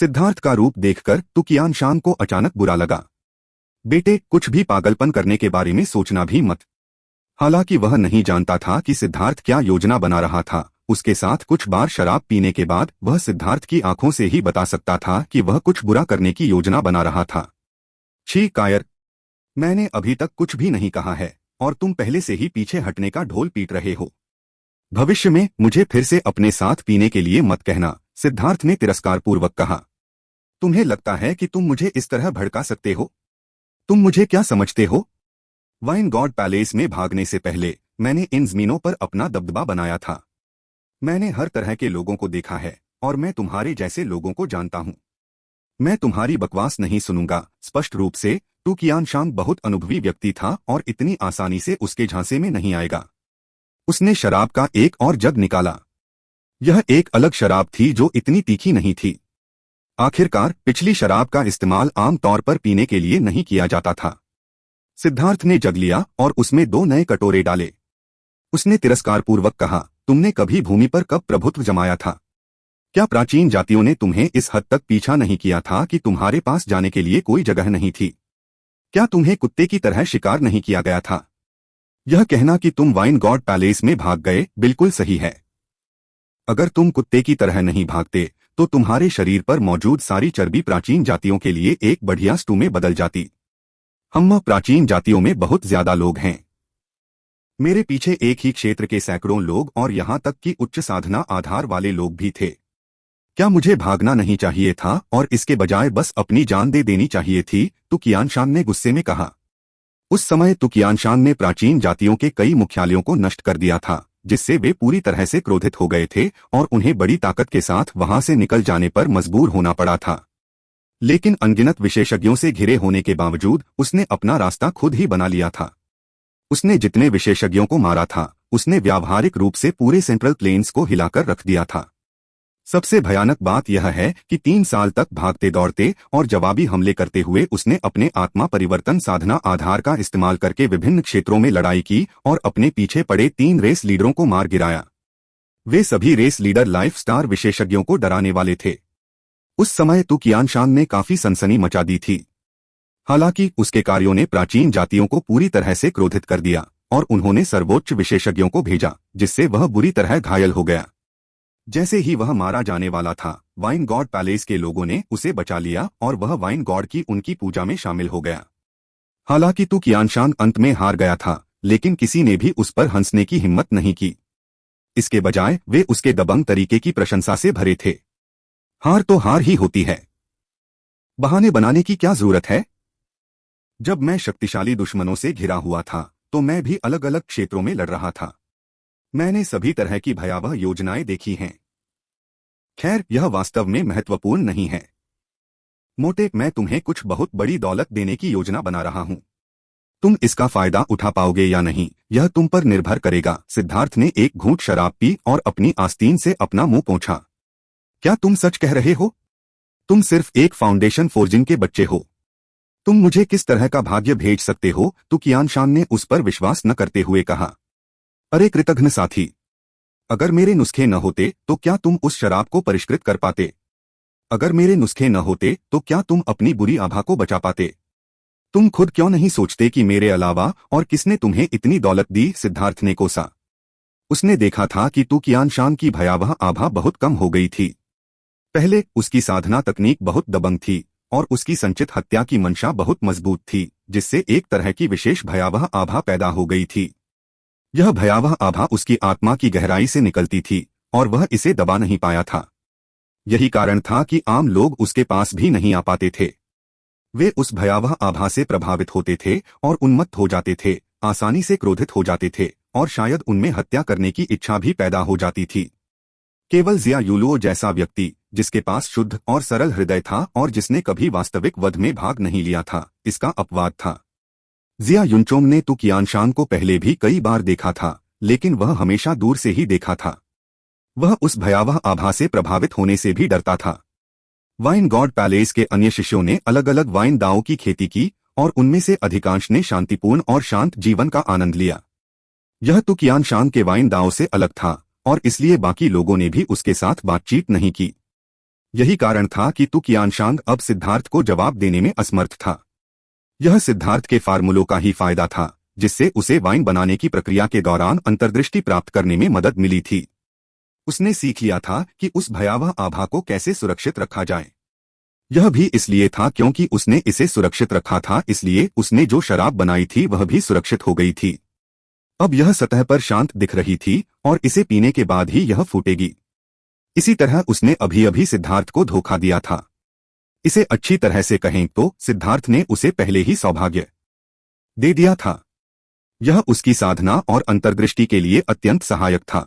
सिद्धार्थ का रूप देखकर तुकियान शान को अचानक बुरा लगा। बेटे, कुछ भी पागलपन करने के बारे में सोचना भी मत। हालांकि वह नहीं जानता था कि सिद्धार्थ क्या योजना बना रहा था। उसके साथ कुछ बार शराब पीने के बाद वह सिद्धार्थ की आंखों से ही बता सकता था कि वह कुछ बुरा करने की योजना बना रहा था। छी कायर, मैंने अभी तक कुछ भी नहीं कहा है और तुम पहले से ही पीछे हटने का ढोल पीट रहे हो। भविष्य में मुझे फिर से अपने साथ पीने के लिए मत कहना, सिद्धार्थ ने तिरस्कारपूर्वक कहा। तुम्हें लगता है कि तुम मुझे इस तरह भड़का सकते हो? तुम मुझे क्या समझते हो? वाइन गॉड पैलेस में भागने से पहले मैंने इन जमीनों पर अपना दबदबा बनाया था। मैंने हर तरह के लोगों को देखा है और मैं तुम्हारे जैसे लोगों को जानता हूं। मैं तुम्हारी बकवास नहीं सुनूंगा। स्पष्ट रूप से तुकियान शान बहुत अनुभवी व्यक्ति था और इतनी आसानी से उसके झांसे में नहीं आएगा। उसने शराब का एक और जग निकाला। यह एक अलग शराब थी जो इतनी तीखी नहीं थी। आखिरकार पिछली शराब का इस्तेमाल आम तौर पर पीने के लिए नहीं किया जाता था। सिद्धार्थ ने जग लिया और उसमें 2 नए कटोरे डाले। उसने तिरस्कारपूर्वक कहा, तुमने कभी भूमि पर कब प्रभुत्व जमाया था? क्या प्राचीन जातियों ने तुम्हें इस हद तक पीछा नहीं किया था कि तुम्हारे पास जाने के लिए कोई जगह नहीं थी? क्या तुम्हें कुत्ते की तरह शिकार नहीं किया गया था? यह कहना कि तुम वाइन गॉड पैलेस में भाग गए बिल्कुल सही है। अगर तुम कुत्ते की तरह नहीं भागते तो तुम्हारे शरीर पर मौजूद सारी चर्बी प्राचीन जातियों के लिए एक बढ़िया स्टू में बदल जाती। हम प्राचीन जातियों में बहुत ज्यादा लोग हैं। मेरे पीछे एक ही क्षेत्र के सैकड़ों लोग और यहां तक कि उच्च साधना आधार वाले लोग भी थे। क्या मुझे भागना नहीं चाहिए था और इसके बजाय बस अपनी जान दे देनी चाहिए थी? तुकियान शान ने गुस्से में कहा। उस समय तुकियान शान ने प्राचीन जातियों के कई मुख्यालयों को नष्ट कर दिया था, जिससे वे पूरी तरह से क्रोधित हो गए थे और उन्हें बड़ी ताकत के साथ वहां से निकल जाने पर मजबूर होना पड़ा था। लेकिन अनगिनत विशेषज्ञों से घिरे होने के बावजूद उसने अपना रास्ता खुद ही बना लिया था। उसने जितने विशेषज्ञों को मारा था, उसने व्यावहारिक रूप से पूरे सेंट्रल प्लेन्स को हिलाकर रख दिया था। सबसे भयानक बात यह है कि 3 साल तक भागते दौड़ते और जवाबी हमले करते हुए उसने अपने आत्मा परिवर्तन साधना आधार का इस्तेमाल करके विभिन्न क्षेत्रों में लड़ाई की और अपने पीछे पड़े 3 रेस लीडरों को मार गिराया। वे सभी रेस लीडर लाइफ स्टार विशेषज्ञों को डराने वाले थे। उस समय तुकियान शान ने काफी सनसनी मचा दी थी। हालांकि उसके कार्यों ने प्राचीन जातियों को पूरी तरह से क्रोधित कर दिया और उन्होंने सर्वोच्च विशेषज्ञों को भेजा, जिससे वह बुरी तरह घायल हो गया। जैसे ही वह मारा जाने वाला था, वाइन गॉड पैलेस के लोगों ने उसे बचा लिया और वह वाइन गॉड की उनकी पूजा में शामिल हो गया। हालांकि तुकियान शान अंत में हार गया था, लेकिन किसी ने भी उस पर हंसने की हिम्मत नहीं की। इसके बजाय वे उसके दबंग तरीके की प्रशंसा से भरे थे। हार तो हार ही होती है, बहाने बनाने की क्या जरूरत है? जब मैं शक्तिशाली दुश्मनों से घिरा हुआ था तो मैं भी अलग अलग क्षेत्रों में लड़ रहा था। मैंने सभी तरह की भयावह योजनाएं देखी हैं। खैर, यह वास्तव में महत्वपूर्ण नहीं है। मोटे, मैं तुम्हें कुछ बहुत बड़ी दौलत देने की योजना बना रहा हूं। तुम इसका फायदा उठा पाओगे या नहीं, यह तुम पर निर्भर करेगा। सिद्धार्थ ने एक घूंट शराब पी और अपनी आस्तीन से अपना मुंह पोंछा। क्या तुम सच कह रहे हो? तुम सिर्फ एक फाउंडेशन फोर्जिंग के बच्चे हो। तुम मुझे किस तरह का भाग्य भेज सकते हो? तुकियान शान ने उस पर विश्वास न करते हुए कहा। अरे कृतघ्न साथी, अगर मेरे नुस्खे न होते तो क्या तुम उस शराब को परिष्कृत कर पाते? अगर मेरे नुस्खे न होते तो क्या तुम अपनी बुरी आभा को बचा पाते? तुम खुद क्यों नहीं सोचते कि मेरे अलावा और किसने तुम्हें इतनी दौलत दी? सिद्धार्थ ने कोसा। उसने देखा था कि तुकियान शान की भयावह आभा बहुत कम हो गई थी। पहले उसकी साधना तकनीक बहुत दबंग थी और उसकी संचित हत्या की मंशा बहुत मजबूत थी, जिससे एक तरह की विशेष भयावह आभा पैदा हो गई थी। यह भयावह आभा उसकी आत्मा की गहराई से निकलती थी और वह इसे दबा नहीं पाया था। यही कारण था कि आम लोग उसके पास भी नहीं आ पाते थे। वे उस भयावह आभा से प्रभावित होते थे और उन्मत्त हो जाते थे, आसानी से क्रोधित हो जाते थे और शायद उनमें हत्या करने की इच्छा भी पैदा हो जाती थी। केवल जिया यूलुओ जैसा व्यक्ति, जिसके पास शुद्ध और सरल हृदय था और जिसने कभी वास्तविक वध में भाग नहीं लिया था, इसका अपवाद था। जिया युनचोंग ने तुकियान शान को पहले भी कई बार देखा था, लेकिन वह हमेशा दूर से ही देखा था। वह उस भयावह आभा से प्रभावित होने से भी डरता था। वाइन गॉड पैलेस के अन्य शिष्यों ने अलग अलग वाइन दावों की खेती की और उनमें से अधिकांश ने शांतिपूर्ण और शांत जीवन का आनंद लिया। यह तुकियान शान के वाइन दाव से अलग था और इसलिए बाकी लोगों ने भी उसके साथ बातचीत नहीं की। यही कारण था कि तू कियानशांग अब सिद्धार्थ को जवाब देने में असमर्थ था। यह सिद्धार्थ के फार्मूलों का ही फायदा था, जिससे उसे वाइन बनाने की प्रक्रिया के दौरान अंतर्दृष्टि प्राप्त करने में मदद मिली थी। उसने सीख लिया था कि उस भयावह आभा को कैसे सुरक्षित रखा जाए। यह भी इसलिए था क्योंकि उसने इसे सुरक्षित रखा था, इसलिए उसने जो शराब बनाई थी वह भी सुरक्षित हो गई थी। अब यह सतह पर शांत दिख रही थी और इसे पीने के बाद ही यह फूटेगी। इसी तरह उसने अभी अभी सिद्धार्थ को धोखा दिया था। इसे अच्छी तरह से कहें तो सिद्धार्थ ने उसे पहले ही सौभाग्य दे दिया था। यह उसकी साधना और अंतर्दृष्टि के लिए अत्यंत सहायक था।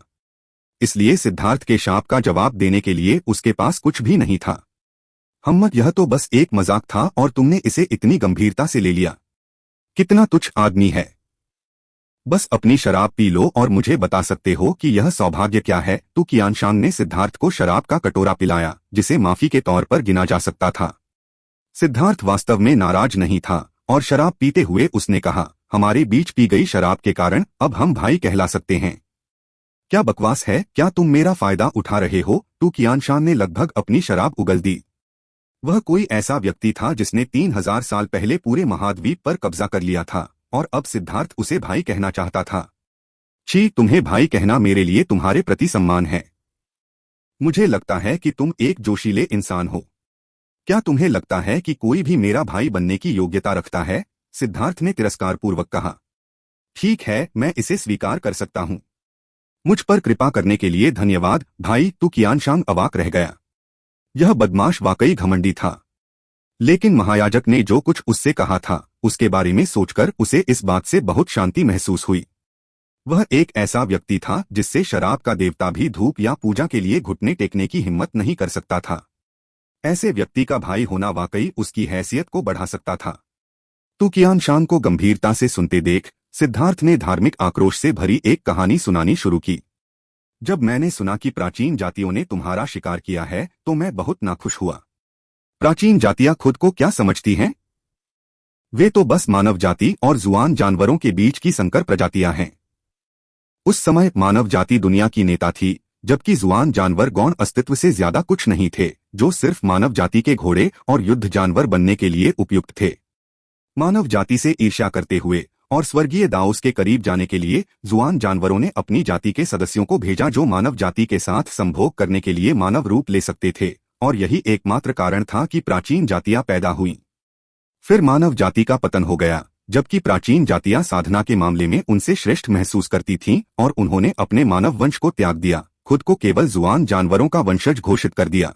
इसलिए सिद्धार्थ के शाप का जवाब देने के लिए उसके पास कुछ भी नहीं था। हम्मत, यह तो बस एक मजाक था और तुमने इसे इतनी गंभीरता से ले लिया। कितना तुच्छ आदमी है। बस अपनी शराब पी लो और मुझे बता सकते हो कि यह सौभाग्य क्या है। तू कियानशांग ने सिद्धार्थ को शराब का कटोरा पिलाया, जिसे माफी के तौर पर गिना जा सकता था। सिद्धार्थ वास्तव में नाराज नहीं था और शराब पीते हुए उसने कहा, हमारे बीच पी गई शराब के कारण अब हम भाई कहला सकते हैं। क्या बकवास है, क्या तुम मेरा फायदा उठा रहे हो? तू कियानशांग ने लगभग अपनी शराब उगल दी। वह कोई ऐसा व्यक्ति था जिसने 3000 साल पहले पूरे महाद्वीप पर कब्जा कर लिया था और अब सिद्धार्थ उसे भाई कहना चाहता था। छी, तुम्हें भाई कहना मेरे लिए तुम्हारे प्रति सम्मान है। मुझे लगता है कि तुम एक जोशीले इंसान हो। क्या तुम्हें लगता है कि कोई भी मेरा भाई बनने की योग्यता रखता है? सिद्धार्थ ने तिरस्कारपूर्वक कहा। ठीक है, मैं इसे स्वीकार कर सकता हूं। मुझ पर कृपा करने के लिए धन्यवाद भाई। तू कियानशांग अवाक रह गया। यह बदमाश वाकई घमंडी था। लेकिन महायाजक ने जो कुछ उससे कहा था उसके बारे में सोचकर उसे इस बात से बहुत शांति महसूस हुई। वह एक ऐसा व्यक्ति था जिससे शराब का देवता भी धूप या पूजा के लिए घुटने टेकने की हिम्मत नहीं कर सकता था। ऐसे व्यक्ति का भाई होना वाकई उसकी हैसियत को बढ़ा सकता था। तू कियानशांग को गंभीरता से सुनते देख सिद्धार्थ ने धार्मिक आक्रोश से भरी एक कहानी सुनानी शुरू की। जब मैंने सुना कि प्राचीन जातियों ने तुम्हारा शिकार किया है तो मैं बहुत नाखुश हुआ। प्राचीन जातियां खुद को क्या समझती हैं? वे तो बस मानव जाति और जुआन जानवरों के बीच की संकर प्रजातियां हैं। उस समय मानव जाति दुनिया की नेता थी, जबकि जुआन जानवर गौण अस्तित्व से ज्यादा कुछ नहीं थे, जो सिर्फ मानव जाति के घोड़े और युद्ध जानवर बनने के लिए उपयुक्त थे। मानव जाति से ईर्ष्या करते हुए और स्वर्गीय दाऊस के करीब जाने के लिए जुआन जानवरों ने अपनी जाति के सदस्यों को भेजा जो मानव जाति के साथ संभोग करने के लिए मानव रूप ले सकते थे, और यही एकमात्र कारण था कि प्राचीन जातियां पैदा हुईं। फिर मानव जाति का पतन हो गया, जबकि प्राचीन जातियां साधना के मामले में उनसे श्रेष्ठ महसूस करती थीं और उन्होंने अपने मानव वंश को त्याग दिया, खुद को केवल जुआन जानवरों का वंशज घोषित कर दिया।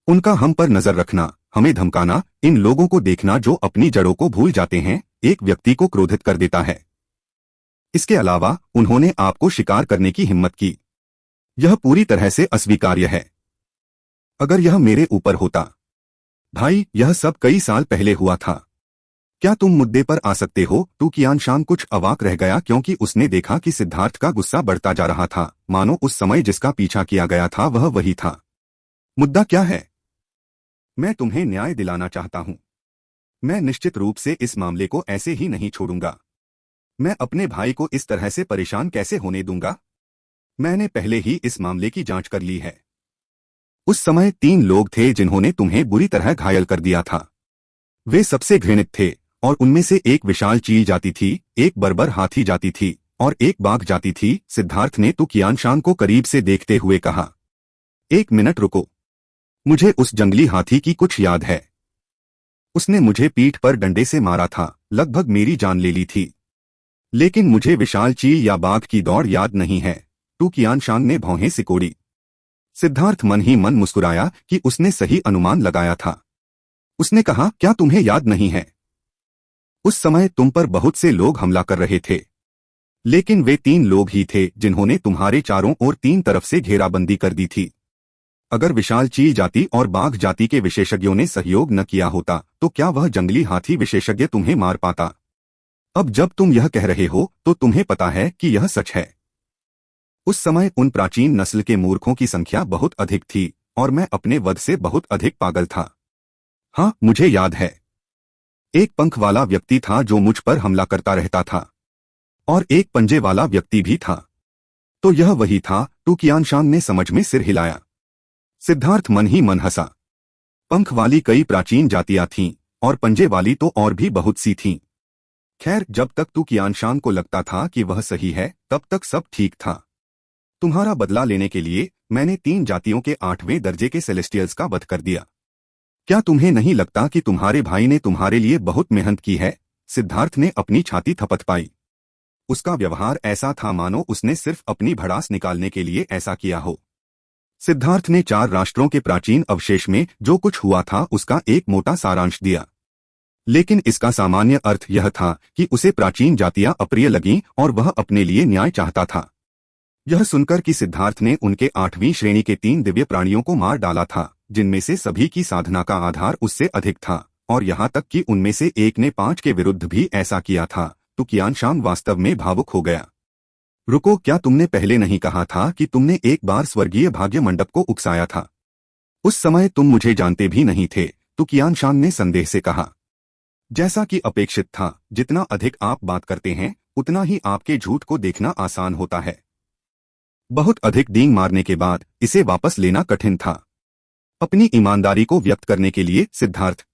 उनका हम पर नजर रखना, हमें धमकाना, इन लोगों को देखना जो अपनी जड़ों को भूल जाते हैं, एक व्यक्ति को क्रोधित कर देता है। इसके अलावा उन्होंने आपको शिकार करने की हिम्मत की। यह पूरी तरह से अस्वीकार्य है। अगर यह मेरे ऊपर होता। भाई, यह सब कई साल पहले हुआ था। क्या तुम मुद्दे पर आ सकते हो? तू कियानशांग कुछ अवाक रह गया क्योंकि उसने देखा कि सिद्धार्थ का गुस्सा बढ़ता जा रहा था, मानो उस समय जिसका पीछा किया गया था वह वही था। मुद्दा क्या है? मैं तुम्हें न्याय दिलाना चाहता हूं। मैं निश्चित रूप से इस मामले को ऐसे ही नहीं छोड़ूंगा। मैं अपने भाई को इस तरह से परेशान कैसे होने दूंगा? मैंने पहले ही इस मामले की जांच कर ली है। उस समय 3 लोग थे जिन्होंने तुम्हें बुरी तरह घायल कर दिया था। वे सबसे घृणित थे और उनमें से एक विशाल चील जाती थी, एक बर्बर हाथी जाती थी और एक बाघ जाती थी। सिद्धार्थ ने तू कियानशांग को करीब से देखते हुए कहा, 1 मिनट रुको। मुझे उस जंगली हाथी की कुछ याद है। उसने मुझे पीठ पर डंडे से मारा था, लगभग मेरी जान ले ली थी। लेकिन मुझे विशाल चील या बाघ की दौड़ याद नहीं है। तू कियानशांग ने भौहें सिकोड़ी। सिद्धार्थ मन ही मन मुस्कुराया कि उसने सही अनुमान लगाया था। उसने कहा, क्या तुम्हें याद नहीं है? उस समय तुम पर बहुत से लोग हमला कर रहे थे, लेकिन वे 3 लोग ही थे जिन्होंने तुम्हारे चारों ओर 3 तरफ से घेराबंदी कर दी थी। अगर विशाल चील जाति और बाघ जाति के विशेषज्ञों ने सहयोग न किया होता तो क्या वह जंगली हाथी विशेषज्ञ तुम्हें मार पाता? अब जब तुम यह कह रहे हो तो तुम्हें पता है कि यह सच है। उस समय उन प्राचीन नस्ल के मूर्खों की संख्या बहुत अधिक थी और मैं अपने वध से बहुत अधिक पागल था। हाँ, मुझे याद है। एक पंख वाला व्यक्ति था जो मुझ पर हमला करता रहता था और एक पंजे वाला व्यक्ति भी था। तो यह वही था। तू कियानशांग ने समझ में सिर हिलाया। सिद्धार्थ मन ही मन हंसा। पंख वाली कई प्राचीन जातियां थीं और पंजे वाली तो और भी बहुत सी थीं। खैर, जब तक तू कियानशान को लगता था कि वह सही है तब तक सब ठीक था। तुम्हारा बदला लेने के लिए मैंने 3 जातियों के 8वें दर्जे के सेलेस्टियल्स का वध कर दिया। क्या तुम्हें नहीं लगता कि तुम्हारे भाई ने तुम्हारे लिए बहुत मेहनत की है? सिद्धार्थ ने अपनी छाती थपथपाई। उसका व्यवहार ऐसा था मानो उसने सिर्फ अपनी भड़ास निकालने के लिए ऐसा किया हो। सिद्धार्थ ने 4 राष्ट्रों के प्राचीन अवशेष में जो कुछ हुआ था उसका एक मोटा सारांश दिया, लेकिन इसका सामान्य अर्थ यह था कि उसे प्राचीन जातियां अप्रिय लगीं और वह अपने लिए न्याय चाहता था। यह सुनकर कि सिद्धार्थ ने उनके 8वीं श्रेणी के 3 दिव्य प्राणियों को मार डाला था, जिनमें से सभी की साधना का आधार उससे अधिक था, और यहाँ तक कि उनमें से एक ने 5 के विरुद्ध भी ऐसा किया था, तो कियानशान वास्तव में भावुक हो गया। रुको, क्या तुमने पहले नहीं कहा था कि तुमने एक बार स्वर्गीय भाग्य मंडप को उकसाया था? उस समय तुम मुझे जानते भी नहीं थे, तो कियानशान ने संदेह से कहा। जैसा कि अपेक्षित था, जितना अधिक आप बात करते हैं उतना ही आपके झूठ को देखना आसान होता है। बहुत अधिक डींग मारने के बाद इसे वापस लेना कठिन था। अपनी ईमानदारी को व्यक्त करने के लिए सिद्धार्थ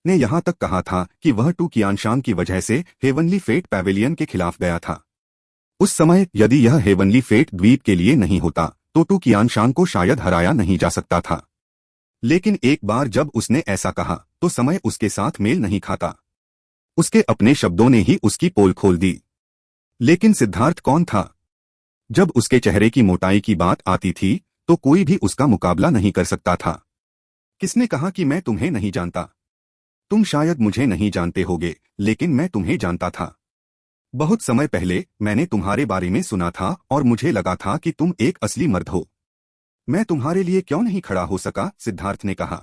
ने यहां तक कहा था कि वह टू कियानशान की वजह से हेवनली फेट पैवेलियन के खिलाफ गया था। उस समय यदि यह हेवनली फेट द्वीप के लिए नहीं होता तो टू कियानशान को शायद हराया नहीं जा सकता था। लेकिन एक बार जब उसने ऐसा कहा तो समय उसके साथ मेल नहीं खाता। उसके अपने शब्दों ने ही उसकी पोल खोल दी। लेकिन सिद्धार्थ कौन था? जब उसके चेहरे की मोटाई की बात आती थी तो कोई भी उसका मुकाबला नहीं कर सकता था। किसने कहा कि मैं तुम्हें नहीं जानता? तुम शायद मुझे नहीं जानते होगे, लेकिन मैं तुम्हें जानता था। बहुत समय पहले मैंने तुम्हारे बारे में सुना था और मुझे लगा था कि तुम एक असली मर्द हो। मैं तुम्हारे लिए क्यों नहीं खड़ा हो सका? सिद्धार्थ ने कहा।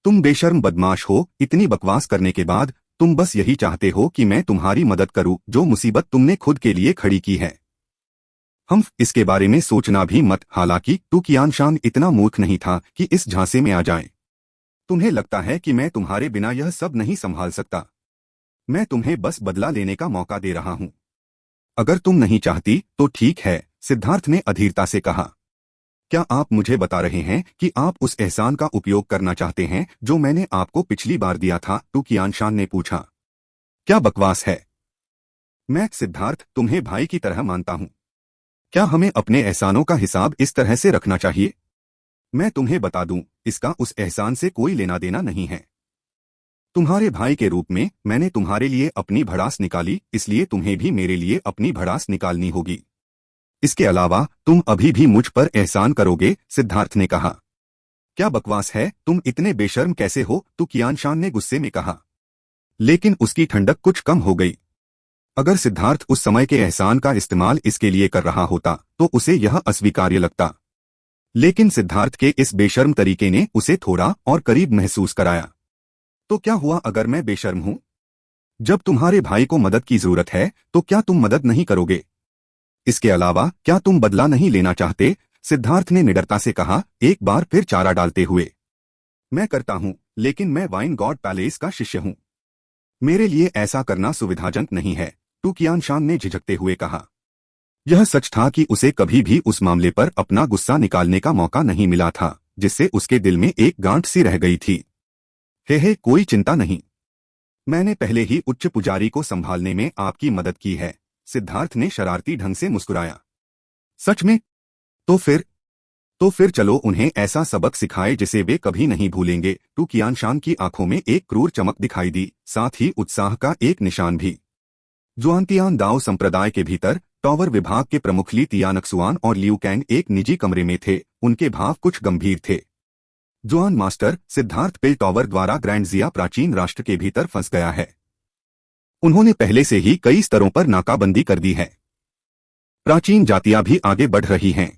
तुम बेशर्म बदमाश हो। इतनी बकवास करने के बाद तुम बस यही चाहते हो कि मैं तुम्हारी मदद करूं जो मुसीबत तुमने खुद के लिए खड़ी की है। हम इसके बारे में सोचना भी मत। हालांकि टू कियानशान इतना मूर्ख नहीं था कि इस झांसे में आ जाए। तुम्हें लगता है कि मैं तुम्हारे बिना यह सब नहीं संभाल सकता। मैं तुम्हें बस बदला लेने का मौका दे रहा हूं। अगर तुम नहीं चाहती तो ठीक है, सिद्धार्थ ने अधीरता से कहा। क्या आप मुझे बता रहे हैं कि आप उस एहसान का उपयोग करना चाहते हैं जो मैंने आपको पिछली बार दिया था? टू कियानशान ने पूछा। क्या बकवास है? मैं सिद्धार्थ तुम्हें भाई की तरह मानता हूं। क्या हमें अपने एहसानों का हिसाब इस तरह से रखना चाहिए? मैं तुम्हें बता दूं, इसका उस एहसान से कोई लेना देना नहीं है। तुम्हारे भाई के रूप में मैंने तुम्हारे लिए अपनी भड़ास निकाली, इसलिए तुम्हें भी मेरे लिए अपनी भड़ास निकालनी होगी। इसके अलावा तुम अभी भी मुझ पर एहसान करोगे? सिद्धार्थ ने कहा। क्या बकवास है? तुम इतने बेशर्म कैसे हो? टू कियानशान ने गुस्से में कहा। लेकिन उसकी ठंडक कुछ कम हो गई। अगर सिद्धार्थ उस समय के एहसान का इस्तेमाल इसके लिए कर रहा होता तो उसे यह अस्वीकार्य लगता, लेकिन सिद्धार्थ के इस बेशर्म तरीके ने उसे थोड़ा और करीब महसूस कराया। तो क्या हुआ अगर मैं बेशर्म हूं? जब तुम्हारे भाई को मदद की जरूरत है तो क्या तुम मदद नहीं करोगे? इसके अलावा क्या तुम बदला नहीं लेना चाहते? सिद्धार्थ ने निडरता से कहा, एक बार फिर चारा डालते हुए। मैं करता हूं, लेकिन मैं वाइन गॉड पैलेस का शिष्य हूं। मेरे लिए ऐसा करना सुविधाजनक नहीं है, टू कियानशान ने झिझकते हुए कहा। यह सच था कि उसे कभी भी उस मामले पर अपना गुस्सा निकालने का मौका नहीं मिला था, जिससे उसके दिल में एक गांठ सी रह गई थी। हे, कोई चिंता नहीं। मैंने पहले ही उच्च पुजारी को संभालने में आपकी मदद की है। सिद्धार्थ ने शरारती ढंग से मुस्कुराया। सच में? तो फिर चलो उन्हें ऐसा सबक सिखाए जिसे वे कभी नहीं भूलेंगे। टू कियानशान की आंखों में एक क्रूर चमक दिखाई दी, साथ ही उत्साह का एक निशान भी। जुआनतियान दाओ संप्रदाय के भीतर टॉवर विभाग के प्रमुख ली तियानक्सुआन और लियू कैंग एक निजी कमरे में थे। उनके भाव कुछ गंभीर थे। जुआन मास्टर, सिद्धार्थ पिल टॉवर द्वारा ग्रैंड जिया प्राचीन राष्ट्र के भीतर फंस गया है। उन्होंने पहले से ही कई स्तरों पर नाकाबंदी कर दी है। प्राचीन जातियां भी आगे बढ़ रही हैं।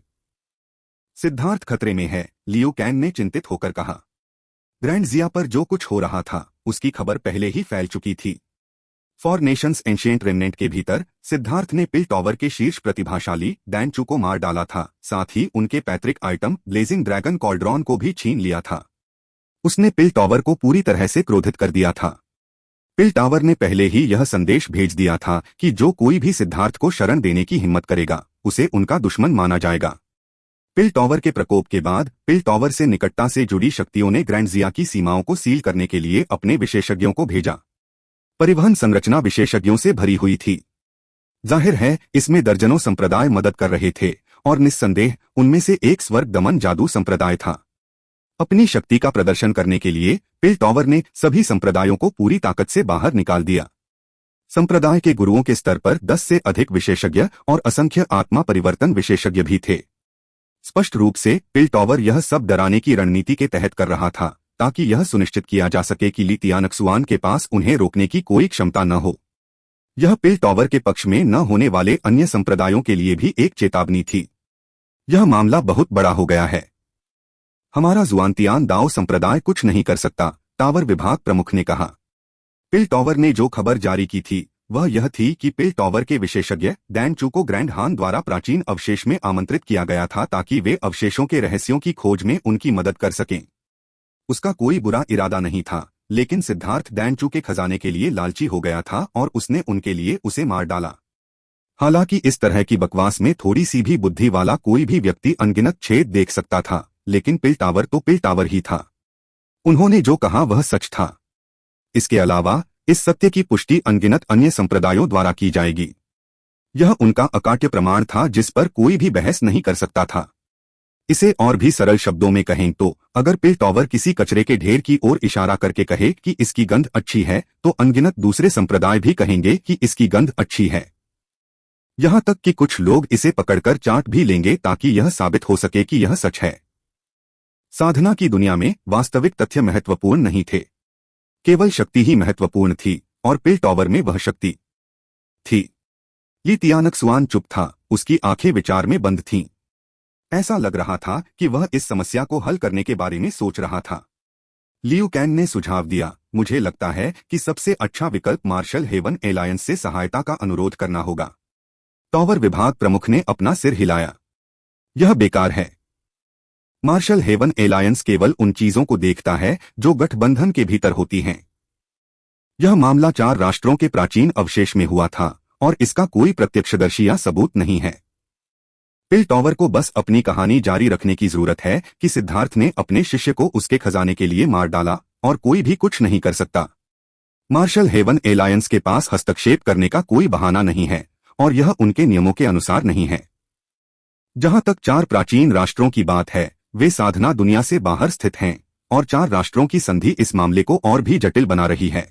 सिद्धार्थ खतरे में है, लियू कैंग ने चिंतित होकर कहा। ग्रैंड जिया पर जो कुछ हो रहा था उसकी खबर पहले ही फैल चुकी थी। फॉर नेशंस एंशिएंट रेमनेंट के भीतर सिद्धार्थ ने पिल टॉवर के शीर्ष प्रतिभाशाली डैन चू को मार डाला था, साथ ही उनके पैतृक आइटम ब्लेजिंग ड्रैगन कॉल्ड्रॉन को भी छीन लिया था। उसने पिल टॉवर को पूरी तरह से क्रोधित कर दिया था। पिल टॉवर ने पहले ही यह संदेश भेज दिया था कि जो कोई भी सिद्धार्थ को शरण देने की हिम्मत करेगा उसे उनका दुश्मन माना जाएगा। पिल टॉवर के प्रकोप के बाद पिल टॉवर से निकटता से जुड़ी शक्तियों ने ग्रैंडजिया की सीमाओं को सील करने के लिए अपने विशेषज्ञों को भेजा। परिवहन संरचना विशेषज्ञों से भरी हुई थी। जाहिर है इसमें दर्जनों संप्रदाय मदद कर रहे थे और निस्संदेह उनमें से एक स्वर्ग दमन जादू संप्रदाय था। अपनी शक्ति का प्रदर्शन करने के लिए पिल टॉवर ने सभी संप्रदायों को पूरी ताकत से बाहर निकाल दिया। संप्रदाय के गुरुओं के स्तर पर 10 से अधिक विशेषज्ञ और असंख्य आत्मा परिवर्तन विशेषज्ञ भी थे। स्पष्ट रूप से पिल टॉवर यह सब डराने की रणनीति के तहत कर रहा था ताकि यह सुनिश्चित किया जा सके कि ली तियानक्सुआन के पास उन्हें रोकने की कोई क्षमता न हो। यह पिल टॉवर के पक्ष में न होने वाले अन्य संप्रदायों के लिए भी एक चेतावनी थी। यह मामला बहुत बड़ा हो गया है। हमारा जुआनतियान दाओ संप्रदाय कुछ नहीं कर सकता, टावर विभाग प्रमुख ने कहा। पिल टॉवर ने जो खबर जारी की थी वह यह थी कि पिल टॉवर के विशेषज्ञ डैन चू को ग्रैंड हान द्वारा प्राचीन अवशेष में आमंत्रित किया गया था ताकि वे अवशेषों के रहस्यों की खोज में उनकी मदद कर सकें। उसका कोई बुरा इरादा नहीं था, लेकिन सिद्धार्थ डैन चू के खजाने के लिए लालची हो गया था और उसने उनके लिए उसे मार डाला। हालांकि इस तरह की बकवास में थोड़ी सी भी बुद्धि वाला कोई भी व्यक्ति अनगिनत छेद देख सकता था, लेकिन पिल टावर तो पिल टावर ही था। उन्होंने जो कहा वह सच था। इसके अलावा इस सत्य की पुष्टि अनगिनत अन्य संप्रदायों द्वारा की जाएगी। यह उनका अकाट्य प्रमाण था जिस पर कोई भी बहस नहीं कर सकता था। इसे और भी सरल शब्दों में कहें तो अगर पिल टॉवर किसी कचरे के ढेर की ओर इशारा करके कहे कि इसकी गंध अच्छी है तो अनगिनत दूसरे संप्रदाय भी कहेंगे कि इसकी गंध अच्छी है। यहां तक कि कुछ लोग इसे पकड़कर चाट भी लेंगे ताकि यह साबित हो सके कि यह सच है। साधना की दुनिया में वास्तविक तथ्य महत्वपूर्ण नहीं थे, केवल शक्ति ही महत्वपूर्ण थी और पिल टॉवर में वह शक्ति थी। ली तियानक्सुआन चुप था, उसकी आंखें विचार में बंद थीं। ऐसा लग रहा था कि वह इस समस्या को हल करने के बारे में सोच रहा था। लियू कैन ने सुझाव दिया, मुझे लगता है कि सबसे अच्छा विकल्प मार्शल हेवन एलायंस से सहायता का अनुरोध करना होगा। टॉवर विभाग प्रमुख ने अपना सिर हिलाया। यह बेकार है। मार्शल हेवन एलायंस केवल उन चीजों को देखता है जो गठबंधन के भीतर होती हैं। यह मामला 4 राष्ट्रों के प्राचीन अवशेष में हुआ था और इसका कोई प्रत्यक्षदर्शी या सबूत नहीं है। पिल टॉवर को बस अपनी कहानी जारी रखने की जरूरत है कि सिद्धार्थ ने अपने शिष्य को उसके खजाने के लिए मार डाला और कोई भी कुछ नहीं कर सकता। मार्शल हेवन एलायंस के पास हस्तक्षेप करने का कोई बहाना नहीं है और यह उनके नियमों के अनुसार नहीं है। जहां तक 4 प्राचीन राष्ट्रों की बात है, वे साधना दुनिया से बाहर स्थित हैं और 4 राष्ट्रों की संधि इस मामले को और भी जटिल बना रही है।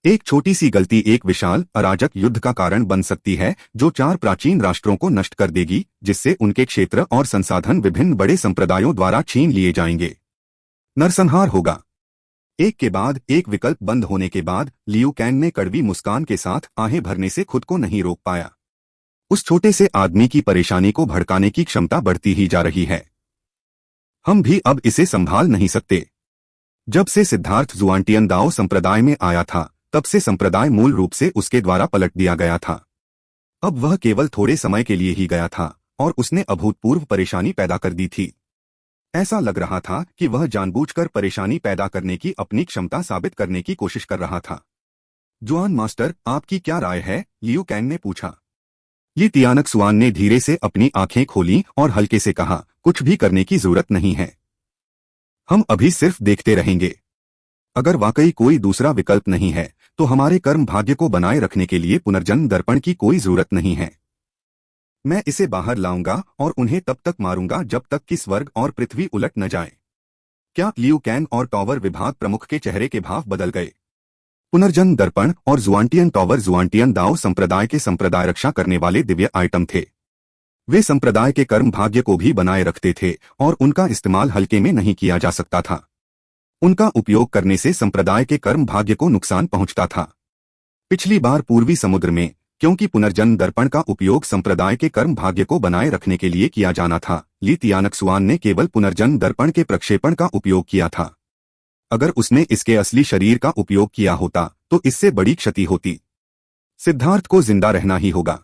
एक छोटी सी गलती एक विशाल अराजक युद्ध का कारण बन सकती है जो 4 प्राचीन राष्ट्रों को नष्ट कर देगी, जिससे उनके क्षेत्र और संसाधन विभिन्न बड़े संप्रदायों द्वारा छीन लिए जाएंगे। नरसंहार होगा। एक के बाद एक विकल्प बंद होने के बाद लियू कैन ने कड़वी मुस्कान के साथ आहें भरने से खुद को नहीं रोक पाया। उस छोटे से आदमी की परेशानी को भड़काने की क्षमता बढ़ती ही जा रही है। हम भी अब इसे संभाल नहीं सकते। जब से सिद्धार्थ जुआनटियन दाओ संप्रदाय में आया था तब से संप्रदाय मूल रूप से उसके द्वारा पलट दिया गया था। अब वह केवल थोड़े समय के लिए ही गया था और उसने अभूतपूर्व परेशानी पैदा कर दी थी। ऐसा लग रहा था कि वह जानबूझकर परेशानी पैदा करने की अपनी क्षमता साबित करने की कोशिश कर रहा था। जुआन मास्टर, आपकी क्या राय है? लियू कैन ने पूछा। ली तियानक्सुआन ने धीरे से अपनी आंखें खोली और हल्के से कहा, कुछ भी करने की जरूरत नहीं है। हम अभी सिर्फ देखते रहेंगे। अगर वाकई कोई दूसरा विकल्प नहीं है तो हमारे कर्म भाग्य को बनाए रखने के लिए पुनर्जन्म दर्पण की कोई जरूरत नहीं है। मैं इसे बाहर लाऊंगा और उन्हें तब तक मारूंगा जब तक कि स्वर्ग और पृथ्वी उलट न जाए। क्या? लियू कैन और टॉवर विभाग प्रमुख के चेहरे के भाव बदल गए। पुनर्जन्म दर्पण और जुआनटियन टॉवर जुआनटियन दाओ संप्रदाय के संप्रदाय रक्षा करने वाले दिव्य आइटम थे। वे संप्रदाय के कर्म भाग्य को भी बनाए रखते थे और उनका इस्तेमाल हल्के में नहीं किया जा सकता था। उनका उपयोग करने से संप्रदाय के कर्म भाग्य को नुकसान पहुंचता था। पिछली बार पूर्वी समुद्र में, क्योंकि पुनर्जन्म दर्पण का उपयोग संप्रदाय के कर्म भाग्य को बनाए रखने के लिए किया जाना था, ली तियानक्सुआन ने केवल पुनर्जन्म दर्पण के प्रक्षेपण का उपयोग किया था। अगर उसने इसके असली शरीर का उपयोग किया होता तो इससे बड़ी क्षति होती। सिद्धार्थ को जिंदा रहना ही होगा,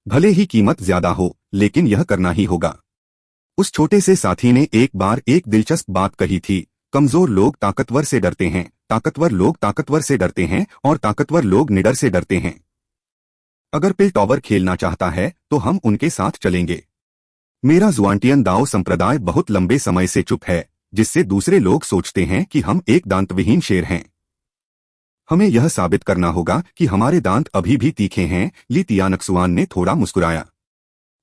भले ही कीमत ज्यादा हो, लेकिन यह करना ही होगा। उस छोटे से साथी ने एक बार एक दिलचस्प बात कही थी, कमजोर लोग ताकतवर से डरते हैं, ताकतवर लोग ताकतवर से डरते हैं और ताकतवर लोग निडर से डरते हैं। अगर पिल टॉवर खेलना चाहता है तो हम उनके साथ चलेंगे। मेरा जुआंटियन दाओ संप्रदाय बहुत लंबे समय से चुप है, जिससे दूसरे लोग सोचते हैं कि हम एक दांतविहीन शेर हैं। हमें यह साबित करना होगा कि हमारे दांत अभी भी तीखे हैं। ली तियानक्सुआन ने थोड़ा मुस्कुराया।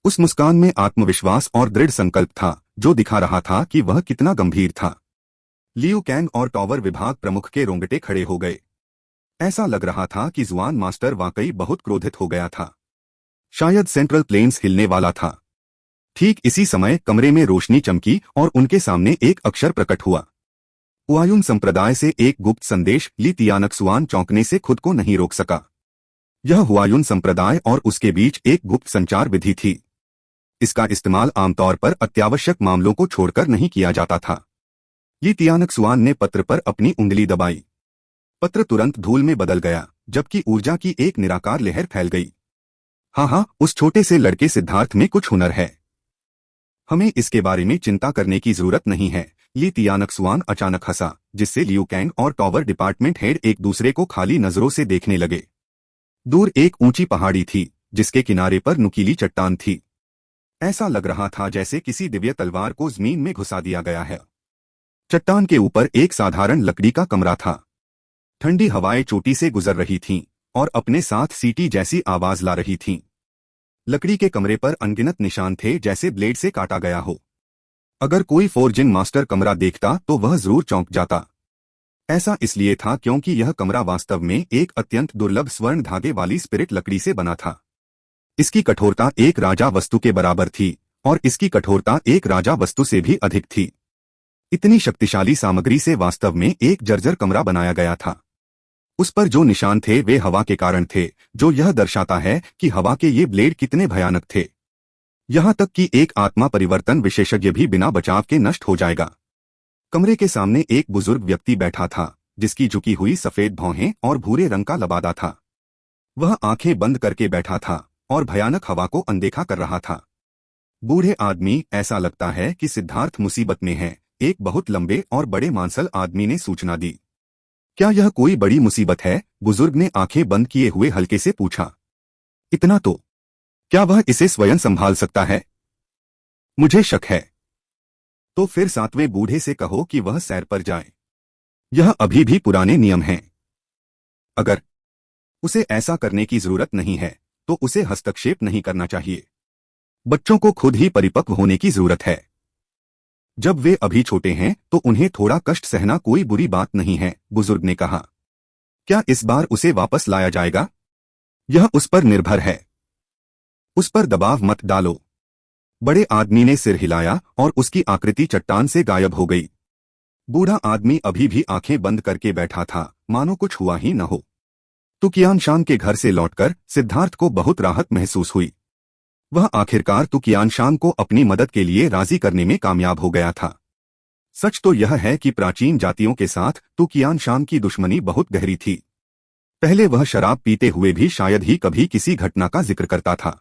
उस मुस्कान में आत्मविश्वास और दृढ़ संकल्प था, जो दिखा रहा था कि वह कितना गंभीर था। लियू कैंग और टॉवर विभाग प्रमुख के रोंगटे खड़े हो गए। ऐसा लग रहा था कि जुआन मास्टर वाकई बहुत क्रोधित हो गया था। शायद सेंट्रल प्लेन्स हिलने वाला था। ठीक इसी समय कमरे में रोशनी चमकी और उनके सामने एक अक्षर प्रकट हुआ। हुआयुन संप्रदाय से एक गुप्त संदेश। ली तियानक्सुआन चौंकने से खुद को नहीं रोक सका। यह हुआयुन संप्रदाय और उसके बीच एक गुप्त संचार विधि थी। इसका इस्तेमाल आमतौर पर अत्यावश्यक मामलों को छोड़कर नहीं किया जाता था। ली तियानक्सुआन ने पत्र पर अपनी उंगली दबाई। पत्र तुरंत धूल में बदल गया, जबकि ऊर्जा की एक निराकार लहर फैल गई। हाँ, उस छोटे से लड़के सिद्धार्थ में कुछ हुनर है। हमें इसके बारे में चिंता करने की जरूरत नहीं है। ली तियानक्सुआन अचानक हंसा, जिससे लियू कैंग और टॉवर डिपार्टमेंट हेड एक दूसरे को खाली नजरों से देखने लगे। दूर एक ऊंची पहाड़ी थी, जिसके किनारे पर नुकीली चट्टान थी। ऐसा लग रहा था जैसे किसी दिव्य तलवार को जमीन में घुसा दिया गया है। चट्टान के ऊपर एक साधारण लकड़ी का कमरा था। ठंडी हवाएं चोटी से गुजर रही थीं और अपने साथ सीटी जैसी आवाज ला रही थीं। लकड़ी के कमरे पर अनगिनत निशान थे, जैसे ब्लेड से काटा गया हो। अगर कोई फोर्जिन मास्टर कमरा देखता तो वह जरूर चौंक जाता। ऐसा इसलिए था क्योंकि यह कमरा वास्तव में एक अत्यंत दुर्लभ स्वर्ण धागे वाली स्पिरिट लकड़ी से बना था। इसकी कठोरता एक राजा वस्तु के बराबर थी और इसकी कठोरता एक राजा वस्तु से भी अधिक थी। इतनी शक्तिशाली सामग्री से वास्तव में एक जर्जर कमरा बनाया गया था। उस पर जो निशान थे वे हवा के कारण थे, जो यह दर्शाता है कि हवा के ये ब्लेड कितने भयानक थे। यहां तक कि एक आत्मा परिवर्तन विशेषज्ञ भी बिना बचाव के नष्ट हो जाएगा। कमरे के सामने एक बुजुर्ग व्यक्ति बैठा था, जिसकी झुकी हुई सफेद भौहें और भूरे रंग का लबादा था। वह आंखें बंद करके बैठा था और भयानक हवा को अनदेखा कर रहा था। बूढ़े आदमी, ऐसा लगता है कि सिद्धार्थ मुसीबत में है, एक बहुत लंबे और बड़े मांसल आदमी ने सूचना दी। क्या यह कोई बड़ी मुसीबत है? बुजुर्ग ने आंखें बंद किए हुए हल्के से पूछा। इतना तो। क्या वह इसे स्वयं संभाल सकता है? मुझे शक है। तो फिर सातवें बूढ़े से कहो कि वह सैर पर जाए। यह अभी भी पुराने नियम हैं। अगर उसे ऐसा करने की जरूरत नहीं है तो उसे हस्तक्षेप नहीं करना चाहिए। बच्चों को खुद ही परिपक्व होने की जरूरत है। जब वे अभी छोटे हैं तो उन्हें थोड़ा कष्ट सहना कोई बुरी बात नहीं है, बुजुर्ग ने कहा। क्या इस बार उसे वापस लाया जाएगा? यह उस पर निर्भर है। उस पर दबाव मत डालो। बड़े आदमी ने सिर हिलाया और उसकी आकृति चट्टान से गायब हो गई। बूढ़ा आदमी अभी भी आंखें बंद करके बैठा था, मानो कुछ हुआ ही न हो। तुकियानशान के घर से लौटकर सिद्धार्थ को बहुत राहत महसूस हुई। वह आखिरकार तुकियानशान को अपनी मदद के लिए राजी करने में कामयाब हो गया था। सच तो यह है कि प्राचीन जातियों के साथ तुकियानशान की दुश्मनी बहुत गहरी थी। पहले वह शराब पीते हुए भी शायद ही कभी किसी घटना का जिक्र करता था,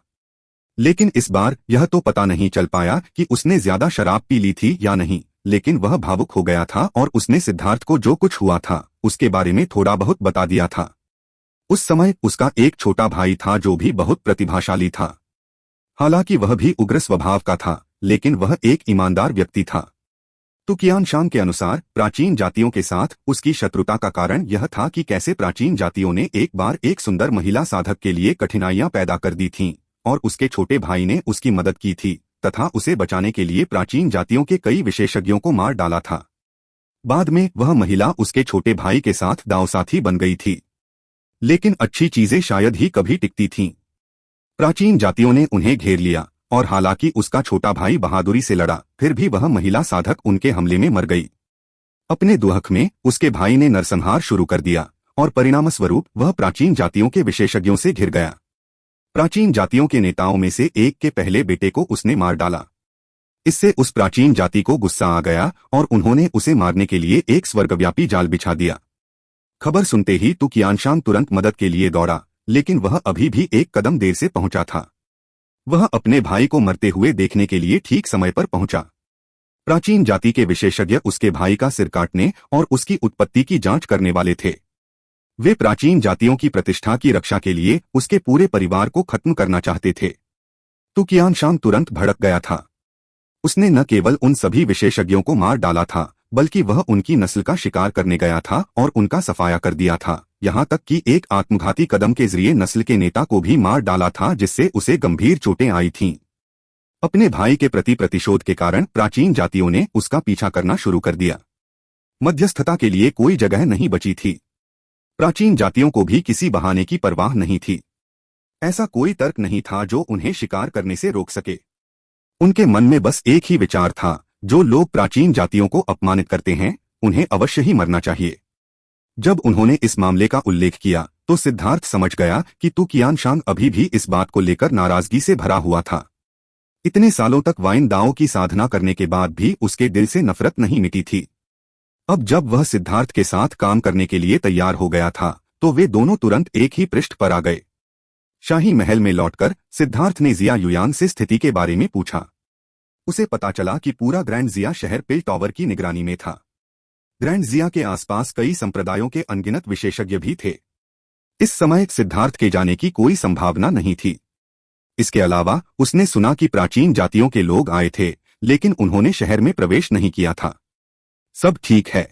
लेकिन इस बार यह तो पता नहीं चल पाया कि उसने ज्यादा शराब पी ली थी या नहीं, लेकिन वह भावुक हो गया था और उसने सिद्धार्थ को जो कुछ हुआ था उसके बारे में थोड़ा बहुत बता दिया था। उस समय उसका एक छोटा भाई था जो भी बहुत प्रतिभाशाली था। हालांकि वह भी उग्र स्वभाव का था, लेकिन वह एक ईमानदार व्यक्ति था। तुकियानशान के अनुसार प्राचीन जातियों के साथ उसकी शत्रुता का कारण यह था कि कैसे प्राचीन जातियों ने एक बार एक सुंदर महिला साधक के लिए कठिनाइयां पैदा कर दी थीं और उसके छोटे भाई ने उसकी मदद की थी तथा उसे बचाने के लिए प्राचीन जातियों के कई विशेषज्ञों को मार डाला था। बाद में वह महिला उसके छोटे भाई के साथ दांवसाथी बन गई थी, लेकिन अच्छी चीजें शायद ही कभी टिकती थीं। प्राचीन जातियों ने उन्हें घेर लिया और हालांकि उसका छोटा भाई बहादुरी से लड़ा, फिर भी वह महिला साधक उनके हमले में मर गई। अपने दुहक में उसके भाई ने नरसंहार शुरू कर दिया और परिणामस्वरूप वह प्राचीन जातियों के विशेषज्ञों से घिर गया। प्राचीन जातियों के नेताओं में से एक के पहले बेटे को उसने मार डाला। इससे उस प्राचीन जाति को गुस्सा आ गया और उन्होंने उसे मारने के लिए एक स्वर्गव्यापी जाल बिछा दिया। खबर सुनते ही तुकियानशान तुरंत मदद के लिए दौड़ा, लेकिन वह अभी भी एक कदम देर से पहुंचा था। वह अपने भाई को मरते हुए देखने के लिए ठीक समय पर पहुंचा। प्राचीन जाति के विशेषज्ञ उसके भाई का सिर काटने और उसकी उत्पत्ति की जांच करने वाले थे। वे प्राचीन जातियों की प्रतिष्ठा की रक्षा के लिए उसके पूरे परिवार को खत्म करना चाहते थे। तुकियानशान तुरंत भड़क गया था। उसने न केवल उन सभी विशेषज्ञों को मार डाला था, बल्कि वह उनकी नस्ल का शिकार करने गया था और उनका सफाया कर दिया था, यहाँ तक कि एक आत्मघाती कदम के जरिए नस्ल के नेता को भी मार डाला था, जिससे उसे गंभीर चोटें आई थीं। अपने भाई के प्रति प्रतिशोध के कारण प्राचीन जातियों ने उसका पीछा करना शुरू कर दिया। मध्यस्थता के लिए कोई जगह नहीं बची थी। प्राचीन जातियों को भी किसी बहाने की परवाह नहीं थी। ऐसा कोई तर्क नहीं था जो उन्हें शिकार करने से रोक सके। उनके मन में बस एक ही विचार था, जो लोग प्राचीन जातियों को अपमानित करते हैं, उन्हें अवश्य ही मरना चाहिए। जब उन्होंने इस मामले का उल्लेख किया तो सिद्धार्थ समझ गया कि तू कियानशांग अभी भी इस बात को लेकर नाराजगी से भरा हुआ था। इतने सालों तक वाइन दाओ की साधना करने के बाद भी उसके दिल से नफरत नहीं मिटी थी। अब जब वह सिद्धार्थ के साथ काम करने के लिए तैयार हो गया था, तो वे दोनों तुरंत एक ही पृष्ठ पर आ गए। शाही महल में लौटकर सिद्धार्थ ने जिया युयांग से स्थिति के बारे में पूछा। उसे पता चला कि पूरा ग्रैंड जिया शहर पिल टॉवर की निगरानी में था। ग्रैंड जिया के आसपास कई संप्रदायों के अनगिनत विशेषज्ञ भी थे। इस समय सिद्धार्थ के जाने की कोई संभावना नहीं थी। इसके अलावा उसने सुना कि प्राचीन जातियों के लोग आए थे, लेकिन उन्होंने शहर में प्रवेश नहीं किया था। सब ठीक है।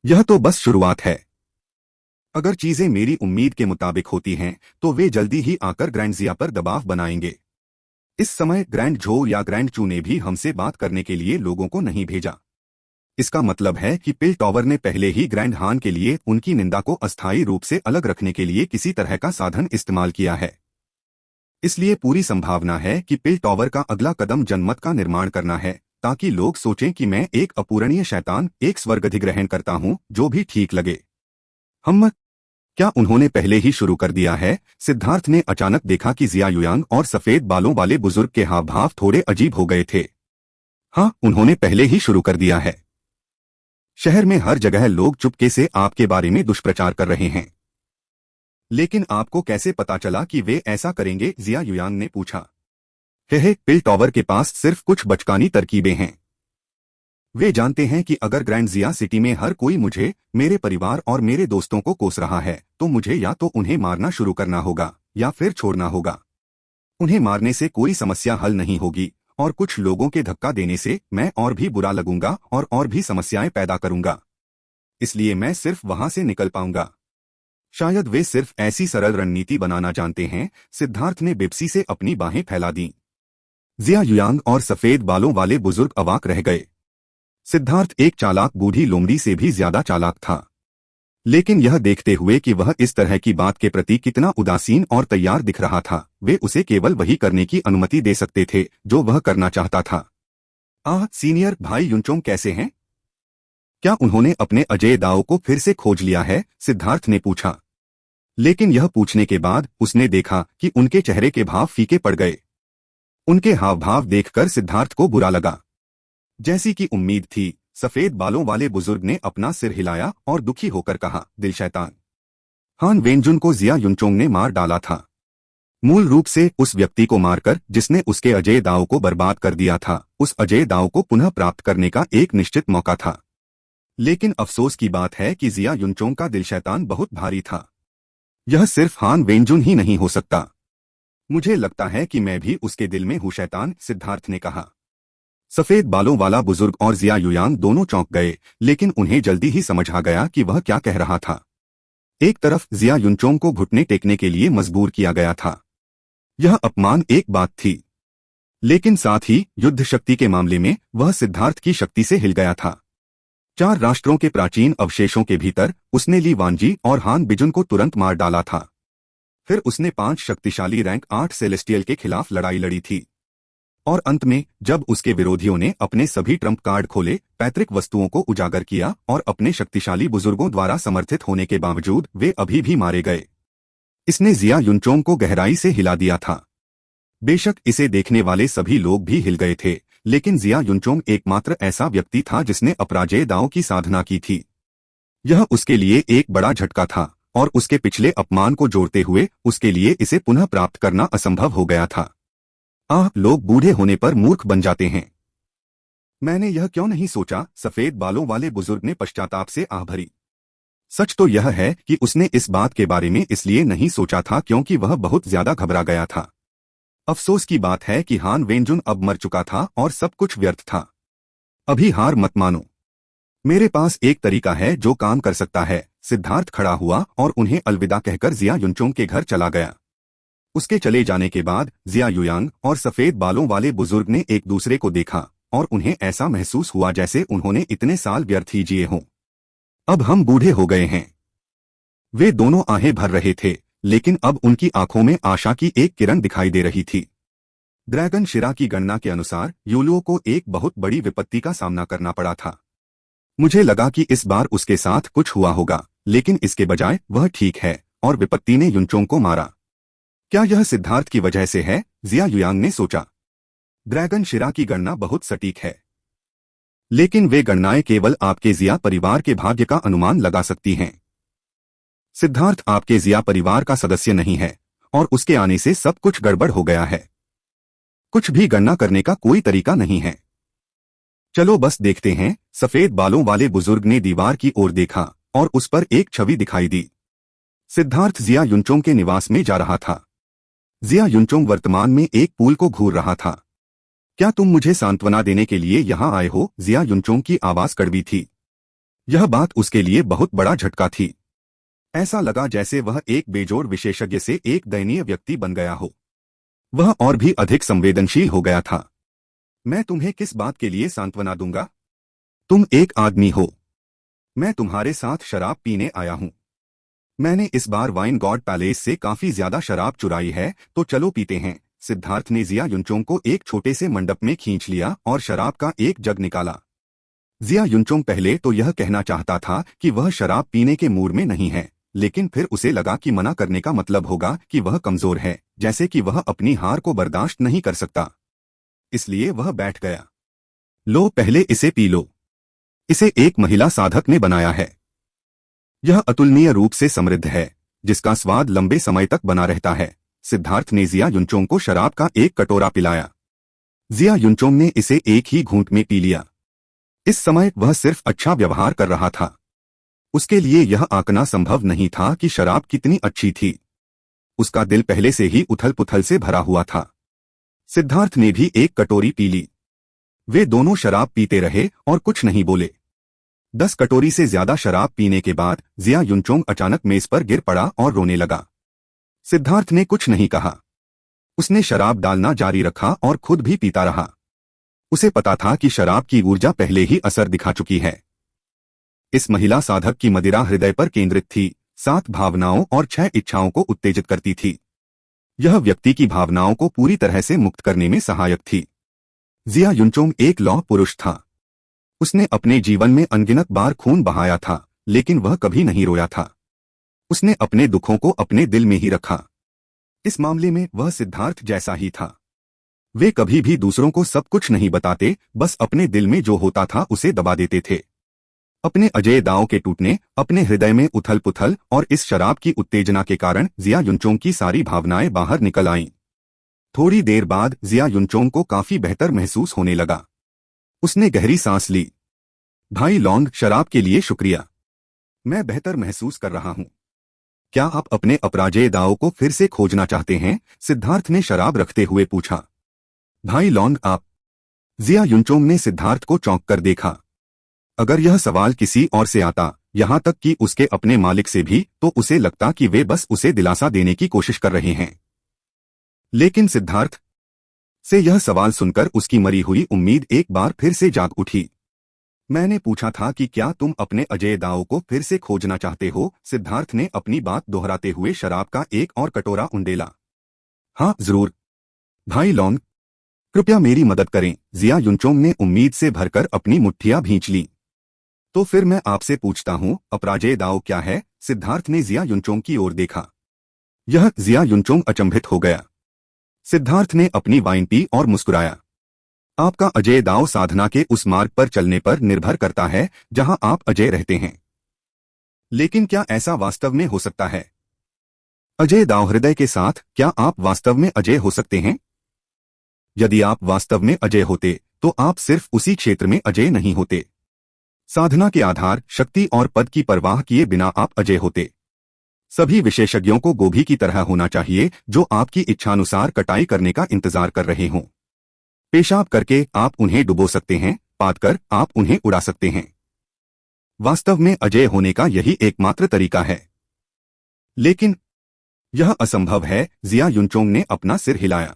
यह तो बस शुरुआत है। अगर चीजें मेरी उम्मीद के मुताबिक होती हैं, तो वे जल्दी ही आकर ग्रैंड जिया पर दबाव बनाएंगे। इस समय ग्रैंड झो या ग्रैंड चू ने भी हमसे बात करने के लिए लोगों को नहीं भेजा। इसका मतलब है कि पिल टॉवर ने पहले ही ग्रैंड हान के लिए उनकी निंदा को अस्थायी रूप से अलग रखने के लिए किसी तरह का साधन इस्तेमाल किया है। इसलिए पूरी संभावना है कि पिल टॉवर का अगला कदम जनमत का निर्माण करना है, ताकि लोग सोचें कि मैं एक अपूरणीय शैतान, एक स्वर्गाधिग्रहण करता हूं, जो भी ठीक लगे। हम क्या उन्होंने पहले ही शुरू कर दिया है? सिद्धार्थ ने अचानक देखा कि जिया युयांग और सफेद बालों वाले बुजुर्ग के हाव भाव थोड़े अजीब हो गए थे। हाँ, उन्होंने पहले ही शुरू कर दिया है। शहर में हर जगह लोग चुपके से आपके बारे में दुष्प्रचार कर रहे हैं। लेकिन आपको कैसे पता चला कि वे ऐसा करेंगे? जिया युयांग ने पूछा। पिल टॉवर के पास सिर्फ कुछ बचकानी तरकीबें हैं। वे जानते हैं कि अगर ग्रैंड जिया सिटी में हर कोई मुझे, मेरे परिवार और मेरे दोस्तों को कोस रहा है, तो मुझे या तो उन्हें मारना शुरू करना होगा या फिर छोड़ना होगा। उन्हें मारने से कोई समस्या हल नहीं होगी, और कुछ लोगों के धक्का देने से मैं और भी बुरा लगूंगा और भी समस्याएं पैदा करूंगा। इसलिए मैं सिर्फ वहां से निकल पाऊंगा। शायद वे सिर्फ ऐसी सरल रणनीति बनाना जानते हैं। सिद्धार्थ ने बेबसी से अपनी बाहें फैला दी। जिया युयांग और सफेद बालों वाले बुजुर्ग अवाक रह गए। सिद्धार्थ एक चालाक बूढ़ी लोमड़ी से भी ज्यादा चालाक था, लेकिन यह देखते हुए कि वह इस तरह की बात के प्रति कितना उदासीन और तैयार दिख रहा था, वे उसे केवल वही करने की अनुमति दे सकते थे जो वह करना चाहता था। सीनियर भाई युनचोंग कैसे हैं? क्या उन्होंने अपने अजय दाओ को फिर से खोज लिया है? सिद्धार्थ ने पूछा। लेकिन यह पूछने के बाद उसने देखा कि उनके चेहरे के भाव फीके पड़ गए। उनके हाव भाव देखकर सिद्धार्थ को बुरा लगा। जैसी कि उम्मीद थी, सफेद बालों वाले बुजुर्ग ने अपना सिर हिलाया और दुखी होकर कहा, दिल शैतान। हान वेंजुन को जिया युनचोंग ने मार डाला था। मूल रूप से उस व्यक्ति को मारकर जिसने उसके अजय दाओ को बर्बाद कर दिया था, उस अजय दाओ को पुनः प्राप्त करने का एक निश्चित मौका था। लेकिन अफसोस की बात है कि जिया युनचोंग का दिल शैतान बहुत भारी था। यह सिर्फ हान वेंजुन ही नहीं हो सकता। मुझे लगता है कि मैं भी उसके दिल में हूँ शैतान, सिद्धार्थ ने कहा। सफेद बालों वाला बुजुर्ग और जिया युयांग दोनों चौंक गए, लेकिन उन्हें जल्दी ही समझ आ गया कि वह क्या कह रहा था। एक तरफ जिया युनचोंग को घुटने टेकने के लिए मजबूर किया गया था। यह अपमान एक बात थी, लेकिन साथ ही युद्ध शक्ति के मामले में वह सिद्धार्थ की शक्ति से हिल गया था। 4 राष्ट्रों के प्राचीन अवशेषों के भीतर उसने ली वानजी और हान बिजुन को तुरंत मार डाला था। फिर उसने 5 शक्तिशाली रैंक 8 सेलेस्टियल के खिलाफ लड़ाई लड़ी थी। और अंत में जब उसके विरोधियों ने अपने सभी ट्रम्प कार्ड खोले, पैतृक वस्तुओं को उजागर किया और अपने शक्तिशाली बुजुर्गों द्वारा समर्थित होने के बावजूद वे अभी भी मारे गए, इसने जिया युनचोंग को गहराई से हिला दिया था। बेशक इसे देखने वाले सभी लोग भी हिल गए थे, लेकिन जिया युनचोंग एकमात्र ऐसा व्यक्ति था जिसने अपराजेय दाओ की साधना की थी। यह उसके लिए एक बड़ा झटका था, और उसके पिछले अपमान को जोड़ते हुए उसके लिए इसे पुनः प्राप्त करना असंभव हो गया था। लोग बूढ़े होने पर मूर्ख बन जाते हैं। मैंने यह क्यों नहीं सोचा? सफेद बालों वाले बुजुर्ग ने पश्चाताप से आह भरी। सच तो यह है कि उसने इस बात के बारे में इसलिए नहीं सोचा था क्योंकि वह बहुत ज्यादा घबरा गया था। अफसोस की बात है कि हान वेंजुन अब मर चुका था और सब कुछ व्यर्थ था। अभी हार मत मानो। मेरे पास एक तरीका है जो काम कर सकता है। सिद्धार्थ खड़ा हुआ और उन्हें अलविदा कहकर जिया युनचोंग के घर चला गया। उसके चले जाने के बाद जिया युयांग और सफेद बालों वाले बुजुर्ग ने एक दूसरे को देखा और उन्हें ऐसा महसूस हुआ जैसे उन्होंने इतने साल व्यर्थ ही जिए हों। अब हम बूढ़े हो गए हैं। वे दोनों आहें भर रहे थे, लेकिन अब उनकी आंखों में आशा की एक किरण दिखाई दे रही थी। ड्रैगन शिरा की गणना के अनुसार यूलुओ को एक बहुत बड़ी विपत्ति का सामना करना पड़ा था। मुझे लगा कि इस बार उसके साथ कुछ हुआ होगा, लेकिन इसके बजाय वह ठीक है और विपत्ति ने युनचोंग को मारा। क्या यह सिद्धार्थ की वजह से है? जिया युयांग ने सोचा। ड्रैगन शिरा की गणना बहुत सटीक है, लेकिन वे गणनाएं केवल आपके जिया परिवार के भाग्य का अनुमान लगा सकती हैं। सिद्धार्थ आपके जिया परिवार का सदस्य नहीं है और उसके आने से सब कुछ गड़बड़ हो गया है। कुछ भी गणना करने का कोई तरीका नहीं है। चलो बस देखते हैं। सफेद बालों वाले बुजुर्ग ने दीवार की ओर देखा और उस पर एक छवि दिखाई दी। सिद्धार्थ जिया युनचोंग के निवास में जा रहा था। जिया युनचोंग वर्तमान में एक पूल को घूर रहा था। क्या तुम मुझे सांत्वना देने के लिए यहाँ आए हो? जिया युनचोंग की आवाज कड़वी थी। यह बात उसके लिए बहुत बड़ा झटका थी। ऐसा लगा जैसे वह एक बेजोड़ विशेषज्ञ से एक दयनीय व्यक्ति बन गया हो। वह और भी अधिक संवेदनशील हो गया था। मैं तुम्हें किस बात के लिए सांत्वना दूंगा? तुम एक आदमी हो। मैं तुम्हारे साथ शराब पीने आया हूं। मैंने इस बार वाइन गॉड पैलेस से काफी ज्यादा शराब चुराई है, तो चलो पीते हैं। सिद्धार्थ ने जिया युनचोंग को एक छोटे से मंडप में खींच लिया और शराब का एक जग निकाला। जिया युनचोंग पहले तो यह कहना चाहता था कि वह शराब पीने के मूड में नहीं है, लेकिन फिर उसे लगा कि मना करने का मतलब होगा कि वह कमजोर है, जैसे कि वह अपनी हार को बर्दाश्त नहीं कर सकता। इसलिए वह बैठ गया। लो, पहले इसे पी लो। इसे एक महिला साधक ने बनाया है। यह अतुलनीय रूप से समृद्ध है, जिसका स्वाद लंबे समय तक बना रहता है। सिद्धार्थ ने जिया युनचोंग को शराब का एक कटोरा पिलाया। जिया युनचोंग ने इसे एक ही घूंट में पी लिया। इस समय वह सिर्फ अच्छा व्यवहार कर रहा था। उसके लिए यह आंकना संभव नहीं था कि शराब कितनी अच्छी थी। उसका दिल पहले से ही उथल पुथल से भरा हुआ था। सिद्धार्थ ने भी एक कटोरी पी ली। वे दोनों शराब पीते रहे और कुछ नहीं बोले। 10 कटोरी से ज्यादा शराब पीने के बाद जिया युनचोंग अचानक मेज पर गिर पड़ा और रोने लगा। सिद्धार्थ ने कुछ नहीं कहा। उसने शराब डालना जारी रखा और खुद भी पीता रहा। उसे पता था कि शराब की ऊर्जा पहले ही असर दिखा चुकी है। इस महिला साधक की मदिरा हृदय पर केंद्रित थी, 7 भावनाओं और 6 इच्छाओं को उत्तेजित करती थी। यह व्यक्ति की भावनाओं को पूरी तरह से मुक्त करने में सहायक थी। जिया युनचोंग एक लौह पुरुष था। उसने अपने जीवन में अनगिनत बार खून बहाया था, लेकिन वह कभी नहीं रोया था। उसने अपने दुखों को अपने दिल में ही रखा। इस मामले में वह सिद्धार्थ जैसा ही था। वे कभी भी दूसरों को सब कुछ नहीं बताते, बस अपने दिल में जो होता था उसे दबा देते थे। अपने अजेय दांव के टूटने, अपने हृदय में उथल पुथल और इस शराब की उत्तेजना के कारण जिया युनचोंग की सारी भावनाएं बाहर निकल आईं। थोड़ी देर बाद जिया युनचोंग को काफी बेहतर महसूस होने लगा। उसने गहरी सांस ली। भाई लॉन्ग, शराब के लिए शुक्रिया। मैं बेहतर महसूस कर रहा हूं। क्या आप अपने अपराजेय दांव को फिर से खोजना चाहते हैं? सिद्धार्थ ने शराब रखते हुए पूछा। भाई लॉन्ग, आप? जिया युनचोंग ने सिद्धार्थ को चौंक कर देखा। अगर यह सवाल किसी और से आता, यहां तक कि उसके अपने मालिक से भी, तो उसे लगता कि वे बस उसे दिलासा देने की कोशिश कर रहे हैं। लेकिन सिद्धार्थ से यह सवाल सुनकर उसकी मरी हुई उम्मीद एक बार फिर से जाग उठी। मैंने पूछा था कि क्या तुम अपने अजेय दांव को फिर से खोजना चाहते हो? सिद्धार्थ ने अपनी बात दोहराते हुए शराब का एक और कटोरा उंडेला। हाँ जरूर। भाई लॉन्ग, कृपया मेरी मदद करें। जिया युनचोंग ने उम्मीद से भरकर अपनी मुट्ठियां भींच ली। तो फिर मैं आपसे पूछता हूं, अपराजेय दांव क्या है? सिद्धार्थ ने जिया युनचोंग की ओर देखा। यह जिया युनचोंग अचंभित हो गया। सिद्धार्थ ने अपनी वाइन पी और मुस्कुराया। आपका अजेय दांव साधना के उस मार्ग पर चलने पर निर्भर करता है जहां आप अजेय रहते हैं। लेकिन क्या ऐसा वास्तव में हो सकता है? अजेय दांव हृदय के साथ, क्या आप वास्तव में अजेय हो सकते हैं? यदि आप वास्तव में अजेय होते, तो आप सिर्फ उसी क्षेत्र में अजेय नहीं होते। साधना के आधार, शक्ति और पद की परवाह किए बिना आप अजेय होते। सभी विशेषज्ञों को गोभी की तरह होना चाहिए जो आपकी इच्छानुसार कटाई करने का इंतजार कर रहे हों। पेशाब करके आप उन्हें डुबो सकते हैं, पादकर आप उन्हें उड़ा सकते हैं। वास्तव में अजेय होने का यही एकमात्र तरीका है। लेकिन यह असंभव है, जिया युनचोंग ने अपना सिर हिलाया।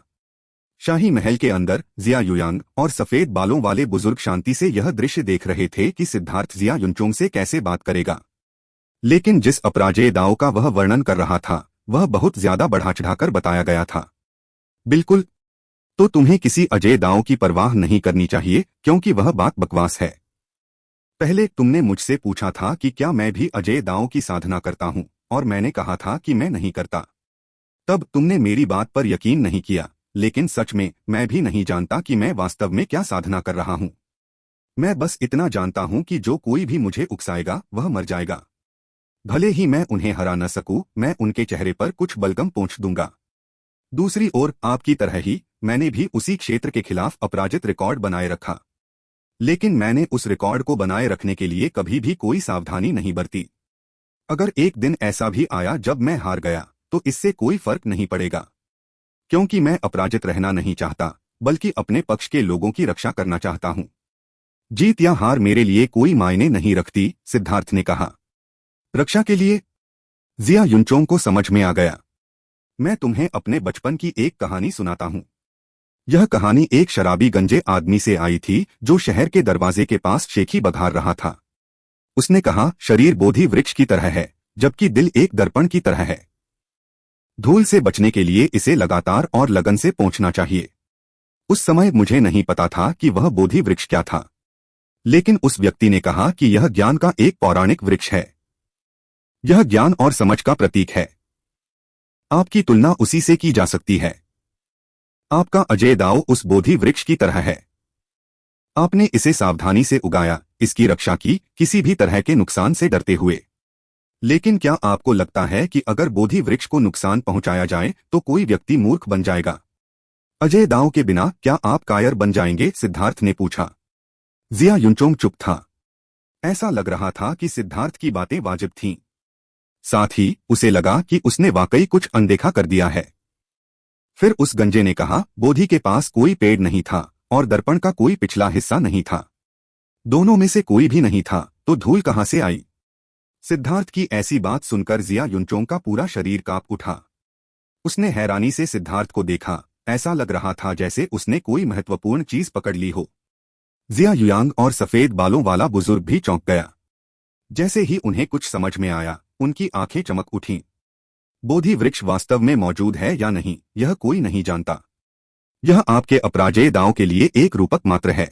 शाही महल के अंदर जिया युयांग और सफेद बालों वाले बुजुर्ग शांति से यह दृश्य देख रहे थे कि सिद्धार्थ जिया युनचोंग से कैसे बात करेगा। लेकिन जिस अपराजेय दाव का वह वर्णन कर रहा था वह बहुत ज्यादा बढ़ा चढ़ाकर बताया गया था। बिल्कुल, तो तुम्हें किसी अजेय दाव की परवाह नहीं करनी चाहिए क्योंकि वह बात बकवास है। पहले तुमने मुझसे पूछा था कि क्या मैं भी अजेय दाव की साधना करता हूं और मैंने कहा था कि मैं नहीं करता। तब तुमने मेरी बात पर यकीन नहीं किया, लेकिन सच में मैं भी नहीं जानता कि मैं वास्तव में क्या साधना कर रहा हूं। मैं बस इतना जानता हूं कि जो कोई भी मुझे उकसाएगा वह मर जाएगा। भले ही मैं उन्हें हरा न सकूं, मैं उनके चेहरे पर कुछ बलगम पोंछ दूंगा। दूसरी ओर आपकी तरह ही मैंने भी उसी क्षेत्र के खिलाफ अपराजित रिकॉर्ड बनाए रखा, लेकिन मैंने उस रिकॉर्ड को बनाए रखने के लिए कभी भी कोई सावधानी नहीं बरती। अगर एक दिन ऐसा भी आया जब मैं हार गया तो इससे कोई फर्क नहीं पड़ेगा, क्योंकि मैं अपराजित रहना नहीं चाहता बल्कि अपने पक्ष के लोगों की रक्षा करना चाहता हूं। जीत या हार मेरे लिए कोई मायने नहीं रखती, सिद्धार्थ ने कहा। रक्षा के लिए? जिया युनचोंग को समझ में आ गया। मैं तुम्हें अपने बचपन की एक कहानी सुनाता हूं। यह कहानी एक शराबी गंजे आदमी से आई थी जो शहर के दरवाजे के पास शेखी बघार रहा था। उसने कहा, शरीर बोधि वृक्ष की तरह है जबकि दिल एक दर्पण की तरह है। धूल से बचने के लिए इसे लगातार और लगन से पोंछना चाहिए। उस समय मुझे नहीं पता था कि वह बोधि वृक्ष क्या था, लेकिन उस व्यक्ति ने कहा कि यह ज्ञान का एक पौराणिक वृक्ष है। यह ज्ञान और समझ का प्रतीक है। आपकी तुलना उसी से की जा सकती है। आपका अजेय दाव उस बोधि वृक्ष की तरह है। आपने इसे सावधानी से उगाया, इसकी रक्षा की, किसी भी तरह के नुकसान से डरते हुए। लेकिन क्या आपको लगता है कि अगर बोधि वृक्ष को नुकसान पहुंचाया जाए तो कोई व्यक्ति मूर्ख बन जाएगा? अजेय दाव के बिना क्या आप कायर बन जाएंगे? सिद्धार्थ ने पूछा। जिया युनचोंग चुप था। ऐसा लग रहा था कि सिद्धार्थ की बातें वाजिब थीं। साथ ही उसे लगा कि उसने वाकई कुछ अनदेखा कर दिया है। फिर उस गंजे ने कहा, बोधि के पास कोई पेड़ नहीं था और दर्पण का कोई पिछला हिस्सा नहीं था। दोनों में से कोई भी नहीं था, तो धूल कहां से आई? सिद्धार्थ की ऐसी बात सुनकर जिया युनचोंग का पूरा शरीर कांप उठा। उसने हैरानी से सिद्धार्थ को देखा। ऐसा लग रहा था जैसे उसने कोई महत्वपूर्ण चीज पकड़ ली हो। जिया युयांग और सफेद बालों वाला बुजुर्ग भी चौंक गया। जैसे ही उन्हें कुछ समझ में आया, उनकी आंखें चमक उठीं। बोधि वृक्ष वास्तव में मौजूद है या नहीं, यह कोई नहीं जानता। यह आपके अपराजेय दांव के लिए एक रूपक मात्र है।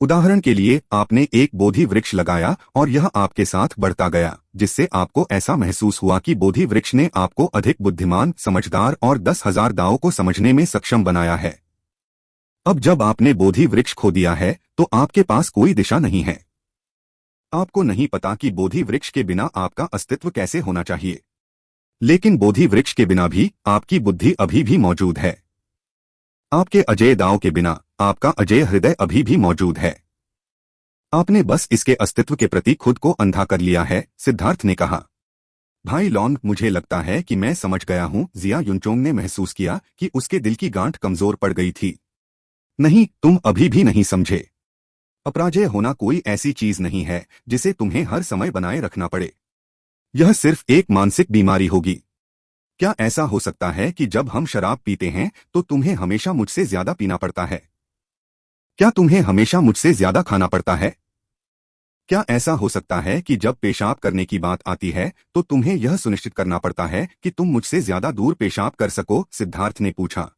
उदाहरण के लिए, आपने एक बोधि वृक्ष लगाया और यह आपके साथ बढ़ता गया, जिससे आपको ऐसा महसूस हुआ कि बोधि वृक्ष ने आपको अधिक बुद्धिमान, समझदार और 10,000 दांवों को समझने में सक्षम बनाया है। अब जब आपने बोधि वृक्ष खो दिया है तो आपके पास कोई दिशा नहीं है। आपको नहीं पता कि बोधि वृक्ष के बिना आपका अस्तित्व कैसे होना चाहिए, लेकिन बोधि वृक्ष के बिना भी आपकी बुद्धि अभी भी मौजूद है। आपके अजेय दांव के बिना आपका अजेय हृदय अभी भी मौजूद है। आपने बस इसके अस्तित्व के प्रति खुद को अंधा कर लिया है, सिद्धार्थ ने कहा। भाई लॉन्ग, मुझे लगता है कि मैं समझ गया हूं। जिया युनचोंग ने महसूस किया कि उसके दिल की गांठ कमजोर पड़ गई थी। नहीं, तुम अभी भी नहीं समझे। अपराजेय होना कोई ऐसी चीज नहीं है जिसे तुम्हें हर समय बनाए रखना पड़े। यह सिर्फ एक मानसिक बीमारी होगी। क्या ऐसा हो सकता है कि जब हम शराब पीते हैं तो तुम्हें हमेशा मुझसे ज्यादा पीना पड़ता है? क्या तुम्हें हमेशा मुझसे ज्यादा खाना पड़ता है? क्या ऐसा हो सकता है कि जब पेशाब करने की बात आती है तो तुम्हें यह सुनिश्चित करना पड़ता है कि तुम मुझसे ज्यादा दूर पेशाब कर सको? सिद्धार्थ ने पूछा।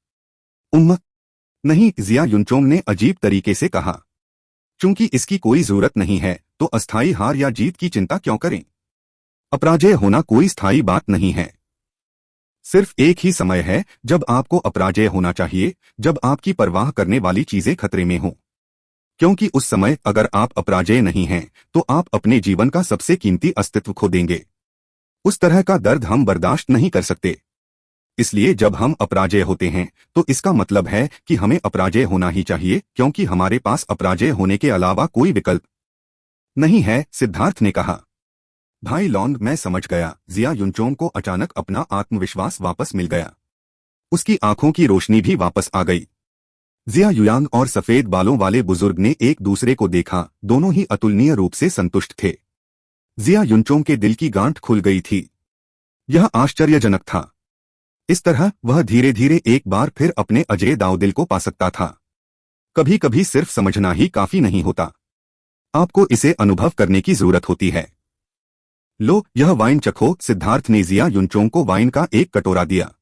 नहीं, जिया युनचोंग ने अजीब तरीके से कहा। चूंकि इसकी कोई जरूरत नहीं है तो अस्थायी हार या जीत की चिंता क्यों करें? अपराजेय होना कोई स्थायी बात नहीं है। सिर्फ एक ही समय है जब आपको अपराजेय होना चाहिए, जब आपकी परवाह करने वाली चीजें खतरे में हों। क्योंकि उस समय अगर आप अपराजेय नहीं हैं तो आप अपने जीवन का सबसे कीमती अस्तित्व खो देंगे। उस तरह का दर्द हम बर्दाश्त नहीं कर सकते। इसलिए जब हम अपराजेय होते हैं तो इसका मतलब है कि हमें अपराजेय होना ही चाहिए, क्योंकि हमारे पास अपराजेय होने के अलावा कोई विकल्प नहीं है, सिद्धार्थ ने कहा। भाई लॉन्ग, मैं समझ गया। जिया युनचोंग को अचानक अपना आत्मविश्वास वापस मिल गया। उसकी आंखों की रोशनी भी वापस आ गई। जिया युयांग और सफेद बालों वाले बुजुर्ग ने एक दूसरे को देखा। दोनों ही अतुलनीय रूप से संतुष्ट थे। जिया युनचोंग के दिल की गांठ खुल गई थी। यह आश्चर्यजनक था। इस तरह वह धीरे धीरे एक बार फिर अपने अजय दाऊदिल को पा सकता था। कभी कभी सिर्फ समझना ही काफी नहीं होता, आपको इसे अनुभव करने की जरूरत होती है। लो, यह वाइन चखो। सिद्धार्थ ने जिया युनचोंग को वाइन का एक कटोरा दिया।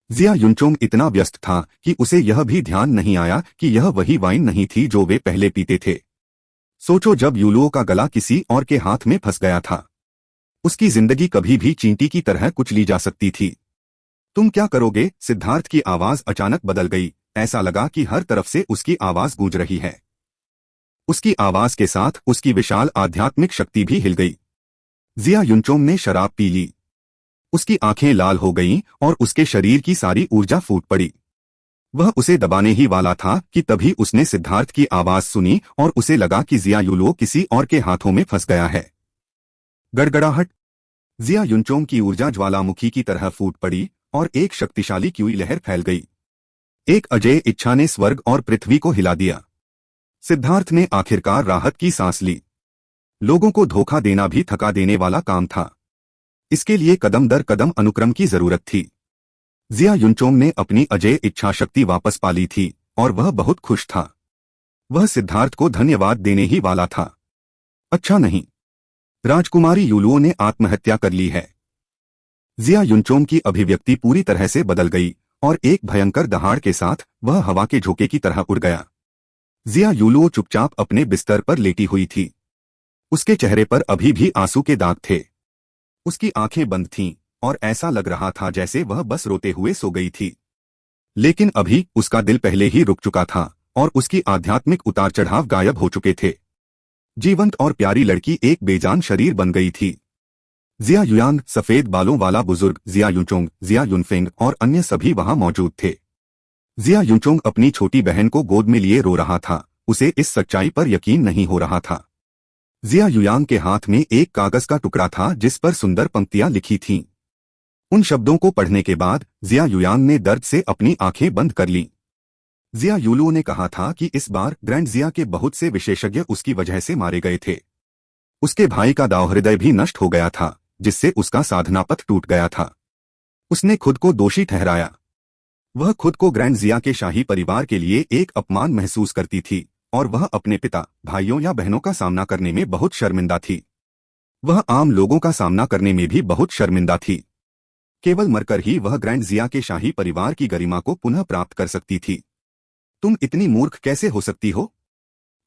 जिया युनचोंग इतना व्यस्त था कि उसे यह भी ध्यान नहीं आया कि यह वही वाइन नहीं थी जो वे पहले पीते थे। सोचो, जब यूलुओ का गला किसी और के हाथ में फंस गया था, उसकी जिंदगी कभी भी चींटी की तरह कुचली जा सकती थी। तुम क्या करोगे? सिद्धार्थ की आवाज अचानक बदल गई। ऐसा लगा कि हर तरफ से उसकी आवाज गूंज रही है। उसकी आवाज के साथ उसकी विशाल आध्यात्मिक शक्ति भी हिल गई। जिया युनचोंग ने शराब पी ली। उसकी आंखें लाल हो गईं और उसके शरीर की सारी ऊर्जा फूट पड़ी। वह उसे दबाने ही वाला था कि तभी उसने सिद्धार्थ की आवाज सुनी और उसे लगा कि जिया युलुओ किसी और के हाथों में फंस गया है। गड़गड़ाहट। जिया युनचोंग की ऊर्जा ज्वालामुखी की तरह फूट पड़ी और एक शक्तिशाली क्यूई लहर फैल गई। एक अजेय इच्छा ने स्वर्ग और पृथ्वी को हिला दिया। सिद्धार्थ ने आखिरकार राहत की सांस ली। लोगों को धोखा देना भी थका देने वाला काम था। इसके लिए कदम दर कदम अनुक्रम की जरूरत थी। जिया युनचोंग ने अपनी अजेय इच्छा शक्ति वापस पा ली थी और वह बहुत खुश था। वह सिद्धार्थ को धन्यवाद देने ही वाला था। अच्छा नहीं, राजकुमारी यूलुओ ने आत्महत्या कर ली है। जिया युनचोंग की अभिव्यक्ति पूरी तरह से बदल गई और एक भयंकर दहाड़ के साथ वह हवा के झोंके की तरह उड़ गया। जिया युलुओ चुपचाप अपने बिस्तर पर लेटी हुई थी। उसके चेहरे पर अभी भी आंसू के दाग थे। उसकी आंखें बंद थीं और ऐसा लग रहा था जैसे वह बस रोते हुए सो गई थी। लेकिन अभी उसका दिल पहले ही रुक चुका था और उसकी आध्यात्मिक उतार चढ़ाव गायब हो चुके थे। जीवंत और प्यारी लड़की एक बेजान शरीर बन गई थी। जिया युयांग, सफेद बालों वाला बुजुर्ग, जिया युनचोंग, जिया युनफेंग और अन्य सभी वहां मौजूद थे। जिया युनचोंग अपनी छोटी बहन को गोद में लिए रो रहा था। उसे इस सच्चाई पर यकीन नहीं हो रहा था। जिया युयांग के हाथ में एक कागज का टुकड़ा था जिस पर सुंदर पंक्तियां लिखी थीं। उन शब्दों को पढ़ने के बाद जिया युयांग ने दर्द से अपनी आंखें बंद कर लीं। जिया युलुओ ने कहा था कि इस बार ग्रैंड जिया के बहुत से विशेषज्ञ उसकी वजह से मारे गए थे। उसके भाई का दाव-हृदय भी नष्ट हो गया था, जिससे उसका साधना पथ टूट गया था। उसने खुद को दोषी ठहराया। वह खुद को ग्रैंड जिया के शाही परिवार के लिए एक अपमान महसूस करती थी और वह अपने पिता, भाइयों या बहनों का सामना करने में बहुत शर्मिंदा थी। वह आम लोगों का सामना करने में भी बहुत शर्मिंदा थी। केवल मरकर ही वह ग्रैंड जिया के शाही परिवार की गरिमा को पुनः प्राप्त कर सकती थी। तुम इतनी मूर्ख कैसे हो सकती हो?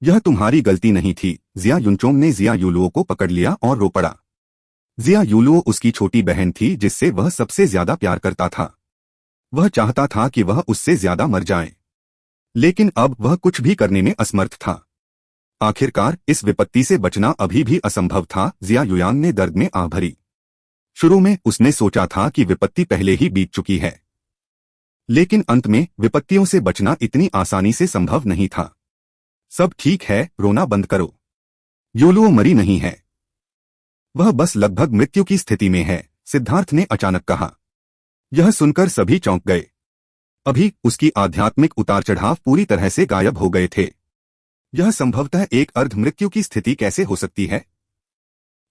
यह तुम्हारी गलती नहीं थी। जिया युनचोंग ने जिया युलुओ को पकड़ लिया और रो पड़ा। जिया युलुओ उसकी छोटी बहन थी जिससे वह सबसे ज्यादा प्यार करता था। वह चाहता था कि वह उससे ज्यादा मर जाए, लेकिन अब वह कुछ भी करने में असमर्थ था। आखिरकार इस विपत्ति से बचना अभी भी असंभव था। जिया युयांग ने दर्द में आह भरी। शुरू में उसने सोचा था कि विपत्ति पहले ही बीत चुकी है, लेकिन अंत में विपत्तियों से बचना इतनी आसानी से संभव नहीं था। सब ठीक है, रोना बंद करो। युलुओ मरी नहीं है, वह बस लगभग मृत्यु की स्थिति में है, सिद्धार्थ ने अचानक कहा। यह सुनकर सभी चौंक गए। अभी उसकी आध्यात्मिक उतार चढ़ाव पूरी तरह से गायब हो गए थे। यह संभवतः एक अर्ध मृत्यु की स्थिति कैसे हो सकती है?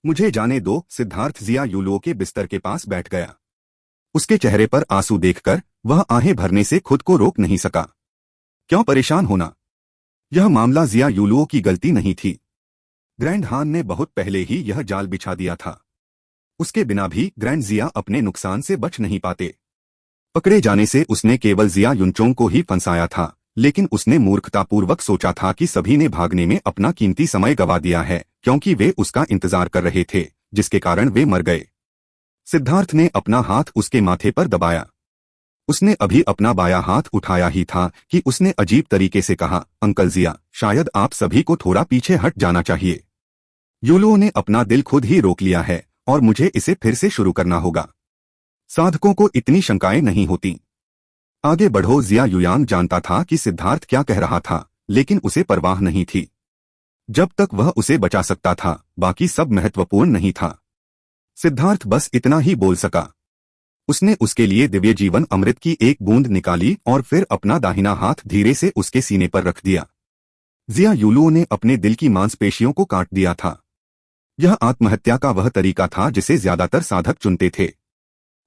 मुझे जाने दो। सिद्धार्थ जिया युलुओ के बिस्तर के पास बैठ गया। उसके चेहरे पर आंसू देखकर वह आहें भरने से खुद को रोक नहीं सका। क्यों परेशान होना? यह मामला जिया युलुओ की गलती नहीं थी। ग्रैंड हान ने बहुत पहले ही यह जाल बिछा दिया था। उसके बिना भी ग्रैंड जिया अपने नुकसान से बच नहीं पाते। पकड़े जाने से उसने केवल जिया युनचोंग को ही फंसाया था, लेकिन उसने मूर्खतापूर्वक सोचा था कि सभी ने भागने में अपना कीमती समय गवा दिया है क्योंकि वे उसका इंतजार कर रहे थे, जिसके कारण वे मर गए। सिद्धार्थ ने अपना हाथ उसके माथे पर दबाया। उसने अभी अपना बायां हाथ उठाया ही था कि उसने अजीब तरीके से कहा, अंकल जिया, शायद आप सभी को थोड़ा पीछे हट जाना चाहिए। युलुओ ने अपना दिल खुद ही रोक लिया है और मुझे इसे फिर से शुरू करना होगा। साधकों को इतनी शंकाएं नहीं होती। आगे बढ़ो। जिया युयांग जानता था कि सिद्धार्थ क्या कह रहा था, लेकिन उसे परवाह नहीं थी। जब तक वह उसे बचा सकता था, बाकी सब महत्वपूर्ण नहीं था। सिद्धार्थ बस इतना ही बोल सका। उसने उसके लिए दिव्य जीवन अमृत की एक बूंद निकाली और फिर अपना दाहिना हाथ धीरे से उसके सीने पर रख दिया। जिया यूलुओ ने अपने दिल की मांसपेशियों को काट दिया था। यह आत्महत्या का वह तरीका था जिसे ज्यादातर साधक चुनते थे।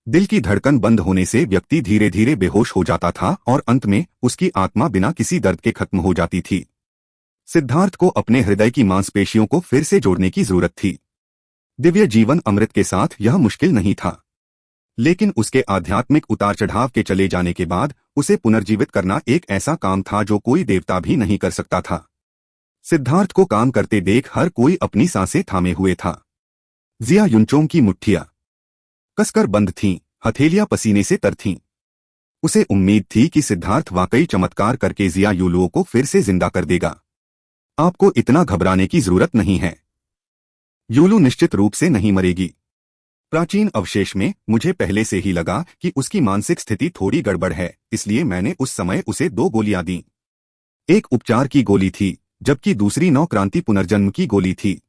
दिल की धड़कन बंद होने से व्यक्ति धीरे धीरे बेहोश हो जाता था और अंत में उसकी आत्मा बिना किसी दर्द के खत्म हो जाती थी। सिद्धार्थ को अपने हृदय की मांसपेशियों को फिर से जोड़ने की जरूरत थी। दिव्य जीवन अमृत के साथ यह मुश्किल नहीं था, लेकिन उसके आध्यात्मिक उतार चढ़ाव के चले जाने के बाद उसे पुनर्जीवित करना एक ऐसा काम था जो कोई देवता भी नहीं कर सकता था। सिद्धार्थ को काम करते देख हर कोई अपनी सांसें थामे हुए था। जिया युनचोंग की मुट्ठियां कसकर बंद थीं, हथेलियां पसीने से तर थीं। उसे उम्मीद थी कि सिद्धार्थ वाकई चमत्कार करके जिया यूलुओ को फिर से जिंदा कर देगा। आपको इतना घबराने की जरूरत नहीं है। यूलू निश्चित रूप से नहीं मरेगी। प्राचीन अवशेष में मुझे पहले से ही लगा कि उसकी मानसिक स्थिति थोड़ी गड़बड़ है, इसलिए मैंने उस समय उसे 2 गोलियां दी। एक उपचार की गोली थी, जबकि दूसरी नौ क्रांति पुनर्जन्म की गोली थी।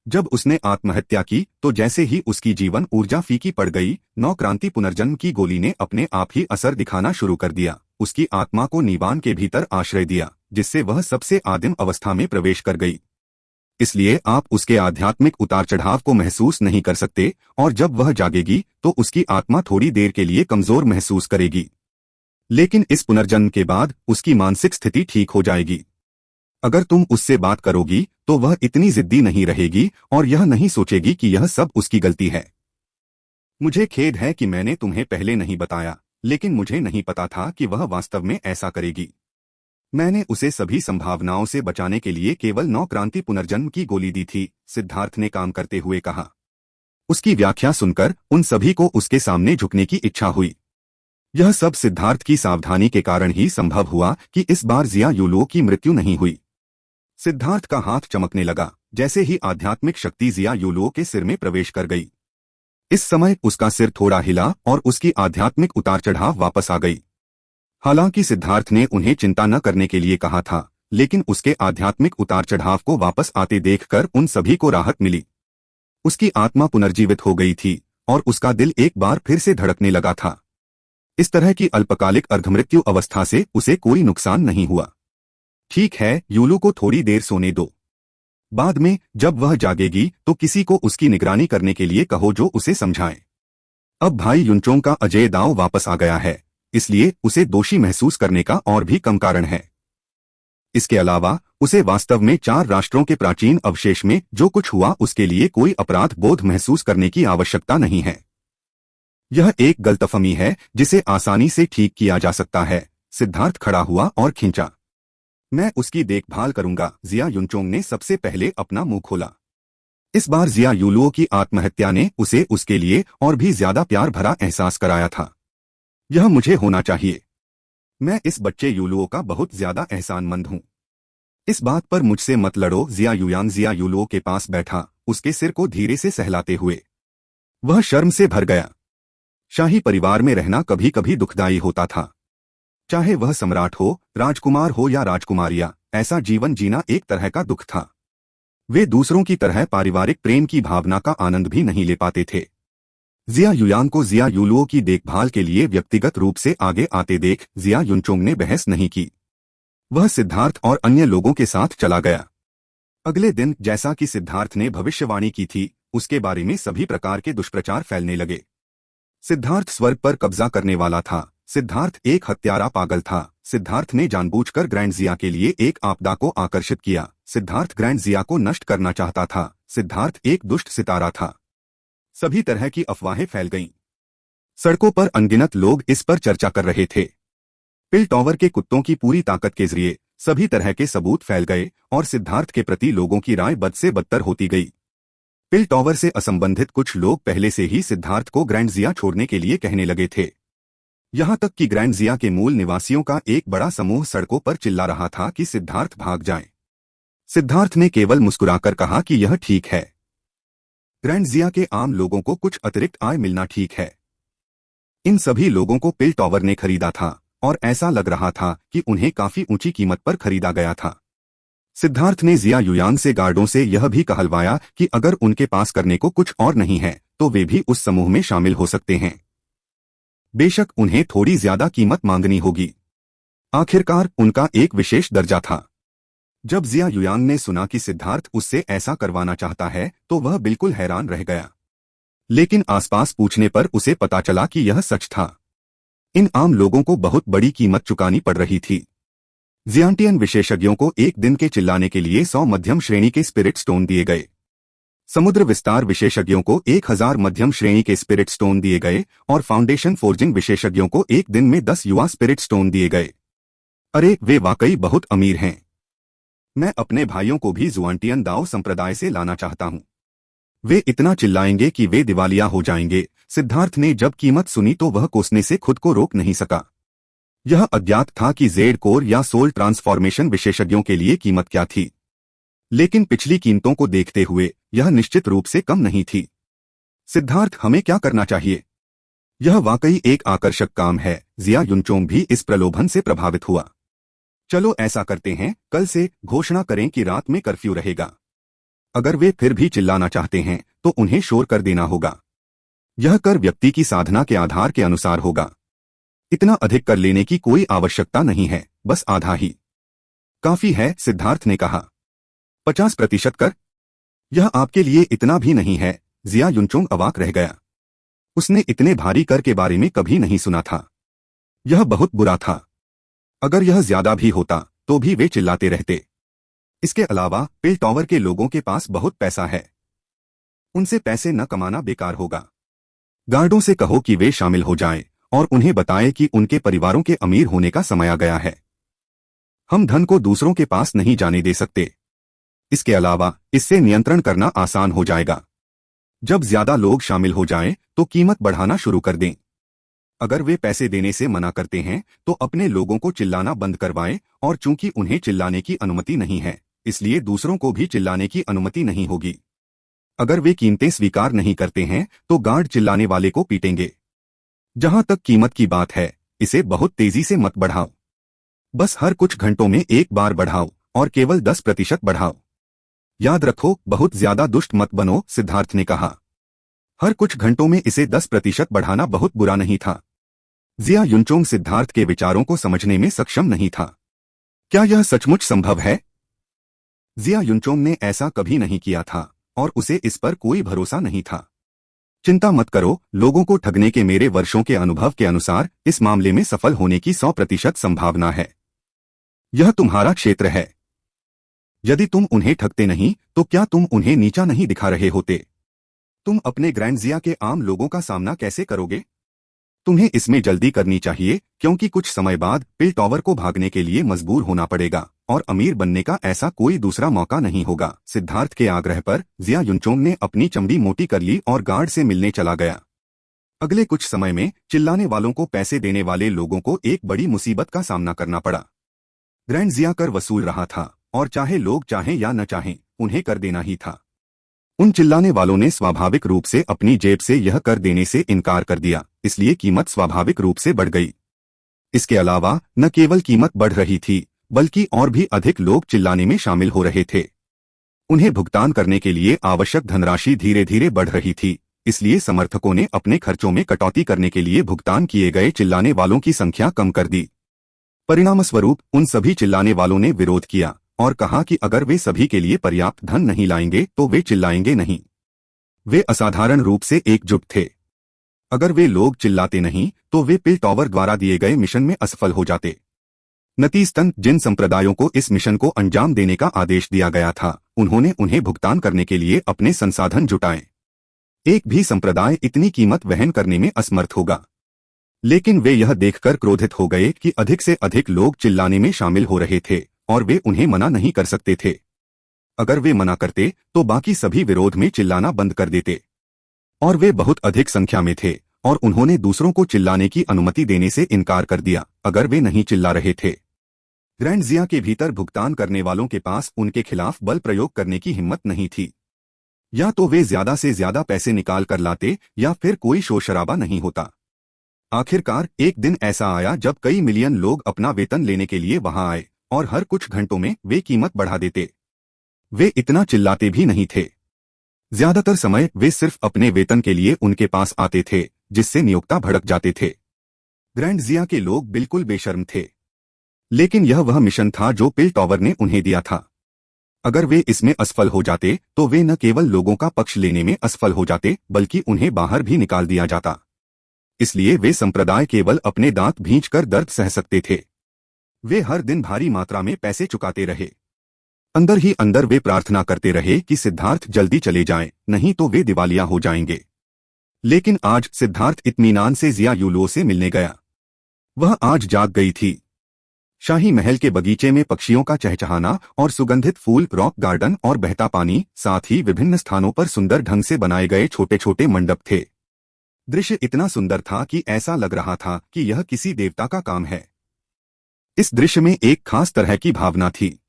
जब उसने आत्महत्या की तो जैसे ही उसकी जीवन ऊर्जा फीकी पड़ गई, नौ क्रांति पुनर्जन्म की गोली ने अपने आप ही असर दिखाना शुरू कर दिया। उसकी आत्मा को नीवान के भीतर आश्रय दिया, जिससे वह सबसे आदिम अवस्था में प्रवेश कर गई। इसलिए आप उसके आध्यात्मिक उतार चढ़ाव को महसूस नहीं कर सकते, और जब वह जागेगी तो उसकी आत्मा थोड़ी देर के लिए कमजोर महसूस करेगी, लेकिन इस पुनर्जन्म के बाद उसकी मानसिक स्थिति ठीक हो जाएगी। अगर तुम उससे बात करोगी तो वह इतनी जिद्दी नहीं रहेगी और यह नहीं सोचेगी कि यह सब उसकी गलती है। मुझे खेद है कि मैंने तुम्हें पहले नहीं बताया, लेकिन मुझे नहीं पता था कि वह वास्तव में ऐसा करेगी। मैंने उसे सभी संभावनाओं से बचाने के लिए केवल 9 क्रांति पुनर्जन्म की गोली दी थी, सिद्धार्थ ने काम करते हुए कहा। उसकी व्याख्या सुनकर उन सभी को उसके सामने झुकने की इच्छा हुई। यह सब सिद्धार्थ की सावधानी के कारण ही संभव हुआ कि इस बार जिया यूलुओ की मृत्यु नहीं हुई। सिद्धार्थ का हाथ चमकने लगा जैसे ही आध्यात्मिक शक्ति जिया यूलुओ के सिर में प्रवेश कर गई। इस समय उसका सिर थोड़ा हिला और उसकी आध्यात्मिक उतार चढ़ाव वापस आ गई। हालांकि सिद्धार्थ ने उन्हें चिंता न करने के लिए कहा था, लेकिन उसके आध्यात्मिक उतार चढ़ाव को वापस आते देखकर उन सभी को राहत मिली। उसकी आत्मा पुनर्जीवित हो गई थी और उसका दिल एक बार फिर से धड़कने लगा था। इस तरह की अल्पकालिक अर्धमृत्यु अवस्था से उसे कोई नुकसान नहीं हुआ। ठीक है, यूलू को थोड़ी देर सोने दो। बाद में जब वह जागेगी तो किसी को उसकी निगरानी करने के लिए कहो जो उसे समझाए। अब भाई युनचोंग का अजय दाव वापस आ गया है, इसलिए उसे दोषी महसूस करने का और भी कम कारण है। इसके अलावा उसे वास्तव में 4 राष्ट्रों के प्राचीन अवशेष में जो कुछ हुआ उसके लिए कोई अपराध बोध महसूस करने की आवश्यकता नहीं है। यह एक गलतफहमी है जिसे आसानी से ठीक किया जा सकता है। सिद्धार्थ खड़ा हुआ और खींचा। मैं उसकी देखभाल करूंगा। जिया युनचोंग ने सबसे पहले अपना मुंह खोला। इस बार जिया यूलुओ की आत्महत्या ने उसे उसके लिए और भी ज्यादा प्यार भरा एहसास कराया था। यह मुझे होना चाहिए। मैं इस बच्चे यूलुओ का बहुत ज्यादा एहसानमंद हूं। इस बात पर मुझसे मत लड़ो। जिया युयान जिया यूलुओ के पास बैठा, उसके सिर को धीरे से सहलाते हुए। वह शर्म से भर गया। शाही परिवार में रहना कभी कभी दुखदायी होता था। चाहे वह सम्राट हो, राजकुमार हो या राजकुमारियां, ऐसा जीवन जीना एक तरह का दुख था। वे दूसरों की तरह पारिवारिक प्रेम की भावना का आनंद भी नहीं ले पाते थे। जिया युयान को जिया यूलुओ की देखभाल के लिए व्यक्तिगत रूप से आगे आते देख जिया युनचोंग ने बहस नहीं की। वह सिद्धार्थ और अन्य लोगों के साथ चला गया। अगले दिन जैसा कि सिद्धार्थ ने भविष्यवाणी की थी, उसके बारे में सभी प्रकार के दुष्प्रचार फैलने लगे। सिद्धार्थ स्वर्ग पर कब्जा करने वाला था। सिद्धार्थ एक हत्यारा पागल था। सिद्धार्थ ने जानबूझकर ग्रैंड जिया के लिए एक आपदा को आकर्षित किया। सिद्धार्थ ग्रैंड जिया को नष्ट करना चाहता था। सिद्धार्थ एक दुष्ट सितारा था। सभी तरह की अफवाहें फैल गईं। सड़कों पर अनगिनत लोग इस पर चर्चा कर रहे थे। पिल टॉवर के कुत्तों की पूरी ताकत के जरिए सभी तरह के सबूत फैल गए और सिद्धार्थ के प्रति लोगों की राय बद से बदतर होती गई। पिल टॉवर से असंबंधित कुछ लोग पहले से ही सिद्धार्थ को ग्रैंड जिया छोड़ने के लिए कहने लगे थे। यहां तक कि ग्रैंड जिया के मूल निवासियों का एक बड़ा समूह सड़कों पर चिल्ला रहा था कि सिद्धार्थ भाग जाए। सिद्धार्थ ने केवल मुस्कुराकर कहा कि यह ठीक है। ग्रैंड जिया के आम लोगों को कुछ अतिरिक्त आय मिलना ठीक है। इन सभी लोगों को पिल टॉवर ने खरीदा था और ऐसा लग रहा था कि उन्हें काफी ऊंची कीमत पर खरीदा गया था। सिद्धार्थ ने जिया युयान से गार्डों से यह भी कहलवाया कि अगर उनके पास करने को कुछ और नहीं है तो वे भी उस समूह में शामिल हो सकते हैं। बेशक उन्हें थोड़ी ज्यादा कीमत मांगनी होगी। आखिरकार उनका एक विशेष दर्जा था। जब जिया युयांग ने सुना कि सिद्धार्थ उससे ऐसा करवाना चाहता है तो वह बिल्कुल हैरान रह गया। लेकिन आसपास पूछने पर उसे पता चला कि यह सच था। इन आम लोगों को बहुत बड़ी कीमत चुकानी पड़ रही थी। जियांटियन विशेषज्ञों को एक दिन के चिल्लाने के लिए 100 मध्यम श्रेणी के स्पिरिट स्टोन दिए गए। समुद्र विस्तार विशेषज्ञों को 1000 मध्यम श्रेणी के स्पिरिट स्टोन दिए गए और फाउंडेशन फोर्जिंग विशेषज्ञों को एक दिन में 10 युवा स्पिरिट स्टोन दिए गए। अरे वे वाकई बहुत अमीर हैं। मैं अपने भाइयों को भी जुआंटियन दाओ संप्रदाय से लाना चाहता हूं। वे इतना चिल्लाएंगे कि वे दिवालिया हो जाएंगे। सिद्धार्थ ने जब कीमत सुनी तो वह कोसने से खुद को रोक नहीं सका। यह अज्ञात था कि जेड कोर या सोल ट्रांसफॉर्मेशन विशेषज्ञों के लिए कीमत क्या थी, लेकिन पिछली कीमतों को देखते हुए यह निश्चित रूप से कम नहीं थी। सिद्धार्थ, हमें क्या करना चाहिए? यह वाकई एक आकर्षक काम है। जिया युनचोंग भी इस प्रलोभन से प्रभावित हुआ। चलो ऐसा करते हैं, कल से घोषणा करें कि रात में कर्फ्यू रहेगा। अगर वे फिर भी चिल्लाना चाहते हैं तो उन्हें शोर कर देना होगा। यह कर व्यक्ति की साधना के आधार के अनुसार होगा। इतना अधिक कर लेने की कोई आवश्यकता नहीं है, बस आधा ही काफी है, सिद्धार्थ ने कहा। 50% कर? यह आपके लिए इतना भी नहीं है। जिया युनचोंग अवाक रह गया। उसने इतने भारी कर के बारे में कभी नहीं सुना था। यह बहुत बुरा था। अगर यह ज्यादा भी होता तो भी वे चिल्लाते रहते। इसके अलावा पिल टॉवर के लोगों के पास बहुत पैसा है। उनसे पैसे न कमाना बेकार होगा। गार्डों से कहो कि वे शामिल हो जाएं और उन्हें बताएं कि उनके परिवारों के अमीर होने का समय आ गया है। हम धन को दूसरों के पास नहीं जाने दे सकते। इसके अलावा इससे नियंत्रण करना आसान हो जाएगा। जब ज्यादा लोग शामिल हो जाएं तो कीमत बढ़ाना शुरू कर दें। अगर वे पैसे देने से मना करते हैं तो अपने लोगों को चिल्लाना बंद करवाएं, और चूंकि उन्हें चिल्लाने की अनुमति नहीं है इसलिए दूसरों को भी चिल्लाने की अनुमति नहीं होगी। अगर वे कीमतें स्वीकार नहीं करते हैं तो गार्ड चिल्लाने वाले को पीटेंगे। जहां तक कीमत की बात है, इसे बहुत तेजी से मत बढ़ाओ। बस हर कुछ घंटों में एक बार बढ़ाओ और केवल 10% बढ़ाओ। याद रखो, बहुत ज्यादा दुष्ट मत बनो, सिद्धार्थ ने कहा। हर कुछ घंटों में इसे 10% बढ़ाना बहुत बुरा नहीं था। जिया युनचोंग सिद्धार्थ के विचारों को समझने में सक्षम नहीं था। क्या यह सचमुच संभव है? जिया युनचोंग ने ऐसा कभी नहीं किया था और उसे इस पर कोई भरोसा नहीं था। चिंता मत करो, लोगों को ठगने के मेरे वर्षों के अनुभव के अनुसार इस मामले में सफल होने की 100% संभावना है। यह तुम्हारा क्षेत्र है। यदि तुम उन्हें ठगते नहीं तो क्या तुम उन्हें नीचा नहीं दिखा रहे होते? तुम अपने ग्रैंड जिया के आम लोगों का सामना कैसे करोगे? तुम्हें इसमें जल्दी करनी चाहिए क्योंकि कुछ समय बाद पिल टॉवर को भागने के लिए मजबूर होना पड़ेगा और अमीर बनने का ऐसा कोई दूसरा मौका नहीं होगा। सिद्धार्थ के आग्रह पर जिया युनचोंग ने अपनी चमड़ी मोटी कर ली और गार्ड से मिलने चला गया। अगले कुछ समय में चिल्लाने वालों को पैसे देने वाले लोगों को एक बड़ी मुसीबत का सामना करना पड़ा। ग्रैंड जिया कर वसूल रहा था और चाहे लोग चाहें या न चाहें उन्हें कर देना ही था। उन चिल्लाने वालों ने स्वाभाविक रूप से अपनी जेब से यह कर देने से इनकार कर दिया, इसलिए कीमत स्वाभाविक रूप से बढ़ गई। इसके अलावा न केवल कीमत बढ़ रही थी बल्कि और भी अधिक लोग चिल्लाने में शामिल हो रहे थे। उन्हें भुगतान करने के लिए आवश्यक धनराशि धीरे धीरे बढ़ रही थी, इसलिए समर्थकों ने अपने खर्चों में कटौती करने के लिए भुगतान किए गए चिल्लाने वालों की संख्या कम कर दी। परिणामस्वरूप उन सभी चिल्लाने वालों ने विरोध किया और कहा कि अगर वे सभी के लिए पर्याप्त धन नहीं लाएंगे तो वे चिल्लाएंगे नहीं। वे असाधारण रूप से एकजुट थे। अगर वे लोग चिल्लाते नहीं तो वे पिल टॉवर द्वारा दिए गए मिशन में असफल हो जाते। नतीजतन जिन संप्रदायों को इस मिशन को अंजाम देने का आदेश दिया गया था उन्होंने उन्हें भुगतान करने के लिए अपने संसाधन जुटाए। एक भी संप्रदाय इतनी कीमत वहन करने में असमर्थ होगा। लेकिन वे यह देखकर क्रोधित हो गए कि अधिक से अधिक लोग चिल्लाने में शामिल हो रहे थे और वे उन्हें मना नहीं कर सकते थे। अगर वे मना करते तो बाकी सभी विरोध में चिल्लाना बंद कर देते। और वे बहुत अधिक संख्या में थे और उन्होंने दूसरों को चिल्लाने की अनुमति देने से इनकार कर दिया अगर वे नहीं चिल्ला रहे थे। ग्रैंड जिया के भीतर भुगतान करने वालों के पास उनके खिलाफ बल प्रयोग करने की हिम्मत नहीं थी। या तो वे ज्यादा से ज्यादा पैसे निकाल कर लाते या फिर कोई शोर शराबा नहीं होता। आखिरकार एक दिन ऐसा आया जब कई मिलियन लोग अपना वेतन लेने के लिए वहां आए और हर कुछ घंटों में वे कीमत बढ़ा देते। वे इतना चिल्लाते भी नहीं थे। ज्यादातर समय वे सिर्फ अपने वेतन के लिए उनके पास आते थे, जिससे नियोक्ता भड़क जाते थे। ग्रैंड जिया के लोग बिल्कुल बेशर्म थे। लेकिन यह वह मिशन था जो पिल टॉवर ने उन्हें दिया था। अगर वे इसमें असफल हो जाते तो वे न केवल लोगों का पक्ष लेने में असफल हो जाते, बल्कि उन्हें बाहर भी निकाल दिया जाता। इसलिए वे संप्रदाय केवल अपने दांत भींचकर दर्द सह सकते थे। वे हर दिन भारी मात्रा में पैसे चुकाते रहे। अंदर ही अंदर वे प्रार्थना करते रहे कि सिद्धार्थ जल्दी चले जाएं, नहीं तो वे दिवालिया हो जाएंगे। लेकिन आज सिद्धार्थ इत्मीनान से जिया यूलो से मिलने गया। वह आज जाग गई थी। शाही महल के बगीचे में पक्षियों का चहचहाना और सुगंधित फूल, रॉक गार्डन और बहता पानी, साथ ही विभिन्न स्थानों पर सुंदर ढंग से बनाए गए छोटे छोटे मंडप थे। दृश्य इतना सुंदर था कि ऐसा लग रहा था कि यह किसी देवता का काम है। इस दृश्य में एक खास तरह की भावना थी।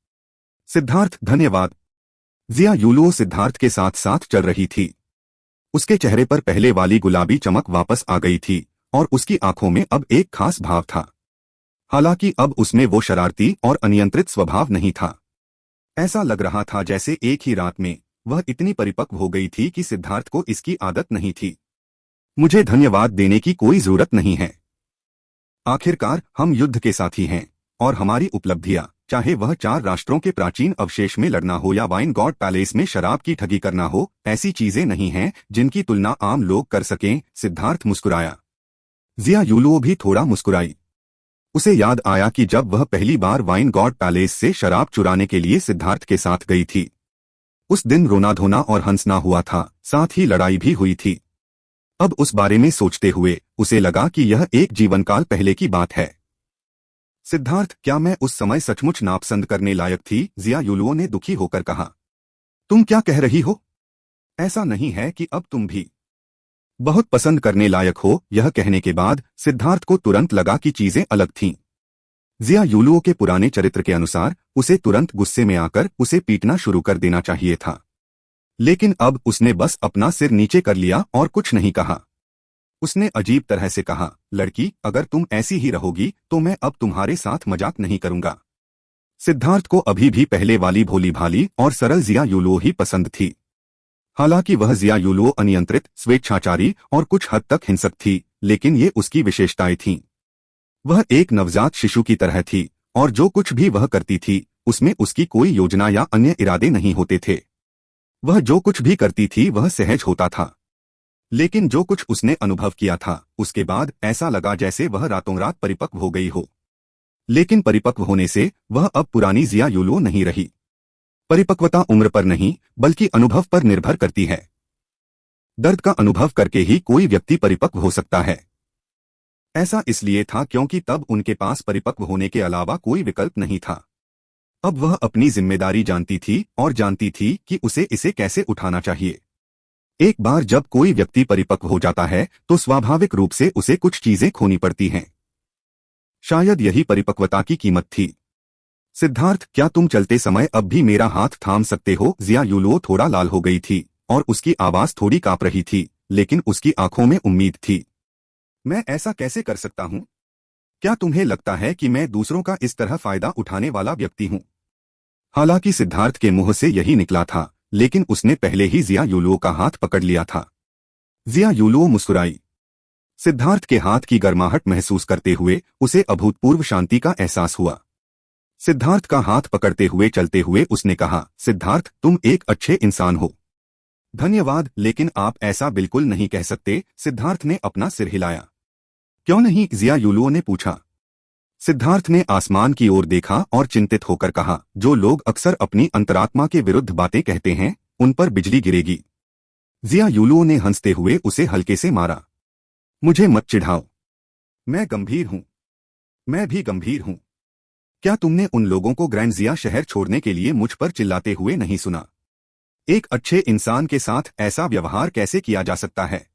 सिद्धार्थ, धन्यवाद। जिया यूलो सिद्धार्थ के साथ साथ चल रही थी। उसके चेहरे पर पहले वाली गुलाबी चमक वापस आ गई थी और उसकी आंखों में अब एक खास भाव था। हालांकि अब उसमें वो शरारती और अनियंत्रित स्वभाव नहीं था। ऐसा लग रहा था जैसे एक ही रात में वह इतनी परिपक्व हो गई थी कि सिद्धार्थ को इसकी आदत नहीं थी। मुझे धन्यवाद देने की कोई जरूरत नहीं है। आखिरकार हम युद्ध के साथी हैं और हमारी उपलब्धियां, चाहे वह 4 राष्ट्रों के प्राचीन अवशेष में लड़ना हो या वाइन गॉड पैलेस में शराब की ठगी करना हो, ऐसी चीजें नहीं हैं जिनकी तुलना आम लोग कर सकें। सिद्धार्थ मुस्कुराया। जिया यूलो भी थोड़ा मुस्कुराई। उसे याद आया कि जब वह पहली बार वाइन गॉड पैलेस से शराब चुराने के लिए सिद्धार्थ के साथ गई थी, उस दिन रोना धोना और हंसना हुआ था, साथ ही लड़ाई भी हुई थी। अब उस बारे में सोचते हुए उसे लगा कि यह एक जीवनकाल पहले की बात है। सिद्धार्थ, क्या मैं उस समय सचमुच नापसंद करने लायक थी? जिया यूलो ने दुखी होकर कहा। तुम क्या कह रही हो? ऐसा नहीं है कि अब तुम भी बहुत पसंद करने लायक हो। यह कहने के बाद सिद्धार्थ को तुरंत लगा कि चीजें अलग थीं। जिया यूलो के पुराने चरित्र के अनुसार उसे तुरंत गुस्से में आकर उसे पीटना शुरू कर देना चाहिए था। लेकिन अब उसने बस अपना सिर नीचे कर लिया और कुछ नहीं कहा। उसने अजीब तरह से कहा, लड़की, अगर तुम ऐसी ही रहोगी तो मैं अब तुम्हारे साथ मजाक नहीं करूंगा। सिद्धार्थ को अभी भी पहले वाली भोली भाली और सरल जिया यूलो ही पसंद थी। हालांकि वह जिया यूलो अनियंत्रित, स्वेच्छाचारी और कुछ हद तक हिंसक थी, लेकिन ये उसकी विशेषताएं थीं। वह एक नवजात शिशु की तरह थी और जो कुछ भी वह करती थी उसमें उसकी कोई योजना या अन्य इरादे नहीं होते थे। वह जो कुछ भी करती थी वह सहज होता था। लेकिन जो कुछ उसने अनुभव किया था उसके बाद ऐसा लगा जैसे वह रातों रात परिपक्व हो गई हो। लेकिन परिपक्व होने से वह अब पुरानी जिया यूलो नहीं रही। परिपक्वता उम्र पर नहीं बल्कि अनुभव पर निर्भर करती है। दर्द का अनुभव करके ही कोई व्यक्ति परिपक्व हो सकता है। ऐसा इसलिए था क्योंकि तब उनके पास परिपक्व होने के अलावा कोई विकल्प नहीं था। अब वह अपनी जिम्मेदारी जानती थी और जानती थी कि उसे इसे कैसे उठाना चाहिए। एक बार जब कोई व्यक्ति परिपक्व हो जाता है तो स्वाभाविक रूप से उसे कुछ चीजें खोनी पड़ती हैं। शायद यही परिपक्वता की कीमत थी। सिद्धार्थ, क्या तुम चलते समय अब भी मेरा हाथ थाम सकते हो? जिया यूलो थोड़ा लाल हो गई थी और उसकी आवाज थोड़ी कांप रही थी, लेकिन उसकी आंखों में उम्मीद थी। मैं ऐसा कैसे कर सकता हूं? क्या तुम्हें लगता है कि मैं दूसरों का इस तरह फायदा उठाने वाला व्यक्ति हूं? हालांकि सिद्धार्थ के मुंह से यही निकला था, लेकिन उसने पहले ही जिया यूलो का हाथ पकड़ लिया था। जिया यूलो मुस्कुराई। सिद्धार्थ के हाथ की गर्माहट महसूस करते हुए उसे अभूतपूर्व शांति का एहसास हुआ। सिद्धार्थ का हाथ पकड़ते हुए चलते हुए उसने कहा, सिद्धार्थ, तुम एक अच्छे इंसान हो। धन्यवाद, लेकिन आप ऐसा बिल्कुल नहीं कह सकते। सिद्धार्थ ने अपना सिर हिलाया। क्यों नहीं? जिया यूलो ने पूछा। सिद्धार्थ ने आसमान की ओर देखा और चिंतित होकर कहा, जो लोग अक्सर अपनी अंतरात्मा के विरुद्ध बातें कहते हैं उन पर बिजली गिरेगी। जिया यूलो ने हंसते हुए उसे हल्के से मारा। मुझे मत चिढ़ाओ, मैं गंभीर हूं। मैं भी गंभीर हूं। क्या तुमने उन लोगों को ग्रैंड जिया शहर छोड़ने के लिए मुझ पर चिल्लाते हुए नहीं सुना? एक अच्छे इंसान के साथ ऐसा व्यवहार कैसे किया जा सकता है?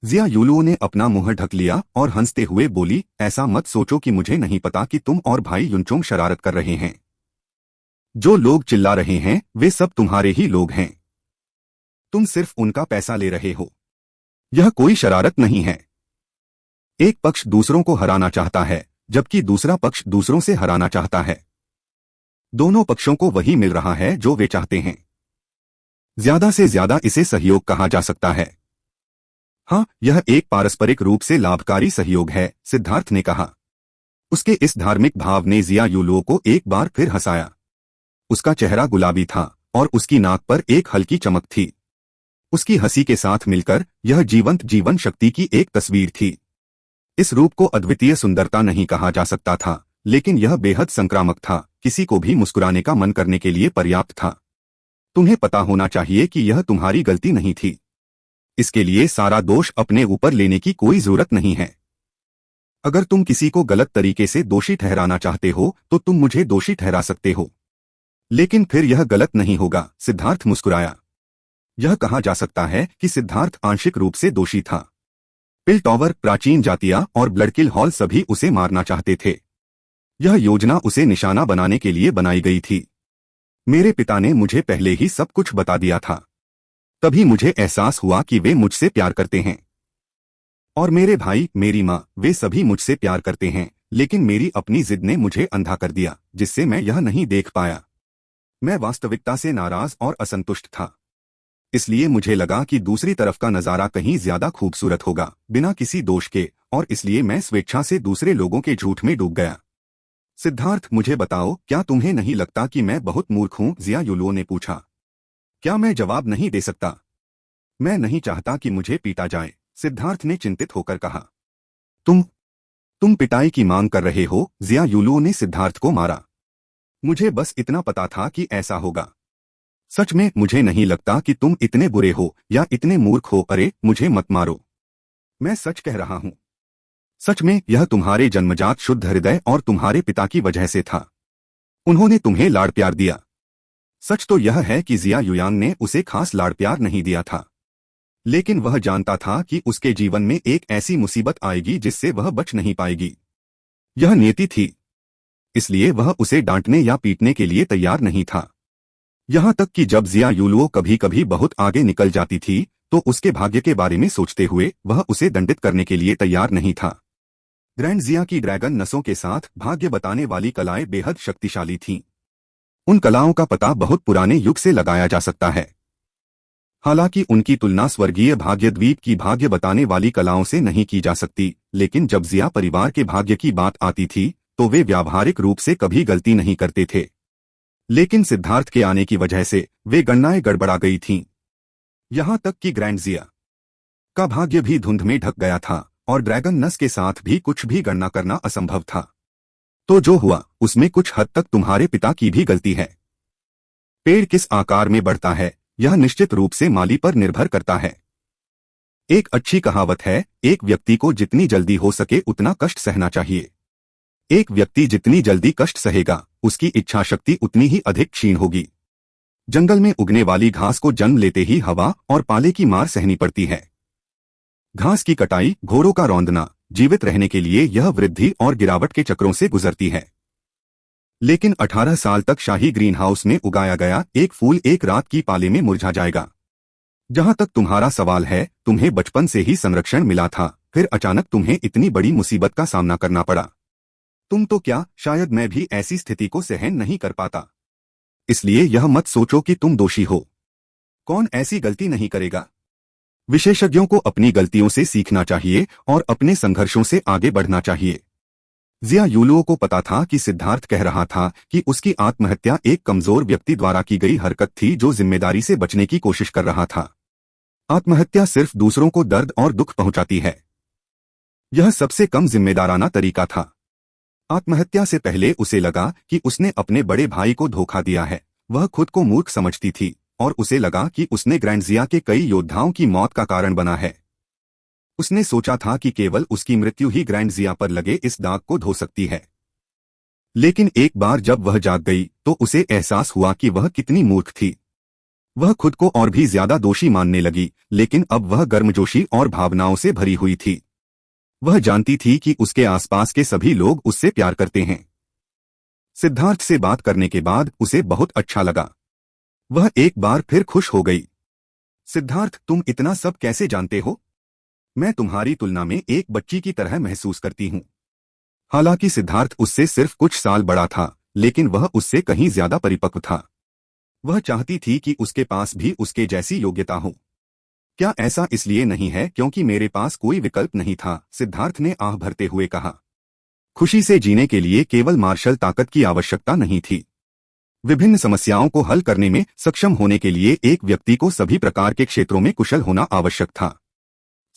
जिया यूलो ने अपना मुंह ढक लिया और हंसते हुए बोली, ऐसा मत सोचो कि मुझे नहीं पता कि तुम और भाई युनचोंग शरारत कर रहे हैं। जो लोग चिल्ला रहे हैं वे सब तुम्हारे ही लोग हैं। तुम सिर्फ उनका पैसा ले रहे हो। यह कोई शरारत नहीं है। एक पक्ष दूसरों को हराना चाहता है जबकि दूसरा पक्ष दूसरों से हराना चाहता है। दोनों पक्षों को वही मिल रहा है जो वे चाहते हैं। ज्यादा से ज्यादा इसे सहयोग कहा जा सकता है। हाँ, यह एक पारस्परिक रूप से लाभकारी सहयोग है, सिद्धार्थ ने कहा। उसके इस धार्मिक भाव ने जिया युलुओ को एक बार फिर हंसाया। उसका चेहरा गुलाबी था और उसकी नाक पर एक हल्की चमक थी। उसकी हंसी के साथ मिलकर यह जीवंत जीवन शक्ति की एक तस्वीर थी। इस रूप को अद्वितीय सुंदरता नहीं कहा जा सकता था, लेकिन यह बेहद संक्रामक था, किसी को भी मुस्कुराने का मन करने के लिए पर्याप्त था। तुम्हें पता होना चाहिए कि यह तुम्हारी गलती नहीं थी। इसके लिए सारा दोष अपने ऊपर लेने की कोई जरूरत नहीं है। अगर तुम किसी को गलत तरीके से दोषी ठहराना चाहते हो तो तुम मुझे दोषी ठहरा सकते हो, लेकिन फिर यह गलत नहीं होगा, सिद्धार्थ मुस्कुराया। यह कहा जा सकता है कि सिद्धार्थ आंशिक रूप से दोषी था। पिल टॉवर, प्राचीन जातिया और ब्लडकिल हॉल सभी उसे मारना चाहते थे। यह योजना उसे निशाना बनाने के लिए बनाई गई थी। मेरे पिता ने मुझे पहले ही सब कुछ बता दिया था। तभी मुझे एहसास हुआ कि वे मुझसे प्यार करते हैं। और मेरे भाई, मेरी माँ, वे सभी मुझसे प्यार करते हैं, लेकिन मेरी अपनी जिद ने मुझे अंधा कर दिया, जिससे मैं यह नहीं देख पाया। मैं वास्तविकता से नाराज और असंतुष्ट था। इसलिए मुझे लगा कि दूसरी तरफ का नजारा कहीं ज्यादा खूबसूरत होगा, बिना किसी दोष के, और इसलिए मैं स्वेच्छा से दूसरे लोगों के झूठ में डूब गया। सिद्धार्थ, मुझे बताओ, क्या तुम्हें नहीं लगता कि मैं बहुत मूर्ख हूं? जिया युलुओ ने पूछा। क्या मैं जवाब नहीं दे सकता? मैं नहीं चाहता कि मुझे पीटा जाए, सिद्धार्थ ने चिंतित होकर कहा। तुम पिटाई की मांग कर रहे हो? जिया युलुओ ने सिद्धार्थ को मारा। मुझे बस इतना पता था कि ऐसा होगा। सच में मुझे नहीं लगता कि तुम इतने बुरे हो या इतने मूर्ख हो। अरे, मुझे मत मारो, मैं सच कह रहा हूं। सच में यह तुम्हारे जन्मजात शुद्ध हृदय और तुम्हारे पिता की वजह से था। उन्होंने तुम्हें लाड़ प्यार दिया। सच तो यह है कि जिया युयांग ने उसे खास लाड़ प्यार नहीं दिया था, लेकिन वह जानता था कि उसके जीवन में एक ऐसी मुसीबत आएगी जिससे वह बच नहीं पाएगी। यह नियति थी, इसलिए वह उसे डांटने या पीटने के लिए तैयार नहीं था। यहां तक कि जब जिया युलुओ कभी कभी बहुत आगे निकल जाती थी तो उसके भाग्य के बारे में सोचते हुए वह उसे दंडित करने के लिए तैयार नहीं था। ग्रैंड जिया की ड्रैगन नसों के साथ भाग्य बताने वाली कलाएं बेहद शक्तिशाली थीं। उन कलाओं का पता बहुत पुराने युग से लगाया जा सकता है। हालांकि उनकी तुलना स्वर्गीय भाग्यद्वीप की भाग्य बताने वाली कलाओं से नहीं की जा सकती, लेकिन जब जिया परिवार के भाग्य की बात आती थी तो वे व्यावहारिक रूप से कभी गलती नहीं करते थे। लेकिन सिद्धार्थ के आने की वजह से वे गणनाएं गड़बड़ा गई थीं। यहां तक कि ग्रैंड जिया का भाग्य भी धुंध में ढक गया था और ड्रैगन नस के साथ भी कुछ भी गणना करना असंभव था। तो जो हुआ उसमें कुछ हद तक तुम्हारे पिता की भी गलती है। पेड़ किस आकार में बढ़ता है यह निश्चित रूप से माली पर निर्भर करता है। एक अच्छी कहावत है, एक व्यक्ति को जितनी जल्दी हो सके उतना कष्ट सहना चाहिए। एक व्यक्ति जितनी जल्दी कष्ट सहेगा उसकी इच्छा शक्ति उतनी ही अधिक क्षीण होगी। जंगल में उगने वाली घास को जन्म लेते ही हवा और पाले की मार सहनी पड़ती है। घास की कटाई, घोड़ों का रौंदना, जीवित रहने के लिए यह वृद्धि और गिरावट के चक्रों से गुजरती है। लेकिन 18 साल तक शाही ग्रीन हाउस में उगाया गया एक फूल एक रात की पाले में मुरझा जाएगा। जहां तक तुम्हारा सवाल है, तुम्हें बचपन से ही संरक्षण मिला था, फिर अचानक तुम्हें इतनी बड़ी मुसीबत का सामना करना पड़ा। तुम तो क्या, शायद मैं भी ऐसी स्थिति को सहन नहीं कर पाता। इसलिए यह मत सोचो कि तुम दोषी हो। कौन ऐसी गलती नहीं करेगा? विशेषज्ञों को अपनी गलतियों से सीखना चाहिए और अपने संघर्षों से आगे बढ़ना चाहिए। जिया युलुओ को पता था कि सिद्धार्थ कह रहा था कि उसकी आत्महत्या एक कमजोर व्यक्ति द्वारा की गई हरकत थी जो जिम्मेदारी से बचने की कोशिश कर रहा था। आत्महत्या सिर्फ दूसरों को दर्द और दुख पहुंचाती है। यह सबसे कम जिम्मेदाराना तरीका था। आत्महत्या से पहले उसे लगा कि उसने अपने बड़े भाई को धोखा दिया है। वह खुद को मूर्ख समझती थी और उसे लगा कि उसने ग्रैंड जिया के कई योद्धाओं की मौत का कारण बना है। उसने सोचा था कि केवल उसकी मृत्यु ही ग्रैंड जिया पर लगे इस दाग को धो सकती है। लेकिन एक बार जब वह जाग गई तो उसे एहसास हुआ कि वह कितनी मूर्ख थी। वह खुद को और भी ज्यादा दोषी मानने लगी, लेकिन अब वह गर्मजोशी और भावनाओं से भरी हुई थी। वह जानती थी कि उसके आसपास के सभी लोग उससे प्यार करते हैं। सिद्धार्थ से बात करने के बाद उसे बहुत अच्छा लगा। वह एक बार फिर खुश हो गई। सिद्धार्थ, तुम इतना सब कैसे जानते हो? मैं तुम्हारी तुलना में एक बच्ची की तरह महसूस करती हूं। हालांकि सिद्धार्थ उससे सिर्फ कुछ साल बड़ा था, लेकिन वह उससे कहीं ज्यादा परिपक्व था। वह चाहती थी कि उसके पास भी उसके जैसी योग्यता हो। क्या ऐसा इसलिए नहीं है क्योंकि मेरे पास कोई विकल्प नहीं था? सिद्धार्थ ने आह भरते हुए कहा। खुशी से जीने के लिए केवल मार्शल ताकत की आवश्यकता नहीं थी। विभिन्न समस्याओं को हल करने में सक्षम होने के लिए एक व्यक्ति को सभी प्रकार के क्षेत्रों में कुशल होना आवश्यक था।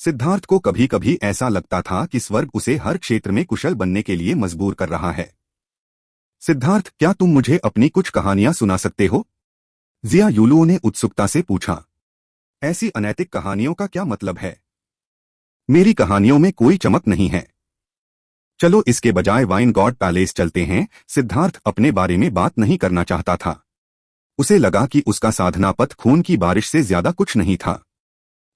सिद्धार्थ को कभी कभी ऐसा लगता था कि स्वर्ग उसे हर क्षेत्र में कुशल बनने के लिए मजबूर कर रहा है। सिद्धार्थ, क्या तुम मुझे अपनी कुछ कहानियां सुना सकते हो? जिया यूलुओ ने उत्सुकता से पूछा। ऐसी अनैतिक कहानियों का क्या मतलब है? मेरी कहानियों में कोई चमक नहीं है। चलो इसके बजाय वाइन गॉड पैलेस चलते हैं। सिद्धार्थ अपने बारे में बात नहीं करना चाहता था। उसे लगा कि उसका साधना पथ खून की बारिश से ज्यादा कुछ नहीं था।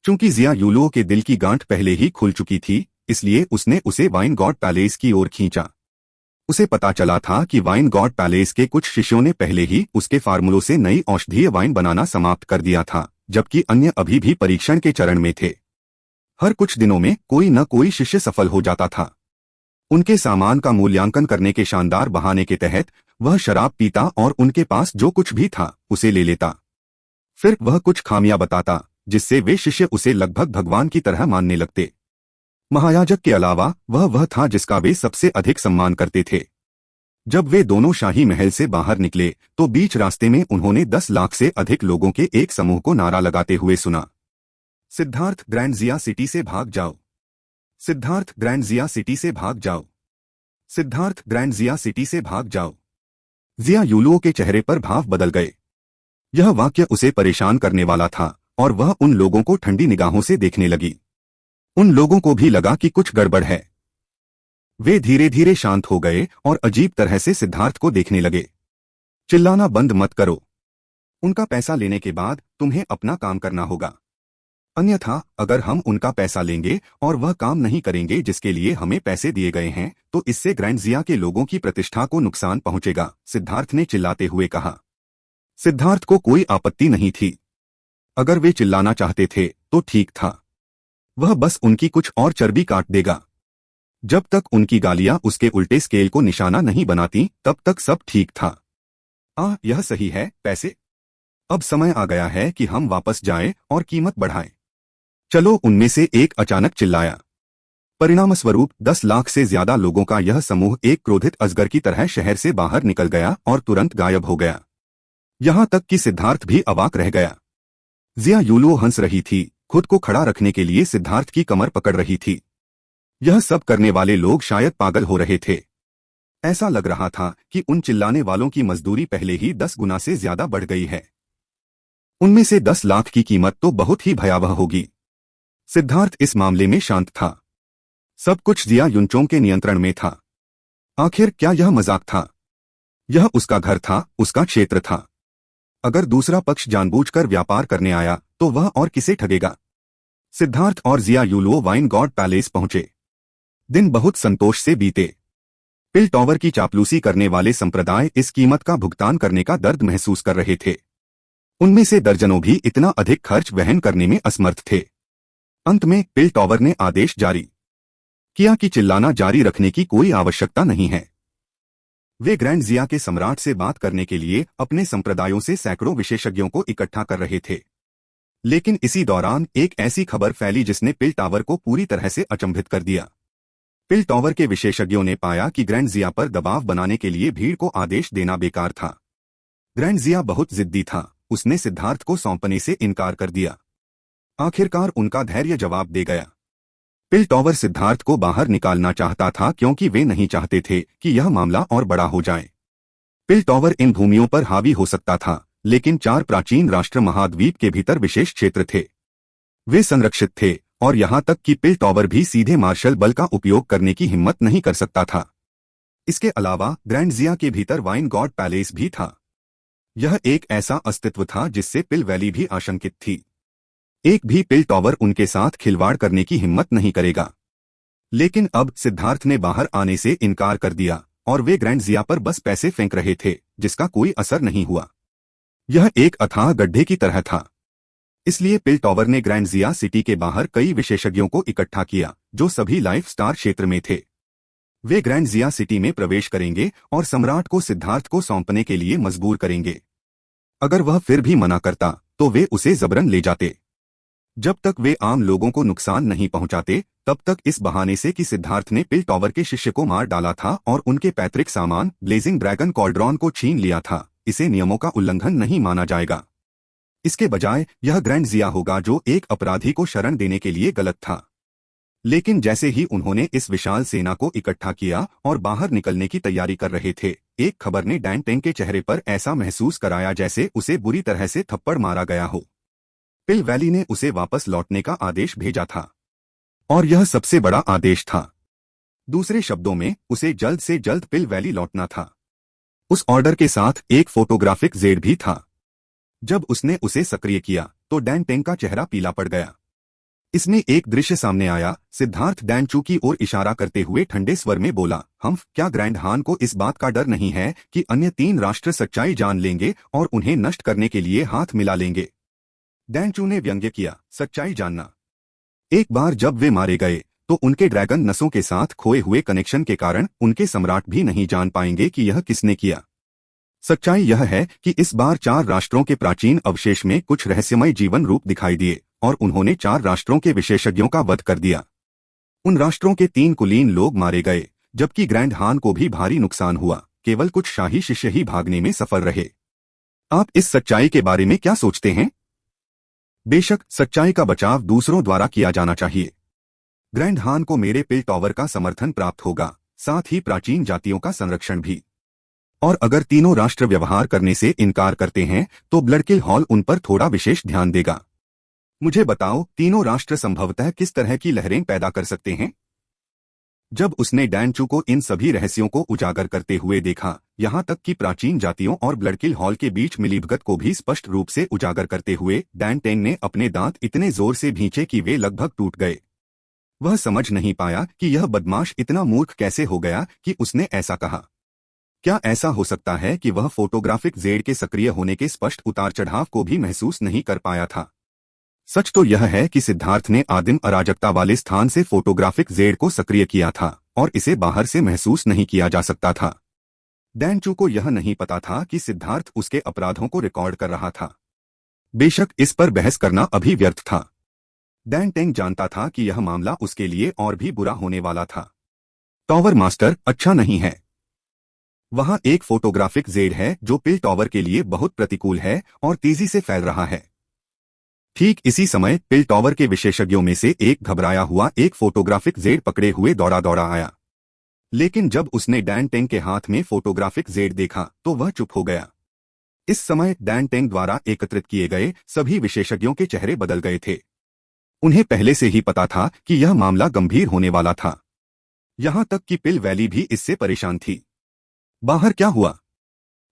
चूंकि जिया यूलुओ के दिल की गांठ पहले ही खुल चुकी थी, इसलिए उसने उसे वाइन गॉड पैलेस की ओर खींचा। उसे पता चला था कि वाइन गॉड पैलेस के कुछ शिष्यों ने पहले ही उसके फार्मूलों से नई औषधीय वाइन बनाना समाप्त कर दिया था, जबकि अन्य अभी भी परीक्षण के चरण में थे। हर कुछ दिनों में कोई न कोई शिष्य सफल हो जाता था। उनके सामान का मूल्यांकन करने के शानदार बहाने के तहत वह शराब पीता और उनके पास जो कुछ भी था उसे ले लेता। फिर वह कुछ खामियां बताता, जिससे वे शिष्य उसे लगभग भगवान की तरह मानने लगते। महायाजक के अलावा वह था जिसका वे सबसे अधिक सम्मान करते थे। जब वे दोनों शाही महल से बाहर निकले तो बीच रास्ते में उन्होंने 10 लाख से अधिक लोगों के एक समूह को नारा लगाते हुए सुना, सिद्धार्थ, ग्रैंड जिया सिटी से भाग जाओ। सिद्धार्थ, ग्रैंड जिया सिटी से भाग जाओ। सिद्धार्थ, ग्रैंड जिया सिटी से भाग जाओ। जिया यूलुओ के चेहरे पर भाव बदल गए। यह वाक्य उसे परेशान करने वाला था और वह उन लोगों को ठंडी निगाहों से देखने लगी। उन लोगों को भी लगा कि कुछ गड़बड़ है। वे धीरे धीरे शांत हो गए और अजीब तरह से सिद्धार्थ को देखने लगे। चिल्लाना बंद मत करो। उनका पैसा लेने के बाद तुम्हें अपना काम करना होगा। अन्यथा अगर हम उनका पैसा लेंगे और वह काम नहीं करेंगे जिसके लिए हमें पैसे दिए गए हैं, तो इससे ग्रैंड जिया के लोगों की प्रतिष्ठा को नुकसान पहुंचेगा, सिद्धार्थ ने चिल्लाते हुए कहा। सिद्धार्थ को कोई आपत्ति नहीं थी। अगर वे चिल्लाना चाहते थे तो ठीक था। वह बस उनकी कुछ और चर्बी काट देगा। जब तक उनकी गालियां उसके उल्टे स्केल को निशाना नहीं बनाती, तब तक सब ठीक था। यह सही है, पैसे। अब समय आ गया है कि हम वापस जाएं और कीमत बढ़ाएं। चलो, उनमें से एक अचानक चिल्लाया। परिणामस्वरूप 10 लाख से ज्यादा लोगों का यह समूह एक क्रोधित अजगर की तरह शहर से बाहर निकल गया और तुरंत गायब हो गया। यहां तक कि सिद्धार्थ भी अवाक रह गया। जिया यूलुओ हंस रही थी, खुद को खड़ा रखने के लिए सिद्धार्थ की कमर पकड़ रही थी। यह सब करने वाले लोग शायद पागल हो रहे थे। ऐसा लग रहा था कि उन चिल्लाने वालों की मजदूरी पहले ही 10 गुना से ज्यादा बढ़ गई है। उनमें से 10 लाख की कीमत तो बहुत ही भयावह होगी। सिद्धार्थ इस मामले में शांत था। सब कुछ जिया युनचोंग के नियंत्रण में था। आखिर क्या यह मजाक था? यह उसका घर था, उसका क्षेत्र था। अगर दूसरा पक्ष जानबूझकर व्यापार करने आया तो वह और किसे ठगेगा? सिद्धार्थ और जिया यूलुओ वाइन गॉड पैलेस पहुंचे। दिन बहुत संतोष से बीते। पिल टॉवर की चापलूसी करने वाले संप्रदाय इस कीमत का भुगतान करने का दर्द महसूस कर रहे थे। उनमें से दर्जनों भी इतना अधिक खर्च वहन करने में असमर्थ थे। अंत में पिल टॉवर ने आदेश जारी किया कि चिल्लाना जारी रखने की कोई आवश्यकता नहीं है। वे ग्रैंड जिया के सम्राट से बात करने के लिए अपने संप्रदायों से सैकड़ों विशेषज्ञों को इकट्ठा कर रहे थे। लेकिन इसी दौरान एक ऐसी खबर फैली जिसने पिल टॉवर को पूरी तरह से अचंभित कर दिया। पिल टॉवर के विशेषज्ञों ने पाया कि ग्रैंड जिया पर दबाव बनाने के लिए भीड़ को आदेश देना बेकार था। ग्रैंड जिया बहुत जिद्दी था। उसने सिद्धार्थ को सौंपने से इनकार कर दिया। आखिरकार उनका धैर्य जवाब दे गया। पिल टॉवर सिद्धार्थ को बाहर निकालना चाहता था क्योंकि वे नहीं चाहते थे कि यह मामला और बड़ा हो जाए। पिल टॉवर इन भूमियों पर हावी हो सकता था, लेकिन 4 प्राचीन राष्ट्र महाद्वीप के भीतर विशेष क्षेत्र थे। वे संरक्षित थे और यहां तक कि पिल टॉवर भी सीधे मार्शल बल का उपयोग करने की हिम्मत नहीं कर सकता था। इसके अलावा ग्रैंड जिया के भीतर वाइन गॉड पैलेस भी था। यह एक ऐसा अस्तित्व था जिससे पिल वैली भी आशंकित थी। एक भी पिल टॉवर उनके साथ खिलवाड़ करने की हिम्मत नहीं करेगा। लेकिन अब सिद्धार्थ ने बाहर आने से इनकार कर दिया और वे ग्रैंड जिया पर बस पैसे फेंक रहे थे, जिसका कोई असर नहीं हुआ। यह एक अथाह गड्ढे की तरह था। इसलिए पिल टॉवर ने ग्रैंड जिया सिटी के बाहर कई विशेषज्ञों को इकट्ठा किया, जो सभी लाइफ स्टार क्षेत्र में थे। वे ग्रैंड जिया सिटी में प्रवेश करेंगे और सम्राट को सिद्धार्थ को सौंपने के लिए मजबूर करेंगे। अगर वह फिर भी मना करता तो वे उसे जबरन ले जाते। जब तक वे आम लोगों को नुकसान नहीं पहुंचाते तब तक इस बहाने से कि सिद्धार्थ ने पिल टॉवर के शिष्य को मार डाला था और उनके पैतृक सामान ब्लेजिंग ड्रैगन कॉल्ड्रॉन को छीन लिया था, इसे नियमों का उल्लंघन नहीं माना जाएगा। इसके बजाय यह ग्रैंड जिया होगा जो एक अपराधी को शरण देने के लिए गलत था। लेकिन जैसे ही उन्होंने इस विशाल सेना को इकट्ठा किया और बाहर निकलने की तैयारी कर रहे थे, एक खबर ने डैन टेंग के चेहरे पर ऐसा महसूस कराया जैसे उसे बुरी तरह से थप्पड़ मारा गया हो। पिल वैली ने उसे वापस लौटने का आदेश भेजा था और यह सबसे बड़ा आदेश था। दूसरे शब्दों में उसे जल्द से जल्द पिल वैली लौटना था। उस ऑर्डर के साथ एक फोटोग्राफिक जेड भी था। जब उसने उसे सक्रिय किया तो डैन टेंग का चेहरा पीला पड़ गया। इसमें एक दृश्य सामने आया। सिद्धार्थ डैनचू की ओर इशारा करते हुए ठंडे स्वर में बोला, हम क्या ग्रैंड हान को इस बात का डर नहीं है कि अन्य 3 राष्ट्र सच्चाई जान लेंगे और उन्हें नष्ट करने के लिए हाथ मिला लेंगे? डैनचू ने व्यंग्य किया, सच्चाई जानना? एक बार जब वे मारे गए तो उनके ड्रैगन नसों के साथ खोए हुए कनेक्शन के कारण उनके सम्राट भी नहीं जान पाएंगे कि यह किसने किया। सच्चाई यह है कि इस बार 4 राष्ट्रों के प्राचीन अवशेष में कुछ रहस्यमय जीवन रूप दिखाई दिए और उन्होंने 4 राष्ट्रों के विशेषज्ञों का वध कर दिया। उन राष्ट्रों के 3 कुलीन लोग मारे गए जबकि ग्रैंड हान को भी भारी नुकसान हुआ। केवल कुछ शाही शिष्य ही भागने में सफल रहे। आप इस सच्चाई के बारे में क्या सोचते हैं? बेशक सच्चाई का बचाव दूसरों द्वारा किया जाना चाहिए। ग्रैंड हान को मेरे पिल टॉवर का समर्थन प्राप्त होगा, साथ ही प्राचीन जातियों का संरक्षण भी। और अगर तीनों राष्ट्र व्यवहार करने से इनकार करते हैं तो ब्लडकिल हॉल उन पर थोड़ा विशेष ध्यान देगा। मुझे बताओ, तीनों राष्ट्र संभवतः किस तरह की लहरें पैदा कर सकते हैं? जब उसने डैनचू को इन सभी रहस्यों को उजागर करते हुए देखा, यहाँ तक कि प्राचीन जातियों और ब्लडकिल हॉल के बीच मिलीभगत को भी स्पष्ट रूप से उजागर करते हुए, डैन टेंग ने अपने दांत इतने जोर से भींचे कि वे लगभग टूट गए। वह समझ नहीं पाया कि यह बदमाश इतना मूर्ख कैसे हो गया कि उसने ऐसा कहा। क्या ऐसा हो सकता है कि वह फोटोग्राफिक जेड के सक्रिय होने के स्पष्ट उतार चढ़ाव को भी महसूस नहीं कर पाया था? सच तो यह है कि सिद्धार्थ ने आदिम अराजकता वाले स्थान से फोटोग्राफिक जेड को सक्रिय किया था और इसे बाहर से महसूस नहीं किया जा सकता था। डैनचू को यह नहीं पता था कि सिद्धार्थ उसके अपराधों को रिकॉर्ड कर रहा था। बेशक इस पर बहस करना अभी व्यर्थ था। डैन टेंग जानता था कि यह मामला उसके लिए और भी बुरा होने वाला था। टॉवर मास्टर, अच्छा नहीं है। वहां एक फोटोग्राफिक जेड है जो पिल टॉवर के लिए बहुत प्रतिकूल है और तेजी से फैल रहा है। ठीक इसी समय पिल टॉवर के विशेषज्ञों में से एक घबराया हुआ एक फोटोग्राफिक जेड पकड़े हुए दौड़ा दौड़ा आया। लेकिन जब उसने डैन टेंग के हाथ में फोटोग्राफिक जेड देखा तो वह चुप हो गया। इस समय डैन टेंग द्वारा एकत्रित किए गए सभी विशेषज्ञों के चेहरे बदल गए थे। उन्हें पहले से ही पता था कि यह मामला गंभीर होने वाला था। यहां तक कि पिल वैली भी इससे परेशान थी। बाहर क्या हुआ?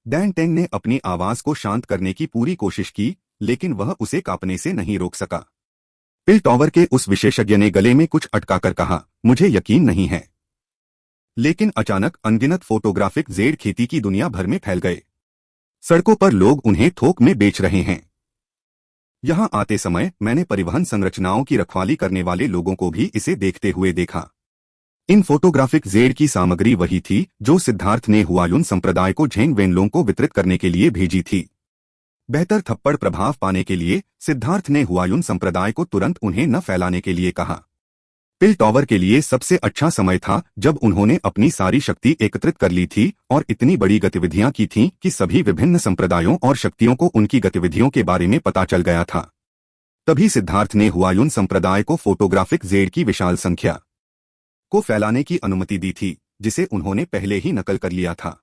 डैन टेंग ने अपनी आवाज को शांत करने की पूरी कोशिश की, लेकिन वह उसे कांपने से नहीं रोक सका। पिल टॉवर के उस विशेषज्ञ ने गले में कुछ अटकाकर कहा, मुझे यकीन नहीं है। लेकिन अचानक अनगिनत फोटोग्राफिक जेड खेती की दुनिया भर में फैल गए। सड़कों पर लोग उन्हें थोक में बेच रहे हैं। यहां आते समय मैंने परिवहन संरचनाओं की रखवाली करने वाले लोगों को भी इसे देखते हुए देखा। इन फोटोग्राफिक जेड की सामग्री वही थी जो सिद्धार्थ ने हुआयुन संप्रदाय को झेंग वेनलोंग को वितरित करने के लिए भेजी थी। बेहतर थप्पड़ प्रभाव पाने के लिए सिद्धार्थ ने हुआयुन संप्रदाय को तुरंत उन्हें न फैलाने के लिए कहा। पिल टॉवर के लिए सबसे अच्छा समय था जब उन्होंने अपनी सारी शक्ति एकत्रित कर ली थी और इतनी बड़ी गतिविधियां की थीं कि सभी विभिन्न संप्रदायों और शक्तियों को उनकी गतिविधियों के बारे में पता चल गया था। तभी सिद्धार्थ ने हुआयुन संप्रदाय को फोटोग्राफिक जेड की विशाल संख्या को फैलाने की अनुमति दी थी, जिसे उन्होंने पहले ही नकल कर लिया था।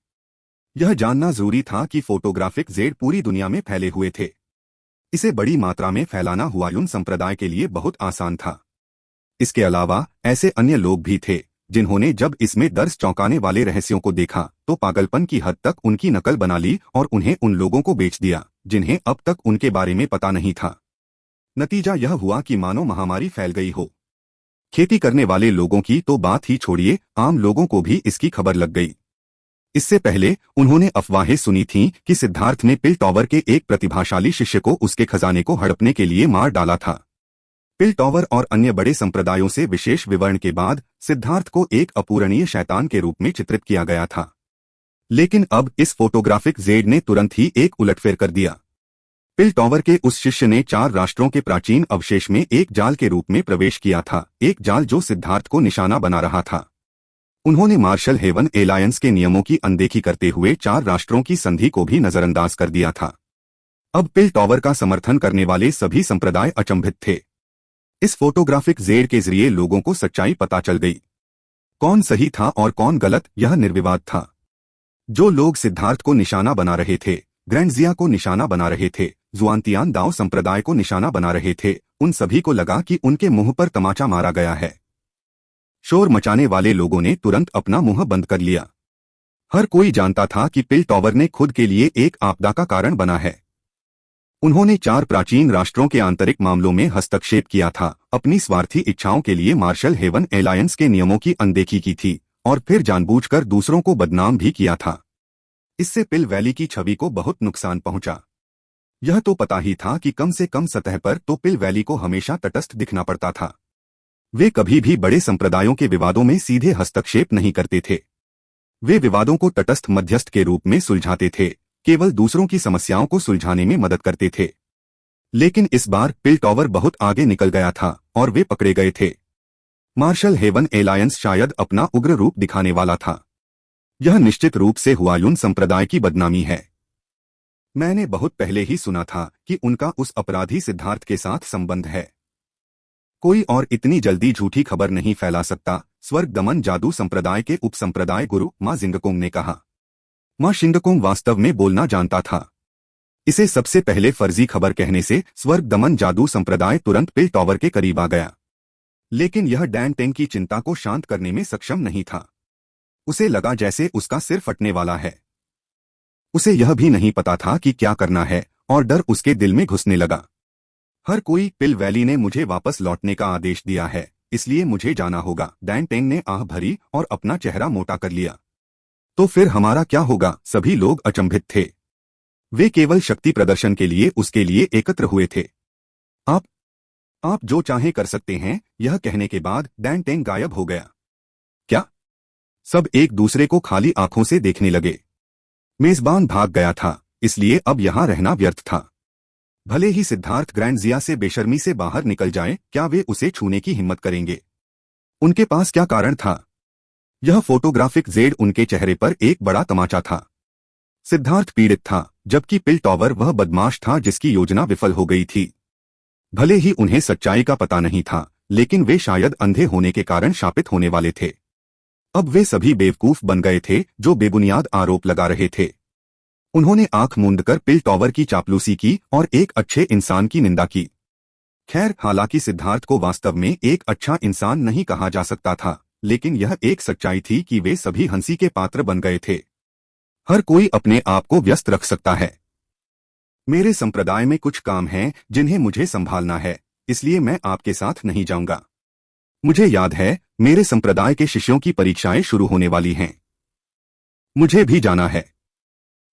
यह जानना जरूरी था कि फोटोग्राफिक जेड पूरी दुनिया में फैले हुए थे। इसे बड़ी मात्रा में फैलाना हुआयुन संप्रदाय के लिए बहुत आसान था। इसके अलावा ऐसे अन्य लोग भी थे जिन्होंने जब इसमें दर्ज चौंकाने वाले रहस्यों को देखा तो पागलपन की हद तक उनकी नकल बना ली और उन्हें उन लोगों को बेच दिया जिन्हें अब तक उनके बारे में पता नहीं था। नतीजा यह हुआ कि मानो महामारी फैल गई हो। खेती करने वाले लोगों की तो बात ही छोड़िए, आम लोगों को भी इसकी खबर लग गई। इससे पहले उन्होंने अफवाहें सुनी थीं कि सिद्धार्थ ने पिल टॉवर के एक प्रतिभाशाली शिष्य को उसके खजाने को हड़पने के लिए मार डाला था। पिल टॉवर और अन्य बड़े संप्रदायों से विशेष विवरण के बाद सिद्धार्थ को एक अपूरणीय शैतान के रूप में चित्रित किया गया था। लेकिन अब इस फोटोग्राफिक जेड ने तुरंत ही एक उलटफेर कर दिया। पिल टॉवर के उस शिष्य ने 4 राष्ट्रों के प्राचीन अवशेष में एक जाल के रूप में प्रवेश किया था, एक जाल जो सिद्धार्थ को निशाना बना रहा था। उन्होंने मार्शल हेवन एलायंस के नियमों की अनदेखी करते हुए 4 राष्ट्रों की संधि को भी नजरअंदाज कर दिया था। अब पिल टॉवर का समर्थन करने वाले सभी संप्रदाय अचंभित थे। इस फोटोग्राफिक जेड के जरिए लोगों को सच्चाई पता चल गई। कौन सही था और कौन गलत, यह निर्विवाद था। जो लोग सिद्धार्थ को निशाना बना रहे थे, ग्रैंडजिया को निशाना बना रहे थे, जुआनतियान दाओ संप्रदाय को निशाना बना रहे थे, उन सभी को लगा कि उनके मुंह पर तमाचा मारा गया है। शोर मचाने वाले लोगों ने तुरंत अपना मुंह बंद कर लिया। हर कोई जानता था कि पिल टॉवर ने खुद के लिए एक आपदा का कारण बना है। उन्होंने 4 प्राचीन राष्ट्रों के आंतरिक मामलों में हस्तक्षेप किया था, अपनी स्वार्थी इच्छाओं के लिए मार्शल हेवन एलायंस के नियमों की अनदेखी की थी और फिर जानबूझकर दूसरों को बदनाम भी किया था। इससे पिल वैली की छवि को बहुत नुकसान पहुंचा। यह तो पता ही था कि कम से कम सतह पर तो पिल वैली को हमेशा तटस्थ दिखना पड़ता था। वे कभी भी बड़े संप्रदायों के विवादों में सीधे हस्तक्षेप नहीं करते थे। वे विवादों को तटस्थ मध्यस्थ के रूप में सुलझाते थे, केवल दूसरों की समस्याओं को सुलझाने में मदद करते थे। लेकिन इस बार पिल टॉवर बहुत आगे निकल गया था और वे पकड़े गए थे। मार्शल हेवन एलायंस शायद अपना उग्र रूप दिखाने वाला था। यह निश्चित रूप से हुआयुन संप्रदाय की बदनामी है। मैंने बहुत पहले ही सुना था कि उनका उस अपराधी सिद्धार्थ के साथ संबंध है। कोई और इतनी जल्दी झूठी खबर नहीं फैला सकता, स्वर्ग दमन जादू संप्रदाय के उपसंप्रदाय गुरु मा जिंगकोंग ने कहा। मा शिंगकोंग वास्तव में बोलना जानता था। इसे सबसे पहले फर्जी खबर कहने से स्वर्ग दमन जादू संप्रदाय तुरंत पिल टॉवर के करीब आ गया। लेकिन यह डैन टेंग की चिंता को शांत करने में सक्षम नहीं था। उसे लगा जैसे उसका सिर फटने वाला है। उसे यह भी नहीं पता था कि क्या करना है और डर उसके दिल में घुसने लगा। हर कोई, पिल वैली ने मुझे वापस लौटने का आदेश दिया है, इसलिए मुझे जाना होगा। डैन टेंग ने आह भरी और अपना चेहरा मोटा कर लिया। तो फिर हमारा क्या होगा? सभी लोग अचंभित थे। वे केवल शक्ति प्रदर्शन के लिए उसके लिए एकत्र हुए थे। आप जो चाहे कर सकते हैं, यह कहने के बाद डैन टेंग गायब हो गया। क्या? सब एक दूसरे को खाली आंखों से देखने लगे। मेजबान भाग गया था, इसलिए अब यहां रहना व्यर्थ था। भले ही सिद्धार्थ ग्रैंडजिया से बेशर्मी से बाहर निकल जाए, क्या वे उसे छूने की हिम्मत करेंगे? उनके पास क्या कारण था? यह फोटोग्राफिक जेड उनके चेहरे पर एक बड़ा तमाचा था। सिद्धार्थ पीड़ित था, जबकि पिल टॉवर वह बदमाश था जिसकी योजना विफल हो गई थी। भले ही उन्हें सच्चाई का पता नहीं था, लेकिन वे शायद अंधे होने के कारण शापित होने वाले थे। अब वे सभी बेवकूफ बन गए थे जो बेबुनियाद आरोप लगा रहे थे। उन्होंने आंख मूंदकर पिल टॉवर की चापलूसी की और एक अच्छे इंसान की निंदा की। खैर, हालांकि सिद्धार्थ को वास्तव में एक अच्छा इंसान नहीं कहा जा सकता था, लेकिन यह एक सच्चाई थी कि वे सभी हंसी के पात्र बन गए थे। हर कोई अपने आप को व्यस्त रख सकता है। मेरे संप्रदाय में कुछ काम हैं जिन्हें मुझे संभालना है, इसलिए मैं आपके साथ नहीं जाऊंगा। मुझे याद है, मेरे संप्रदाय के शिष्यों की परीक्षाएं शुरू होने वाली हैं। मुझे भी जाना है।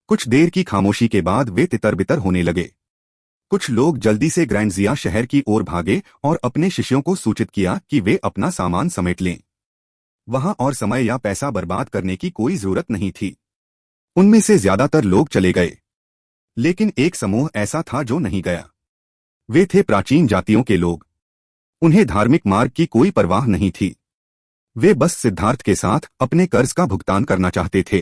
कुछ देर की खामोशी के बाद वे तितर-बितर होने लगे। कुछ लोग जल्दी से ग्रैंडजिया शहर की ओर भागे और अपने शिष्यों को सूचित किया कि वे अपना सामान समेट लें। वहां और समय या पैसा बर्बाद करने की कोई जरूरत नहीं थी। उनमें से ज्यादातर लोग चले गए, लेकिन एक समूह ऐसा था जो नहीं गया। वे थे प्राचीन जातियों के लोग। उन्हें धार्मिक मार्ग की कोई परवाह नहीं थी। वे बस सिद्धार्थ के साथ अपने कर्ज का भुगतान करना चाहते थे।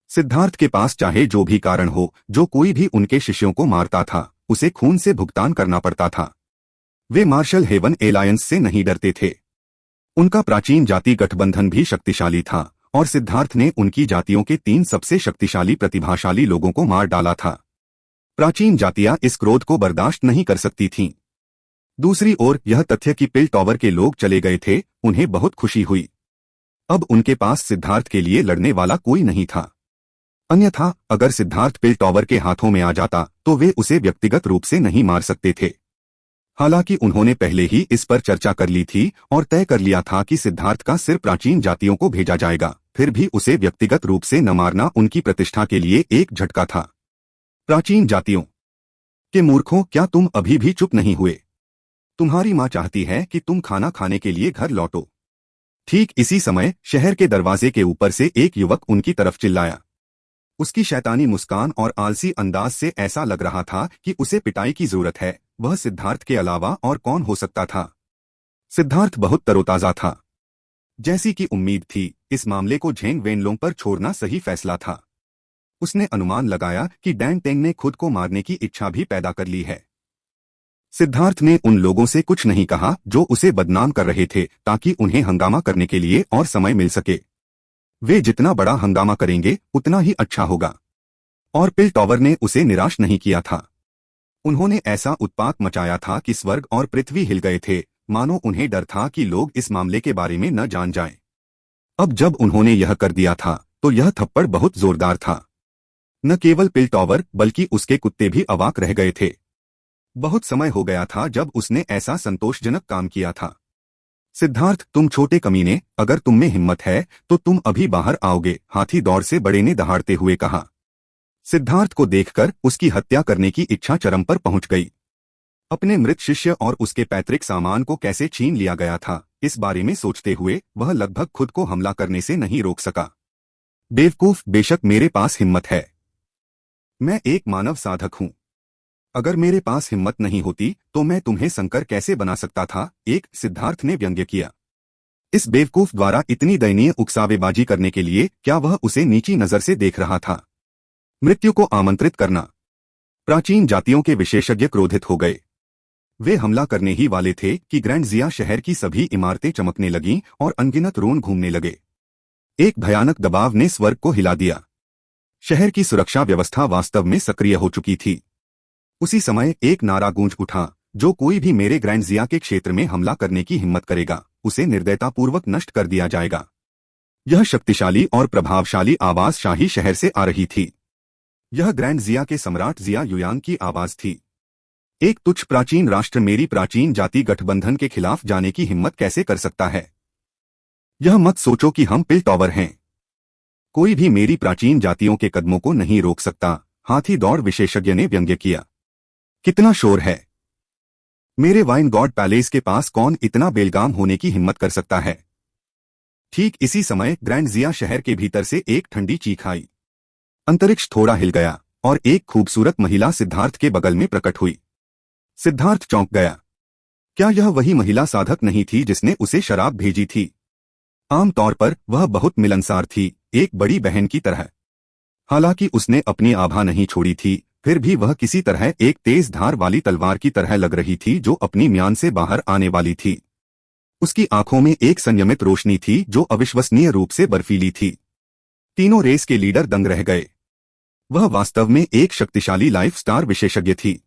सिद्धार्थ के पास चाहे जो भी कारण हो, जो कोई भी उनके शिष्यों को मारता था, उसे खून से भुगतान करना पड़ता था। वे मार्शल हेवन एलायंस से नहीं डरते थे। उनका प्राचीन जाति गठबंधन भी शक्तिशाली था और सिद्धार्थ ने उनकी जातियों के 3 सबसे शक्तिशाली प्रतिभाशाली लोगों को मार डाला था। प्राचीन जातियां इस क्रोध को बर्दाश्त नहीं कर सकती थीं। दूसरी ओर यह तथ्य कि पिल टॉवर के लोग चले गए थे, उन्हें बहुत खुशी हुई। अब उनके पास सिद्धार्थ के लिए लड़ने वाला कोई नहीं था। अन्यथा अगर सिद्धार्थ पिल टॉवर के हाथों में आ जाता तो वे उसे व्यक्तिगत रूप से नहीं मार सकते थे। हालांकि उन्होंने पहले ही इस पर चर्चा कर ली थी और तय कर लिया था कि सिद्धार्थ का सिर प्राचीन जातियों को भेजा जाएगा, फिर भी उसे व्यक्तिगत रूप से न मारना उनकी प्रतिष्ठा के लिए एक झटका था। प्राचीन जातियों के मूर्खों, क्या तुम अभी भी चुप नहीं हुए? तुम्हारी माँ चाहती है कि तुम खाना खाने के लिए घर लौटो। ठीक इसी समय शहर के दरवाजे के ऊपर से एक युवक उनकी तरफ चिल्लाया। उसकी शैतानी मुस्कान और आलसी अंदाज से ऐसा लग रहा था कि उसे पिटाई की जरूरत है। वह सिद्धार्थ के अलावा और कौन हो सकता था। सिद्धार्थ बहुत तरोताजा था। जैसी कि उम्मीद थी, इस मामले को झेंग वेनलोंग पर छोड़ना सही फैसला था। उसने अनुमान लगाया कि डैंग टेंग ने खुद को मारने की इच्छा भी पैदा कर ली है। सिद्धार्थ ने उन लोगों से कुछ नहीं कहा जो उसे बदनाम कर रहे थे, ताकि उन्हें हंगामा करने के लिए और समय मिल सके। वे जितना बड़ा हंगामा करेंगे उतना ही अच्छा होगा। और पिल टॉवर ने उसे निराश नहीं किया था। उन्होंने ऐसा उत्पात मचाया था कि स्वर्ग और पृथ्वी हिल गए थे, मानो उन्हें डर था कि लोग इस मामले के बारे में न जान जाएं। अब जब उन्होंने यह कर दिया था तो यह थप्पड़ बहुत जोरदार था। न केवल पिल टॉवर बल्कि उसके कुत्ते भी अवाक रह गए थे। बहुत समय हो गया था जब उसने ऐसा संतोषजनक काम किया था। सिद्धार्थ, तुम छोटे कमीने, अगर तुम में हिम्मत है तो तुम अभी बाहर आओगे, हाथी दौड़ से बड़े ने दहाड़ते हुए कहा। सिद्धार्थ को देखकर उसकी हत्या करने की इच्छा चरम पर पहुंच गई। अपने मृत शिष्य और उसके पैतृक सामान को कैसे छीन लिया गया था, इस बारे में सोचते हुए वह लगभग खुद को हमला करने से नहीं रोक सका। बेवकूफ, बेशक मेरे पास हिम्मत है। मैं एक मानव साधक हूं। अगर मेरे पास हिम्मत नहीं होती तो मैं तुम्हें संकर कैसे बना सकता था, एक सिद्धार्थ ने व्यंग्य किया। इस बेवकूफ द्वारा इतनी दयनीय उकसावेबाजी करने के लिए क्या वह उसे नीची नजर से देख रहा था। मृत्यु को आमंत्रित करना। प्राचीन जातियों के विशेषज्ञ क्रोधित हो गए। वे हमला करने ही वाले थे कि ग्रैंड जिया शहर की सभी इमारतें चमकने लगीं और अनगिनत ड्रोन घूमने लगे। एक भयानक दबाव ने स्वर्ग को हिला दिया। शहर की सुरक्षा व्यवस्था वास्तव में सक्रिय हो चुकी थी। उसी समय एक नारा गूंज उठा, जो कोई भी मेरे ग्रैंड जिया के क्षेत्र में हमला करने की हिम्मत करेगा, उसे निर्दयतापूर्वक नष्ट कर दिया जाएगा। यह शक्तिशाली और प्रभावशाली आवाज शाही शहर से आ रही थी। यह ग्रैंड जिया के सम्राट जिया युयांग की आवाज थी। एक तुच्छ प्राचीन राष्ट्र मेरी प्राचीन जाति गठबंधन के खिलाफ जाने की हिम्मत कैसे कर सकता है। यह मत सोचो कि हम पिल टॉवर हैं। कोई भी मेरी प्राचीन जातियों के कदमों को नहीं रोक सकता, हाथी दौड़ विशेषज्ञ ने व्यंग्य किया। कितना शोर है। मेरे वाइन गॉड पैलेस के पास कौन इतना बेलगाम होने की हिम्मत कर सकता है। ठीक इसी समय ग्रैंड जिया शहर के भीतर से एक ठंडी चीख आई। अंतरिक्ष थोड़ा हिल गया और एक खूबसूरत महिला सिद्धार्थ के बगल में प्रकट हुई। सिद्धार्थ चौंक गया। क्या यह वही महिला साधक नहीं थी जिसने उसे शराब भेजी थी। आमतौर पर वह बहुत मिलनसार थी, एक बड़ी बहन की तरह। हालांकि उसने अपनी आभा नहीं छोड़ी थी, फिर भी वह किसी तरह एक तेज धार वाली तलवार की तरह लग रही थी जो अपनी म्यान से बाहर आने वाली थी। उसकी आंखों में एक संयमित रोशनी थी जो अविश्वसनीय रूप से बर्फीली थी। तीनों रेस के लीडर दंग रह गए। वह वास्तव में एक शक्तिशाली लाइफ स्टार विशेषज्ञ थी।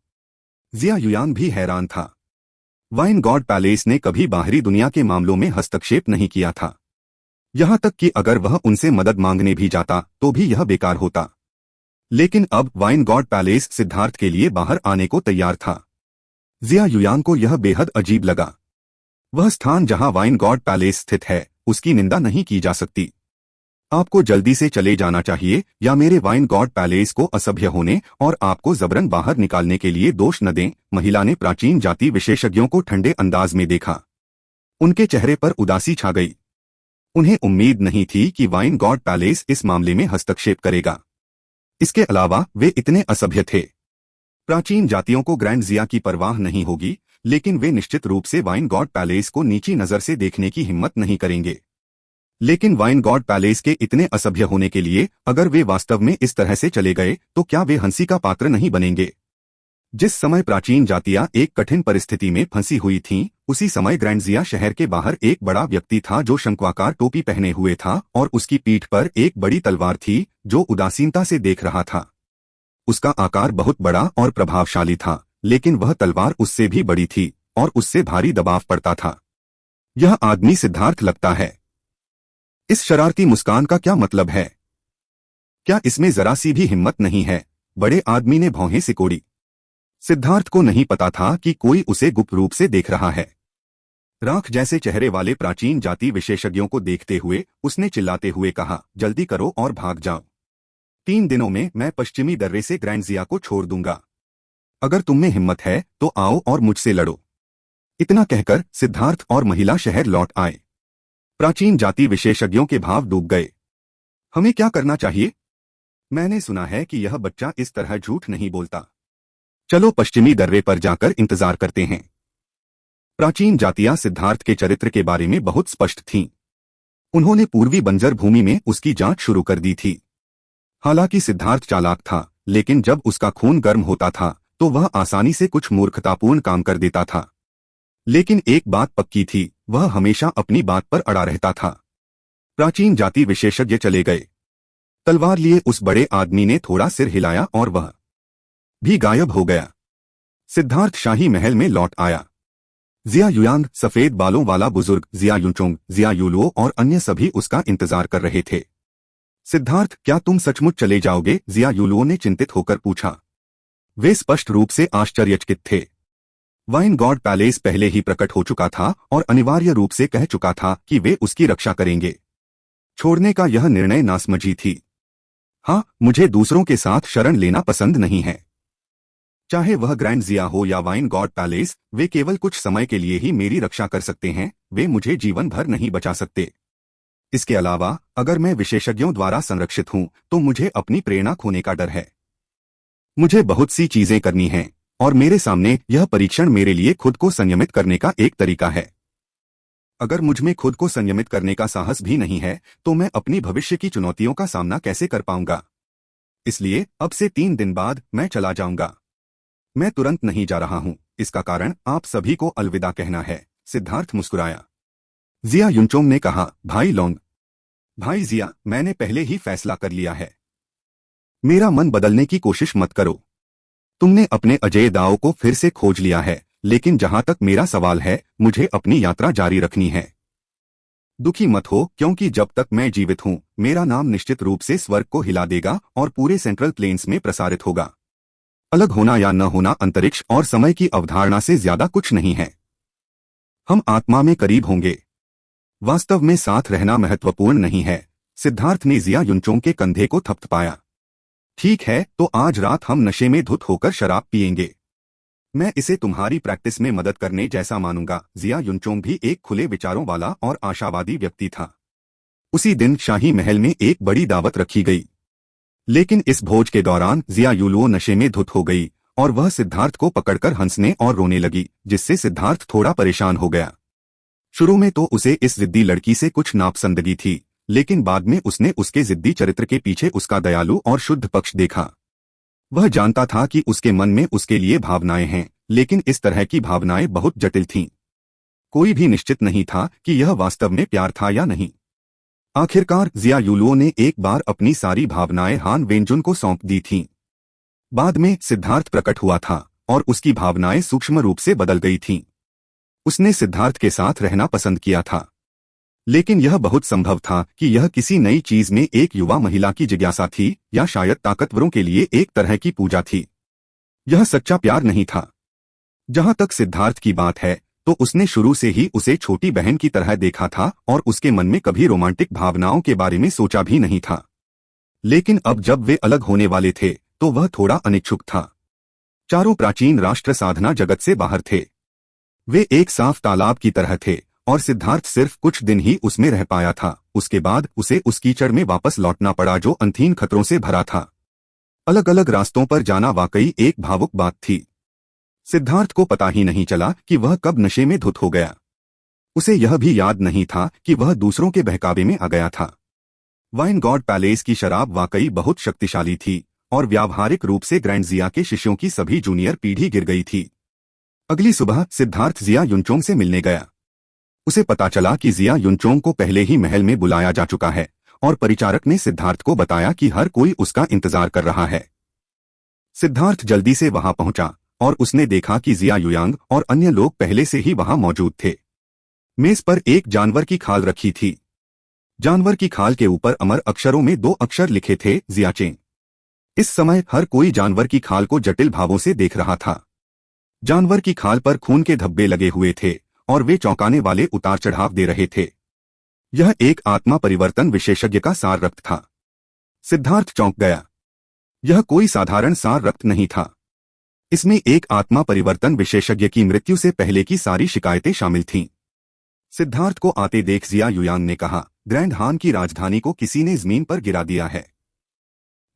जिया युयांग भी हैरान था। वाइन गॉड पैलेस ने कभी बाहरी दुनिया के मामलों में हस्तक्षेप नहीं किया था। यहां तक कि अगर वह उनसे मदद मांगने भी जाता तो भी यह बेकार होता। लेकिन अब वाइन गॉड पैलेस सिद्धार्थ के लिए बाहर आने को तैयार था। जिया युयांग को यह बेहद अजीब लगा। वह स्थान जहां वाइन गॉड पैलेस स्थित है, उसकी निंदा नहीं की जा सकती। आपको जल्दी से चले जाना चाहिए या मेरे वाइन गॉड पैलेस को असभ्य होने और आपको जबरन बाहर निकालने के लिए दोष न दें। महिला ने प्राचीन जाति विशेषज्ञों को ठंडे अंदाज में देखा। उनके चेहरे पर उदासी छा गई। उन्हें उम्मीद नहीं थी कि वाइन गॉड पैलेस इस मामले में हस्तक्षेप करेगा। इसके अलावा वे इतने असभ्य थे। प्राचीन जातियों को ग्रैंड जिया की परवाह नहीं होगी, लेकिन वे निश्चित रूप से वाइन गॉड पैलेस को नीची नजर से देखने की हिम्मत नहीं करेंगे। लेकिन वाइन गॉड पैलेस के इतने असभ्य होने के लिए अगर वे वास्तव में इस तरह से चले गए तो क्या वे हंसी का पात्र नहीं बनेंगे। जिस समय प्राचीन जातियां एक कठिन परिस्थिति में फंसी हुई थीं, उसी समय ग्रैंड जिया शहर के बाहर एक बड़ा व्यक्ति था जो शंक्वाकार टोपी पहने हुए था और उसकी पीठ पर एक बड़ी तलवार थी जो उदासीनता से देख रहा था। उसका आकार बहुत बड़ा और प्रभावशाली था, लेकिन वह तलवार उससे भी बड़ी थी और उससे भारी दबाव पड़ता था। यह आदमी सिद्धार्थ लगता है। इस शरारती मुस्कान का क्या मतलब है? क्या इसमें जरा सी भी हिम्मत नहीं है? बड़े आदमी ने भौहें सिकोड़ी। सिद्धार्थ को नहीं पता था कि कोई उसे गुप्त रूप से देख रहा है। राख जैसे चेहरे वाले प्राचीन जाति विशेषज्ञों को देखते हुए उसने चिल्लाते हुए कहा, जल्दी करो और भाग जाओ। 3 दिनों में मैं पश्चिमी दर्रे से ग्रैंड जिया को छोड़ दूंगा। अगर तुम में हिम्मत है तो आओ और मुझसे लड़ो। इतना कहकर सिद्धार्थ और महिला शहर लौट आए। प्राचीन जाति विशेषज्ञों के भाव डूब गए। हमें क्या करना चाहिए? मैंने सुना है कि यह बच्चा इस तरह झूठ नहीं बोलता। चलो पश्चिमी दर्रे पर जाकर इंतजार करते हैं। प्राचीन जातियां सिद्धार्थ के चरित्र के बारे में बहुत स्पष्ट थीं। उन्होंने पूर्वी बंजर भूमि में उसकी जांच शुरू कर दी थी। हालांकि सिद्धार्थ चालाक था, लेकिन जब उसका खून गर्म होता था तो वह आसानी से कुछ मूर्खतापूर्ण काम कर देता था। लेकिन एक बात पक्की थी, वह हमेशा अपनी बात पर अड़ा रहता था। प्राचीन जाति विशेषज्ञ चले गए। तलवार लिए उस बड़े आदमी ने थोड़ा सिर हिलाया और वह भी गायब हो गया। सिद्धार्थ शाही महल में लौट आया। जिया युयांग, सफेद बालों वाला बुजुर्ग, जिया युनचोंग, जिया युलुओ और अन्य सभी उसका इंतजार कर रहे थे। सिद्धार्थ, क्या तुम सचमुच चले जाओगे? जिया युलुओ ने चिंतित होकर पूछा। वे स्पष्ट रूप से आश्चर्यचकित थे। वाइन गॉड पैलेस पहले ही प्रकट हो चुका था और अनिवार्य रूप से कह चुका था कि वे उसकी रक्षा करेंगे। छोड़ने का यह निर्णय नासमझी थी। हाँ, मुझे दूसरों के साथ शरण लेना पसंद नहीं है। चाहे वह ग्रैंड जिया हो या वाइन गॉड पैलेस, वे केवल कुछ समय के लिए ही मेरी रक्षा कर सकते हैं, वे मुझे जीवन भर नहीं बचा सकते। इसके अलावा अगर मैं विशेषज्ञों द्वारा संरक्षित हूं तो मुझे अपनी प्रेरणा खोने का डर है। मुझे बहुत सी चीजें करनी हैं और मेरे सामने यह परीक्षण मेरे लिए खुद को संयमित करने का एक तरीका है। अगर मुझमें खुद को संयमित करने का साहस भी नहीं है तो मैं अपनी भविष्य की चुनौतियों का सामना कैसे कर पाऊंगा? इसलिए अब से 3 दिन बाद मैं चला जाऊंगा। मैं तुरंत नहीं जा रहा हूं, इसका कारण आप सभी को अलविदा कहना है। सिद्धार्थ मुस्कुराया। जिया युनचोंग ने कहा, भाई लोंग। भाई जिया, मैंने पहले ही फैसला कर लिया है। मेरा मन बदलने की कोशिश मत करो। तुमने अपने अजेय दाव को फिर से खोज लिया है, लेकिन जहां तक मेरा सवाल है, मुझे अपनी यात्रा जारी रखनी है। दुखी मत हो, क्योंकि जब तक मैं जीवित हूं, मेरा नाम निश्चित रूप से स्वर्ग को हिला देगा और पूरे सेंट्रल प्लेन्स में प्रसारित होगा। अलग होना या न होना अंतरिक्ष और समय की अवधारणा से ज्यादा कुछ नहीं है। हम आत्मा में करीब होंगे। वास्तव में साथ रहना महत्वपूर्ण नहीं है। सिद्धार्थ ने जिया युनचोंग के कंधे को थपथपाया। ठीक है, तो आज रात हम नशे में धुत होकर शराब पिएंगे। मैं इसे तुम्हारी प्रैक्टिस में मदद करने जैसा मानूंगा। जिया युनचोंग भी एक खुले विचारों वाला और आशावादी व्यक्ति था। उसी दिन शाही महल में एक बड़ी दावत रखी गई। लेकिन इस भोज के दौरान जिया युलुओ नशे में धुत हो गई और वह सिद्धार्थ को पकड़कर हंसने और रोने लगी, जिससे सिद्धार्थ थोड़ा परेशान हो गया। शुरू में तो उसे इस जिद्दी लड़की से कुछ नापसंदगी थी, लेकिन बाद में उसने उसके जिद्दी चरित्र के पीछे उसका दयालु और शुद्ध पक्ष देखा। वह जानता था कि उसके मन में उसके लिए भावनाएं हैं, लेकिन इस तरह की भावनाएं बहुत जटिल थीं। कोई भी निश्चित नहीं था कि यह वास्तव में प्यार था या नहीं। आखिरकार जिया युलुओ ने एक बार अपनी सारी भावनाएं हान वेंजुन को सौंप दी थीं। बाद में सिद्धार्थ प्रकट हुआ था और उसकी भावनाएं सूक्ष्म रूप से बदल गई थीं। उसने सिद्धार्थ के साथ रहना पसंद किया था, लेकिन यह बहुत संभव था कि यह किसी नई चीज में एक युवा महिला की जिज्ञासा थी या शायद ताकतवरों के लिए एक तरह की पूजा थी। यह सच्चा प्यार नहीं था। जहां तक सिद्धार्थ की बात है तो उसने शुरू से ही उसे छोटी बहन की तरह देखा था और उसके मन में कभी रोमांटिक भावनाओं के बारे में सोचा भी नहीं था। लेकिन अब जब वे अलग होने वाले थे तो वह थोड़ा अनिच्छुक था। चारों प्राचीन राष्ट्र साधना जगत से बाहर थे। वे एक साफ तालाब की तरह थे और सिद्धार्थ सिर्फ कुछ दिन ही उसमें रह पाया था। उसके बाद उसे उस कीचड़ में वापस लौटना पड़ा जो अनथीन खतरों से भरा था। अलग अलग रास्तों पर जाना वाकई एक भावुक बात थी। सिद्धार्थ को पता ही नहीं चला कि वह कब नशे में धुत हो गया। उसे यह भी याद नहीं था कि वह दूसरों के बहकावे में आ गया था। वाइन गॉड पैलेस की शराब वाकई बहुत शक्तिशाली थी और व्यावहारिक रूप से ग्रैंड जिया के शिष्यों की सभी जूनियर पीढ़ी गिर गई थी। अगली सुबह सिद्धार्थ जिया युनचोंग से मिलने गया। उसे पता चला कि जिया युनचोंग को पहले ही महल में बुलाया जा चुका है और परिचारक ने सिद्धार्थ को बताया कि हर कोई उसका इंतजार कर रहा है। सिद्धार्थ जल्दी से वहां पहुंचा और उसने देखा कि जिया युयांग और अन्य लोग पहले से ही वहां मौजूद थे। मेज पर एक जानवर की खाल रखी थी। जानवर की खाल के ऊपर अमर अक्षरों में 2 अक्षर लिखे थे, जियाचेंग। इस समय हर कोई जानवर की खाल को जटिल भावों से देख रहा था। जानवर की खाल पर खून के धब्बे लगे हुए थे और वे चौंकाने वाले उतार चढ़ाव दे रहे थे। यह एक आत्मा परिवर्तन विशेषज्ञ का सार रक्त था। सिद्धार्थ चौंक गया। यह कोई साधारण सार रक्त नहीं था। इसमें एक आत्मा परिवर्तन विशेषज्ञ की मृत्यु से पहले की सारी शिकायतें शामिल थीं। सिद्धार्थ को आते देख जिया युयांग ने कहा, ग्रैंड हान की राजधानी को किसी ने जमीन पर गिरा दिया है।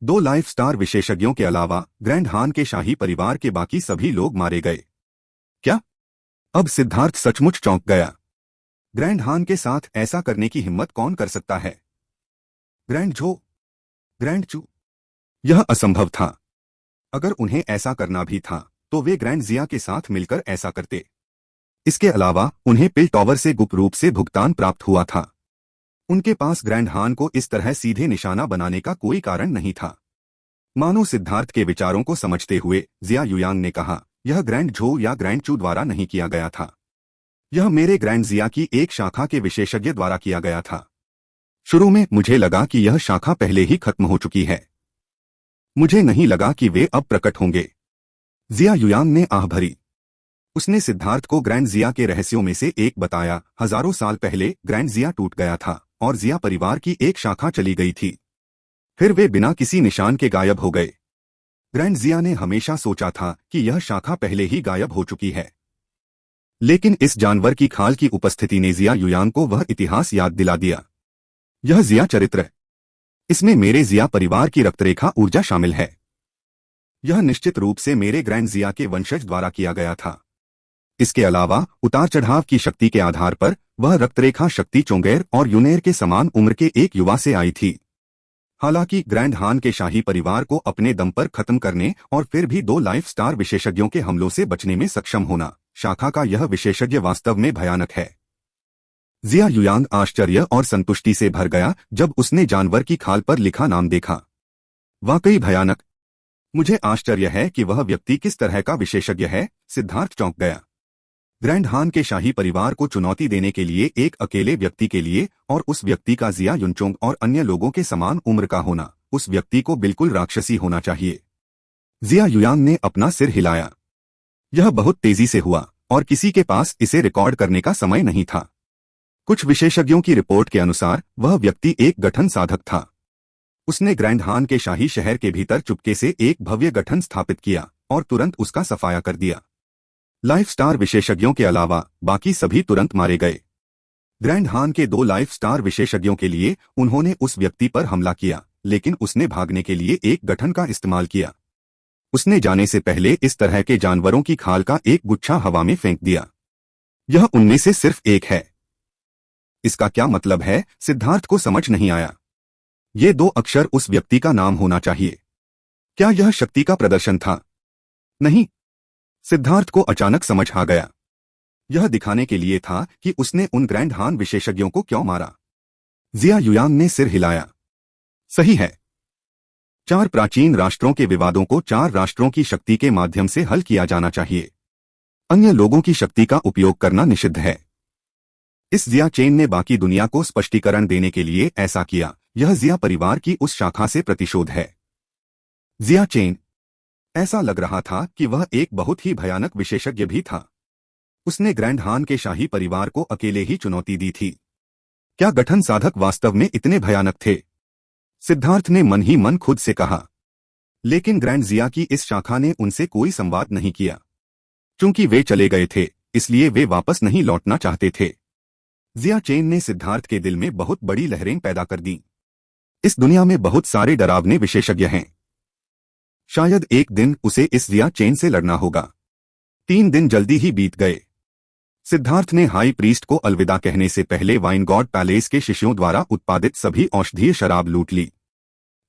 दो लाइफ स्टार विशेषज्ञों के अलावा ग्रैंड हान के शाही परिवार के बाकी सभी लोग मारे गए। क्या? अब सिद्धार्थ सचमुच चौंक गया। ग्रैंड हान के साथ ऐसा करने की हिम्मत कौन कर सकता है? ग्रैंड झो, ग्रैंड चू, यह असंभव था। अगर उन्हें ऐसा करना भी था तो वे ग्रैंड जिया के साथ मिलकर ऐसा करते। इसके अलावा उन्हें पिल टॉवर से गुप्त रूप से भुगतान प्राप्त हुआ था। उनके पास ग्रैंड हान को इस तरह सीधे निशाना बनाने का कोई कारण नहीं था। मानो सिद्धार्थ के विचारों को समझते हुए जिया युयांग ने कहा, यह ग्रैंड झो या ग्रैंड चू द्वारा नहीं किया गया था। यह मेरे ग्रैंड जिया की एक शाखा के विशेषज्ञ द्वारा किया गया था। शुरू में मुझे लगा कि यह शाखा पहले ही खत्म हो चुकी है। मुझे नहीं लगा कि वे अब प्रकट होंगे। जिया युयांग ने आह भरी। उसने सिद्धार्थ को ग्रैंड जिया के रहस्यों में से एक बताया। हजारों साल पहले ग्रैंड जिया टूट गया था और जिया परिवार की एक शाखा चली गई थी। फिर वे बिना किसी निशान के गायब हो गए। ग्रैंड जिया ने हमेशा सोचा था कि यह शाखा पहले ही गायब हो चुकी है, लेकिन इस जानवर की खाल की उपस्थिति ने जिया युयांग को वह इतिहास याद दिला दिया। यह जिया चरित्र, इसमें मेरे जिया परिवार की रक्तरेखा ऊर्जा शामिल है। यह निश्चित रूप से मेरे ग्रैंड जिया के वंशज द्वारा किया गया था। इसके अलावा उतार चढ़ाव की शक्ति के आधार पर वह रक्तरेखा शक्ति चोंगेर और यूनेर के समान उम्र के एक युवा से आई थी। हालांकि ग्रैंड हान के शाही परिवार को अपने दम पर खत्म करने और फिर भी दो लाइफ स्टार विशेषज्ञों के हमलों से बचने में सक्षम होना, शाखा का यह विशेषज्ञ वास्तव में भयानक है। जिया युयांग आश्चर्य और संतुष्टि से भर गया जब उसने जानवर की खाल पर लिखा नाम देखा। वाकई भयानक। मुझे आश्चर्य है कि वह व्यक्ति किस तरह का विशेषज्ञ है। सिद्धार्थ चौंक गया। ग्रैंड हान के शाही परिवार को चुनौती देने के लिए एक अकेले व्यक्ति के लिए, और उस व्यक्ति का जिया युनचोंग और अन्य लोगों के समान उम्र का होना, उस व्यक्ति को बिल्कुल राक्षसी होना चाहिए। जिया युयांग ने अपना सिर हिलाया। यह बहुत तेजी से हुआ और किसी के पास इसे रिकॉर्ड करने का समय नहीं था। कुछ विशेषज्ञों की रिपोर्ट के अनुसार वह व्यक्ति एक गठन साधक था। उसने ग्रैंड हान के शाही शहर के भीतर चुपके से एक भव्य गठन स्थापित किया और तुरंत उसका सफाया कर दिया। लाइफ स्टार विशेषज्ञों के अलावा बाकी सभी तुरंत मारे गए। ग्रैंड हान के दो लाइफ स्टार विशेषज्ञों के लिए उन्होंने उस व्यक्ति पर हमला किया, लेकिन उसने भागने के लिए एक गठन का इस्तेमाल किया। उसने जाने से पहले इस तरह के जानवरों की खाल का एक गुच्छा हवा में फेंक दिया। यह उनमें से सिर्फ एक है। इसका क्या मतलब है? सिद्धार्थ को समझ नहीं आया। ये दो अक्षर उस व्यक्ति का नाम होना चाहिए। क्या यह शक्ति का प्रदर्शन था? नहीं। सिद्धार्थ को अचानक समझ आ गया। यह दिखाने के लिए था कि उसने उन ग्रैंड हान विशेषज्ञों को क्यों मारा। जिया युयांग ने सिर हिलाया। सही है। 4 प्राचीन राष्ट्रों के विवादों को 4 राष्ट्रों की शक्ति के माध्यम से हल किया जाना चाहिए। अन्य लोगों की शक्ति का उपयोग करना निषिद्ध है। इस जिया चेन ने बाकी दुनिया को स्पष्टीकरण देने के लिए ऐसा किया। यह जिया परिवार की उस शाखा से प्रतिशोध है। जिया चेन। ऐसा लग रहा था कि वह एक बहुत ही भयानक विशेषज्ञ भी था। उसने ग्रैंड हान के शाही परिवार को अकेले ही चुनौती दी थी। क्या गठन साधक वास्तव में इतने भयानक थे? सिद्धार्थ ने मन ही मन खुद से कहा। लेकिन ग्रैंड जिया की इस शाखा ने उनसे कोई संवाद नहीं किया। चूंकि वे चले गए थे, इसलिए वे वापस नहीं लौटना चाहते थे। जिया चेन ने सिद्धार्थ के दिल में बहुत बड़ी लहरें पैदा कर दी। इस दुनिया में बहुत सारे डरावने विशेषज्ञ हैं। शायद एक दिन उसे इस जिया चेन से लड़ना होगा। 3 दिन जल्दी ही बीत गए। सिद्धार्थ ने हाई प्रीस्ट को अलविदा कहने से पहले वाइन गॉड पैलेस के शिष्यों द्वारा उत्पादित सभी औषधीय शराब लूट ली।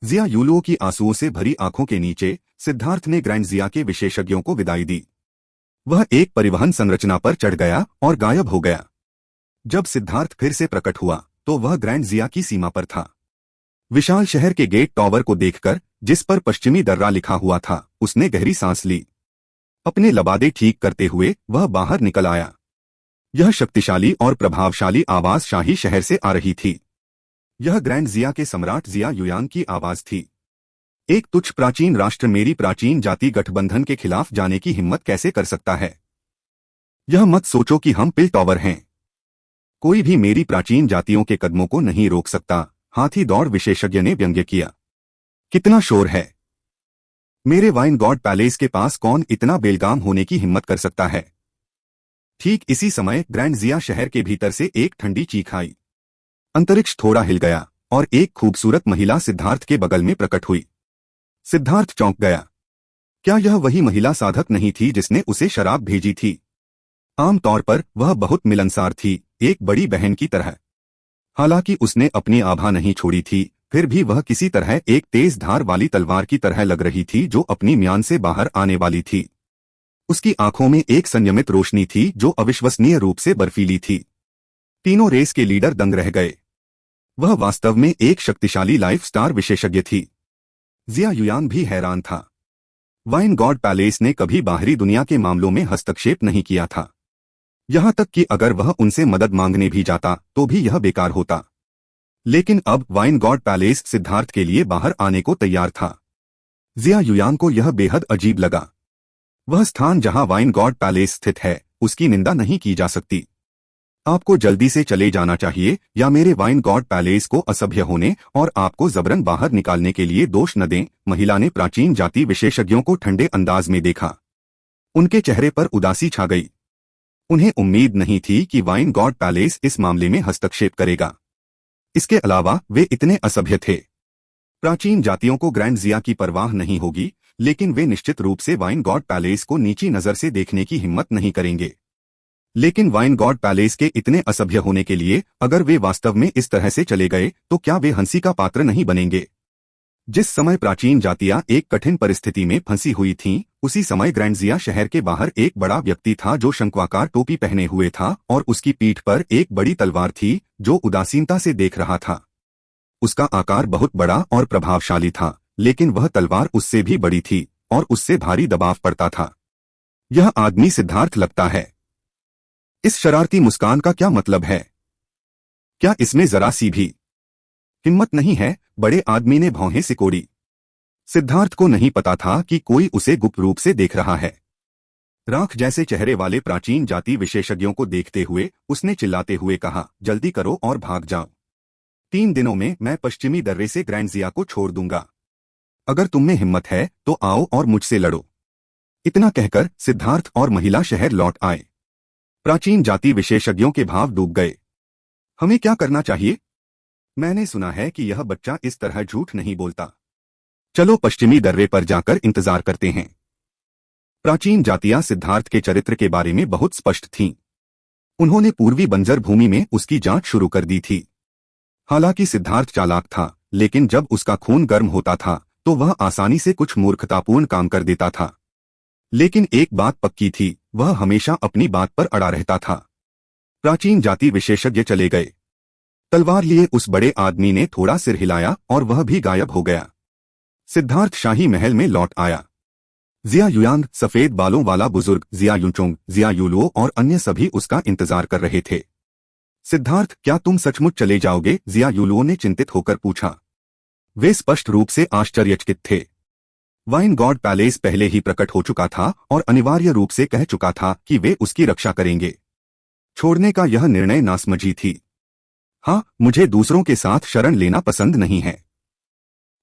जिया यूलुओ की आंसुओं से भरी आंखों के नीचे सिद्धार्थ ने ग्रैंड जिया के विशेषज्ञों को विदाई दी। वह एक परिवहन संरचना पर चढ़ गया और गायब हो गया। जब सिद्धार्थ फिर से प्रकट हुआ तो वह ग्रैंड जिया की सीमा पर था। विशाल शहर के गेट टॉवर को देखकर, जिस पर पश्चिमी दर्रा लिखा हुआ था, उसने गहरी सांस ली। अपने लबादे ठीक करते हुए वह बाहर निकल आया। यह शक्तिशाली और प्रभावशाली आवाज शाही शहर से आ रही थी। यह ग्रैंड जिया के सम्राट जिया युयांग की आवाज थी। एक तुच्छ प्राचीन राष्ट्र मेरी प्राचीन जाति गठबंधन के खिलाफ जाने की हिम्मत कैसे कर सकता है? यह मत सोचो कि हम पिल टॉवर हैं। कोई भी मेरी प्राचीन जातियों के कदमों को नहीं रोक सकता, हाथी दौड़ विशेषज्ञ ने व्यंग्य किया। कितना शोर है। मेरे वाइन गॉड पैलेस के पास कौन इतना बेलगाम होने की हिम्मत कर सकता है? ठीक इसी समय ग्रैंड जिया शहर के भीतर से एक ठंडी चीख आई। अंतरिक्ष थोड़ा हिल गया और एक खूबसूरत महिला सिद्धार्थ के बगल में प्रकट हुई। सिद्धार्थ चौंक गया। क्या यह वही महिला साधक नहीं थी जिसने उसे शराब भेजी थी? आमतौर पर वह बहुत मिलनसार थी, एक बड़ी बहन की तरह। हालांकि उसने अपनी आभा नहीं छोड़ी थी, फिर भी वह किसी तरह एक तेज धार वाली तलवार की तरह लग रही थी जो अपनी म्यान से बाहर आने वाली थी। उसकी आंखों में एक संयमित रोशनी थी जो अविश्वसनीय रूप से बर्फीली थी। तीनों रेस के लीडर दंग रह गए। वह वास्तव में एक शक्तिशाली लाइफ स्टार विशेषज्ञ थी। जिया युयान भी हैरान था। वाइन गॉड पैलेस ने कभी बाहरी दुनिया के मामलों में हस्तक्षेप नहीं किया था। यहां तक कि अगर वह उनसे मदद मांगने भी जाता तो भी यह बेकार होता। लेकिन अब वाइन गॉड पैलेस सिद्धार्थ के लिए बाहर आने को तैयार था। जिया युयान को यह बेहद अजीब लगा। वह स्थान जहां वाइन गॉड पैलेस स्थित है, उसकी निंदा नहीं की जा सकती। आपको जल्दी से चले जाना चाहिए या मेरे वाइन गॉड पैलेस को असभ्य होने और आपको जबरन बाहर निकालने के लिए दोष न दें। महिला ने प्राचीन जाति विशेषज्ञों को ठंडे अंदाज में देखा। उनके चेहरे पर उदासी छा गई। उन्हें उम्मीद नहीं थी कि वाइन गॉड पैलेस इस मामले में हस्तक्षेप करेगा। इसके अलावा वे इतने असभ्य थे। प्राचीन जातियों को ग्रैंड जिया की परवाह नहीं होगी, लेकिन वे निश्चित रूप से वाइन गॉड पैलेस को नीची नजर से देखने की हिम्मत नहीं करेंगे। लेकिन वाइन गॉड पैलेस के इतने असभ्य होने के लिए अगर वे वास्तव में इस तरह से चले गए तो क्या वे हंसी का पात्र नहीं बनेंगे? जिस समय प्राचीन जातियां एक कठिन परिस्थिति में फंसी हुई थीं, उसी समय ग्रैंड जिया शहर के बाहर एक बड़ा व्यक्ति था जो शंक्वाकार टोपी पहने हुए था और उसकी पीठ पर एक बड़ी तलवार थी जो उदासीनता से देख रहा था। उसका आकार बहुत बड़ा और प्रभावशाली था, लेकिन वह तलवार उससे भी बड़ी थी और उससे भारी दबाव पड़ता था। यह आदमी सिद्धार्थ लगता है। इस शरारती मुस्कान का क्या मतलब है? क्या इसमें जरा सी भी हिम्मत नहीं है? बड़े आदमी ने भौहें सिकोड़ी। सिद्धार्थ को नहीं पता था कि कोई उसे गुप्त रूप से देख रहा है। राख जैसे चेहरे वाले प्राचीन जाति विशेषज्ञों को देखते हुए उसने चिल्लाते हुए कहा, जल्दी करो और भाग जाओ। 3 दिनों में मैं पश्चिमी दर्रे से ग्रैंड जिया को छोड़ दूंगा। अगर तुम में हिम्मत है तो आओ और मुझसे लड़ो। इतना कहकर सिद्धार्थ और महिला शहर लौट आए। प्राचीन जाति विशेषज्ञों के भाव डूब गए। हमें क्या करना चाहिए? मैंने सुना है कि यह बच्चा इस तरह झूठ नहीं बोलता। चलो पश्चिमी दर्रे पर जाकर इंतजार करते हैं। प्राचीन जातियां सिद्धार्थ के चरित्र के बारे में बहुत स्पष्ट थीं। उन्होंने पूर्वी बंजर भूमि में उसकी जांच शुरू कर दी थी। हालांकि सिद्धार्थ चालाक था, लेकिन जब उसका खून गर्म होता था तो वह आसानी से कुछ मूर्खतापूर्ण काम कर देता था। लेकिन एक बात पक्की थी, वह हमेशा अपनी बात पर अड़ा रहता था। प्राचीन जाति विशेषज्ञ चले गए। तलवार लिए उस बड़े आदमी ने थोड़ा सिर हिलाया और वह भी गायब हो गया। सिद्धार्थ शाही महल में लौट आया। जिया युयांग, सफेद बालों वाला बुजुर्ग, जिया युनचोंग, जिया युलुओ और अन्य सभी उसका इंतजार कर रहे थे। सिद्धार्थ, क्या तुम सचमुच चले जाओगे? जिया युलुओ ने चिंतित होकर पूछा। वे स्पष्ट रूप से आश्चर्यचकित थे। वाइन गॉड पैलेस पहले ही प्रकट हो चुका था और अनिवार्य रूप से कह चुका था कि वे उसकी रक्षा करेंगे। छोड़ने का यह निर्णय नासमझी थी। हाँ, मुझे दूसरों के साथ शरण लेना पसंद नहीं है।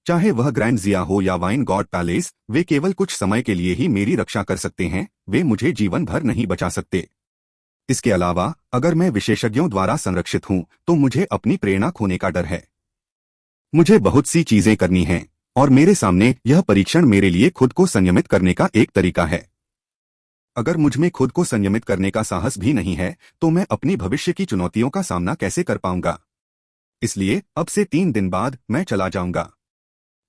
चाहे वह ग्रैंड जिया हो या वाइन गॉड पैलेस, वे केवल कुछ समय के लिए ही मेरी रक्षा कर सकते हैं, वे मुझे जीवन भर नहीं बचा सकते। इसके अलावा अगर मैं विशेषज्ञों द्वारा संरक्षित हूं तो मुझे अपनी प्रेरणा खोने का डर है। मुझे बहुत सी चीजें करनी हैं और मेरे सामने यह परीक्षण मेरे लिए खुद को संयमित करने का एक तरीका है। अगर मुझमें खुद को संयमित करने का साहस भी नहीं है तो मैं अपनी भविष्य की चुनौतियों का सामना कैसे कर पाऊंगा? इसलिए अब से 3 दिन बाद मैं चला जाऊंगा।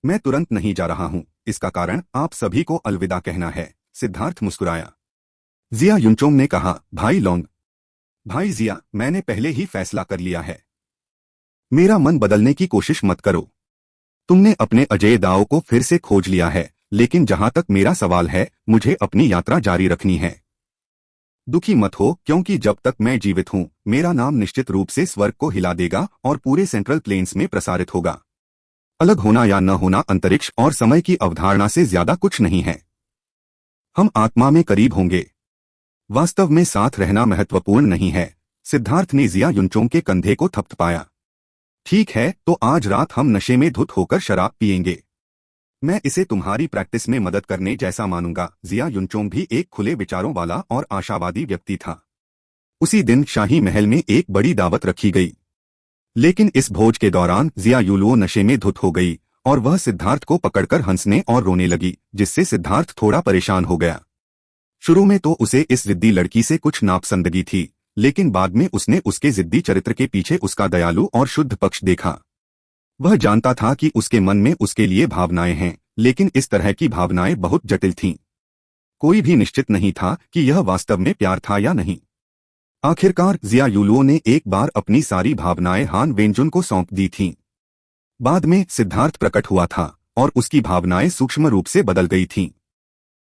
मैं तुरंत नहीं जा रहा हूं, इसका कारण आप सभी को अलविदा कहना है। सिद्धार्थ मुस्कुराया। जिया युनचोंग ने कहा, भाई लोंग। भाई जिया, मैंने पहले ही फैसला कर लिया है। मेरा मन बदलने की कोशिश मत करो। तुमने अपने अजय दाव को फिर से खोज लिया है, लेकिन जहां तक मेरा सवाल है, मुझे अपनी यात्रा जारी रखनी है। दुखी मत हो, क्योंकि जब तक मैं जीवित हूं, मेरा नाम निश्चित रूप से स्वर्ग को हिला देगा और पूरे सेंट्रल प्लेन्स में प्रसारित होगा। अलग होना या न होना अंतरिक्ष और समय की अवधारणा से ज्यादा कुछ नहीं है। हम आत्मा में करीब होंगे। वास्तव में साथ रहना महत्वपूर्ण नहीं है। सिद्धार्थ ने जिया युनचोंग के कंधे को थपथपाया। ठीक है, तो आज रात हम नशे में धुत होकर शराब पिएंगे। मैं इसे तुम्हारी प्रैक्टिस में मदद करने जैसा मानूंगा। जिया युनचोंग भी एक खुले विचारों वाला और आशावादी व्यक्ति था। उसी दिन शाही महल में एक बड़ी दावत रखी गई। लेकिन इस भोज के दौरान जिया युलुओ नशे में धुत हो गई और वह सिद्धार्थ को पकड़कर हंसने और रोने लगी, जिससे सिद्धार्थ थोड़ा परेशान हो गया। शुरू में तो उसे इस जिद्दी लड़की से कुछ नापसंदगी थी, लेकिन बाद में उसने उसके जिद्दी चरित्र के पीछे उसका दयालु और शुद्ध पक्ष देखा। वह जानता था कि उसके मन में उसके लिए भावनाएं हैं, लेकिन इस तरह की भावनाएं बहुत जटिल थीं। कोई भी निश्चित नहीं था कि यह वास्तव में प्यार था या नहीं। आखिरकार जिया युलुओ ने एक बार अपनी सारी भावनाएं हान वेंजुन को सौंप दी थीं। बाद में सिद्धार्थ प्रकट हुआ था और उसकी भावनाएं सूक्ष्म रूप से बदल गई थीं।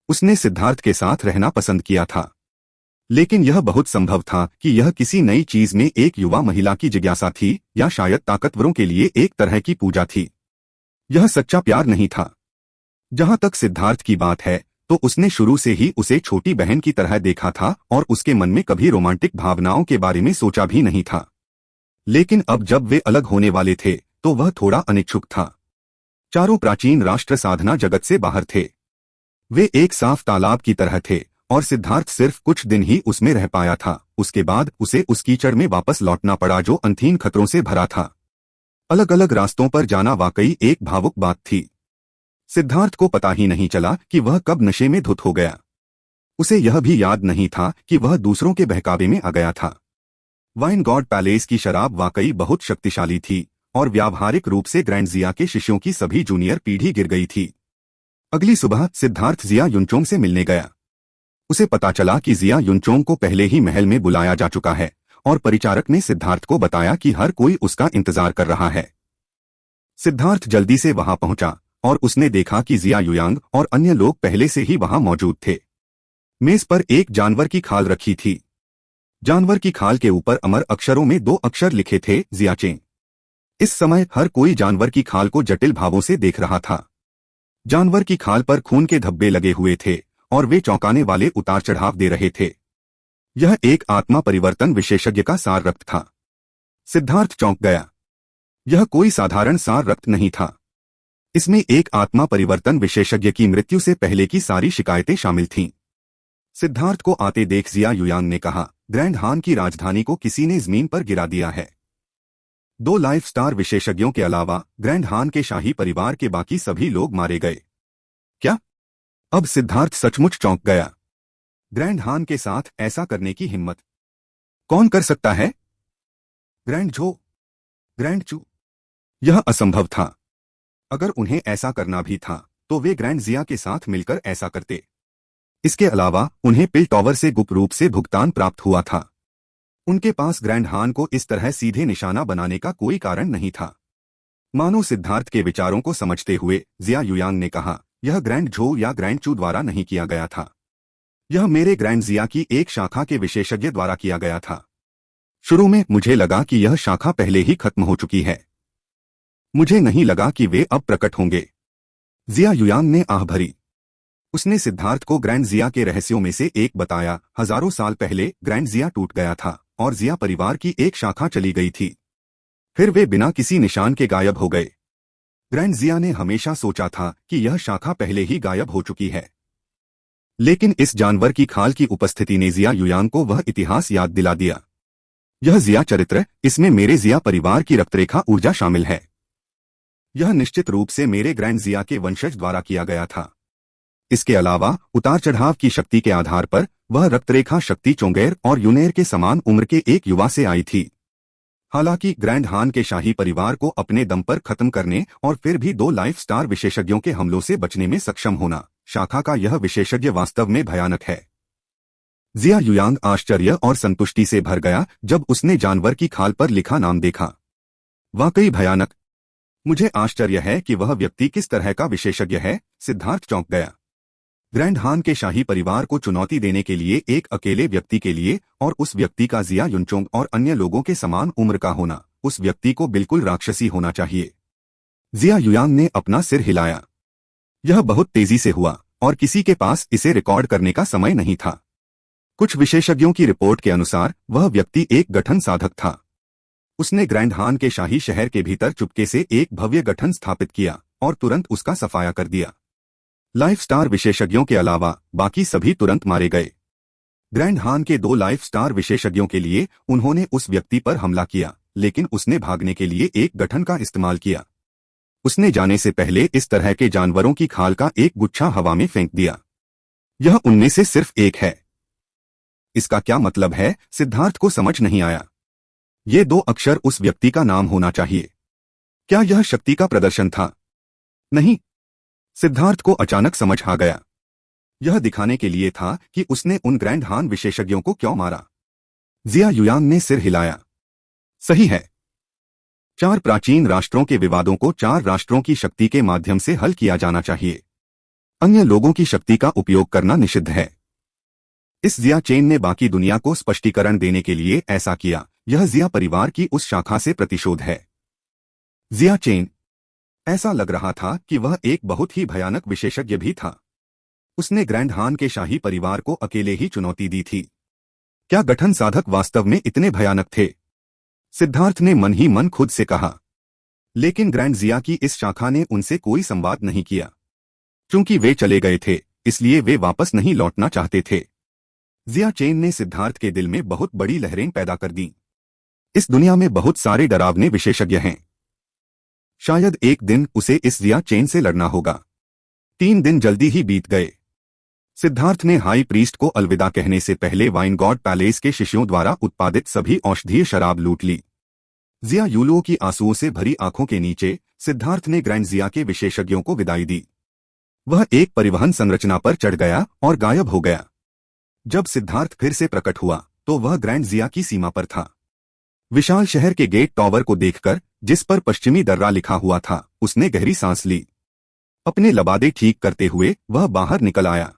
उसने सिद्धार्थ के साथ रहना पसंद किया था, लेकिन यह बहुत संभव था कि यह किसी नई चीज में एक युवा महिला की जिज्ञासा थी, या शायद ताकतवरों के लिए एक तरह की पूजा थी। यह सच्चा प्यार नहीं था। जहां तक सिद्धार्थ की बात है, तो उसने शुरू से ही उसे छोटी बहन की तरह देखा था और उसके मन में कभी रोमांटिक भावनाओं के बारे में सोचा भी नहीं था। लेकिन अब जब वे अलग होने वाले थे, तो वह थोड़ा अनिच्छुक था। चारों प्राचीन राष्ट्र साधना जगत से बाहर थे। वे एक साफ तालाब की तरह थे और सिद्धार्थ सिर्फ कुछ दिन ही उसमें रह पाया था। उसके बाद उसे उस कीचड़ में वापस लौटना पड़ा जो अनथीन खतरों से भरा था। अलग अलग रास्तों पर जाना वाकई एक भावुक बात थी। सिद्धार्थ को पता ही नहीं चला कि वह कब नशे में धुत हो गया। उसे यह भी याद नहीं था कि वह दूसरों के बहकावे में आ गया था। वाइन गॉड पैलेस की शराब वाकई बहुत शक्तिशाली थी और व्यावहारिक रूप से ग्रैंड जिया के शिष्यों की सभी जूनियर पीढ़ी गिर गई थी। अगली सुबह सिद्धार्थ जिया युनचोंग से मिलने गया। उसे पता चला कि जिया युनचोंग को पहले ही महल में बुलाया जा चुका है और परिचारक ने सिद्धार्थ को बताया कि हर कोई उसका इंतजार कर रहा है। सिद्धार्थ जल्दी से वहां पहुंचा और उसने देखा कि जिया युयांग और अन्य लोग पहले से ही वहां मौजूद थे। मेज पर एक जानवर की खाल रखी थी। जानवर की खाल के ऊपर अमर अक्षरों में 2 अक्षर लिखे थे, जियाचें। इस समय हर कोई जानवर की खाल को जटिल भावों से देख रहा था। जानवर की खाल पर खून के धब्बे लगे हुए थे और वे चौंकाने वाले उतार चढ़ाव दे रहे थे। यह एक आत्मा परिवर्तन विशेषज्ञ का सार रक्त था। सिद्धार्थ चौंक गया। यह कोई साधारण सार रक्त नहीं था। इसमें एक आत्मा परिवर्तन विशेषज्ञ की मृत्यु से पहले की सारी शिकायतें शामिल थीं। सिद्धार्थ को आते देख जिया युयांग ने कहा, ग्रैंड हान की राजधानी को किसी ने जमीन पर गिरा दिया है। 2 लाइफ स्टार विशेषज्ञों के अलावा ग्रैंड हान के शाही परिवार के बाकी सभी लोग मारे गए। क्या? अब सिद्धार्थ सचमुच चौंक गया। ग्रैंड हान के साथ ऐसा करने की हिम्मत कौन कर सकता है? ग्रैंड झो, ग्रैंड चू? यह असंभव था। अगर उन्हें ऐसा करना भी था तो वे ग्रैंड जिया के साथ मिलकर ऐसा करते। इसके अलावा उन्हें पिल टॉवर से गुप्त रूप से भुगतान प्राप्त हुआ था। उनके पास ग्रैंड हान को इस तरह सीधे निशाना बनाने का कोई कारण नहीं था। मानो सिद्धार्थ के विचारों को समझते हुए जिया युयांग ने कहा, यह ग्रैंड झो या ग्रैंड चू द्वारा नहीं किया गया था। यह मेरे ग्रैंड जिया की एक शाखा के विशेषज्ञ द्वारा किया गया था। शुरू में मुझे लगा कि यह शाखा पहले ही खत्म हो चुकी है। मुझे नहीं लगा कि वे अब प्रकट होंगे। जिया युयांग ने आह भरी। उसने सिद्धार्थ को ग्रैंड जिया के रहस्यों में से एक बताया। हजारों साल पहले ग्रैंड जिया टूट गया था और जिया परिवार की एक शाखा चली गई थी। फिर वे बिना किसी निशान के गायब हो गए। ग्रैंड जिया ने हमेशा सोचा था कि यह शाखा पहले ही गायब हो चुकी है, लेकिन इस जानवर की खाल की उपस्थिति ने जिया युयांग को वह इतिहास याद दिला दिया। यह जिया चरित्र, इसमें मेरे जिया परिवार की रक्तरेखा ऊर्जा शामिल है। यह निश्चित रूप से मेरे ग्रैंड जिया के वंशज द्वारा किया गया था। इसके अलावा उतार चढ़ाव की शक्ति के आधार पर वह रक्तरेखा शक्ति चोंगेर और यूनेर के समान उम्र के एक युवा से आई थी। हालांकि ग्रैंड हान के शाही परिवार को अपने दम पर खत्म करने और फिर भी 2 लाइफ स्टार विशेषज्ञों के हमलों से बचने में सक्षम होना, शाखा का यह विशेषज्ञ वास्तव में भयानक है। जिया युयांग आश्चर्य और संतुष्टि से भर गया जब उसने जानवर की खाल पर लिखा नाम देखा। वाकई भयानक। मुझे आश्चर्य है कि वह व्यक्ति किस तरह का विशेषज्ञ है। सिद्धार्थ चौंक गया। ग्रैंड हान के शाही परिवार को चुनौती देने के लिए एक अकेले व्यक्ति के लिए, और उस व्यक्ति का जिया युनचोंग और अन्य लोगों के समान उम्र का होना, उस व्यक्ति को बिल्कुल राक्षसी होना चाहिए। जिया युयांग ने अपना सिर हिलाया। यह बहुत तेजी से हुआ और किसी के पास इसे रिकॉर्ड करने का समय नहीं था। कुछ विशेषज्ञों की रिपोर्ट के अनुसार वह व्यक्ति एक गठन साधक था। उसने ग्रैंड हान के शाही शहर के भीतर चुपके से एक भव्य गठन स्थापित किया और तुरंत उसका सफाया कर दिया। लाइफ स्टार विशेषज्ञों के अलावा बाकी सभी तुरंत मारे गए। ग्रैंड हान के 2 लाइफ स्टार विशेषज्ञों के लिए उन्होंने उस व्यक्ति पर हमला किया, लेकिन उसने भागने के लिए एक गठन का इस्तेमाल किया। उसने जाने से पहले इस तरह के जानवरों की खाल का एक गुच्छा हवा में फेंक दिया। यह उनमें से सिर्फ एक है। इसका क्या मतलब है? सिद्धार्थ को समझ नहीं आया। ये 2 अक्षर उस व्यक्ति का नाम होना चाहिए। क्या यह शक्ति का प्रदर्शन था? नहीं। सिद्धार्थ को अचानक समझ आ गया। यह दिखाने के लिए था कि उसने उन ग्रैंड हान विशेषज्ञों को क्यों मारा। जिया युयांग ने सिर हिलाया। सही है। 4 प्राचीन राष्ट्रों के विवादों को 4 राष्ट्रों की शक्ति के माध्यम से हल किया जाना चाहिए। अन्य लोगों की शक्ति का उपयोग करना निषिद्ध है। इस जिया चेन ने बाकी दुनिया को स्पष्टीकरण देने के लिए ऐसा किया। यह जिया परिवार की उस शाखा से प्रतिशोध है। जिया चेन। ऐसा लग रहा था कि वह एक बहुत ही भयानक विशेषज्ञ भी था। उसने ग्रैंड हान के शाही परिवार को अकेले ही चुनौती दी थी। क्या गठन साधक वास्तव में इतने भयानक थे? सिद्धार्थ ने मन ही मन खुद से कहा। लेकिन ग्रैंड जिया की इस शाखा ने उनसे कोई संवाद नहीं किया। चूंकि वे चले गए थे, इसलिए वे वापस नहीं लौटना चाहते थे। जिया चेन ने सिद्धार्थ के दिल में बहुत बड़ी लहरें पैदा कर दी। इस दुनिया में बहुत सारे डरावने विशेषज्ञ हैं। शायद एक दिन उसे इस जिया चेन से लड़ना होगा। 3 दिन जल्दी ही बीत गए। सिद्धार्थ ने हाई प्रीस्ट को अलविदा कहने से पहले वाइन गॉड पैलेस के शिष्यों द्वारा उत्पादित सभी औषधीय शराब लूट ली। जिया यूलुओ की आंसुओं से भरी आंखों के नीचे सिद्धार्थ ने ग्रैंड जिया के विशेषज्ञों को विदाई दी। वह एक परिवहन संरचना पर चढ़ गया और गायब हो गया। जब सिद्धार्थ फिर से प्रकट हुआ तो वह ग्रैंड जिया की सीमा पर था। विशाल शहर के गेट टॉवर को देखकर, जिस पर पश्चिमी दर्रा लिखा हुआ था, उसने गहरी सांस ली। अपने लबादे ठीक करते हुए वह बाहर निकल आया।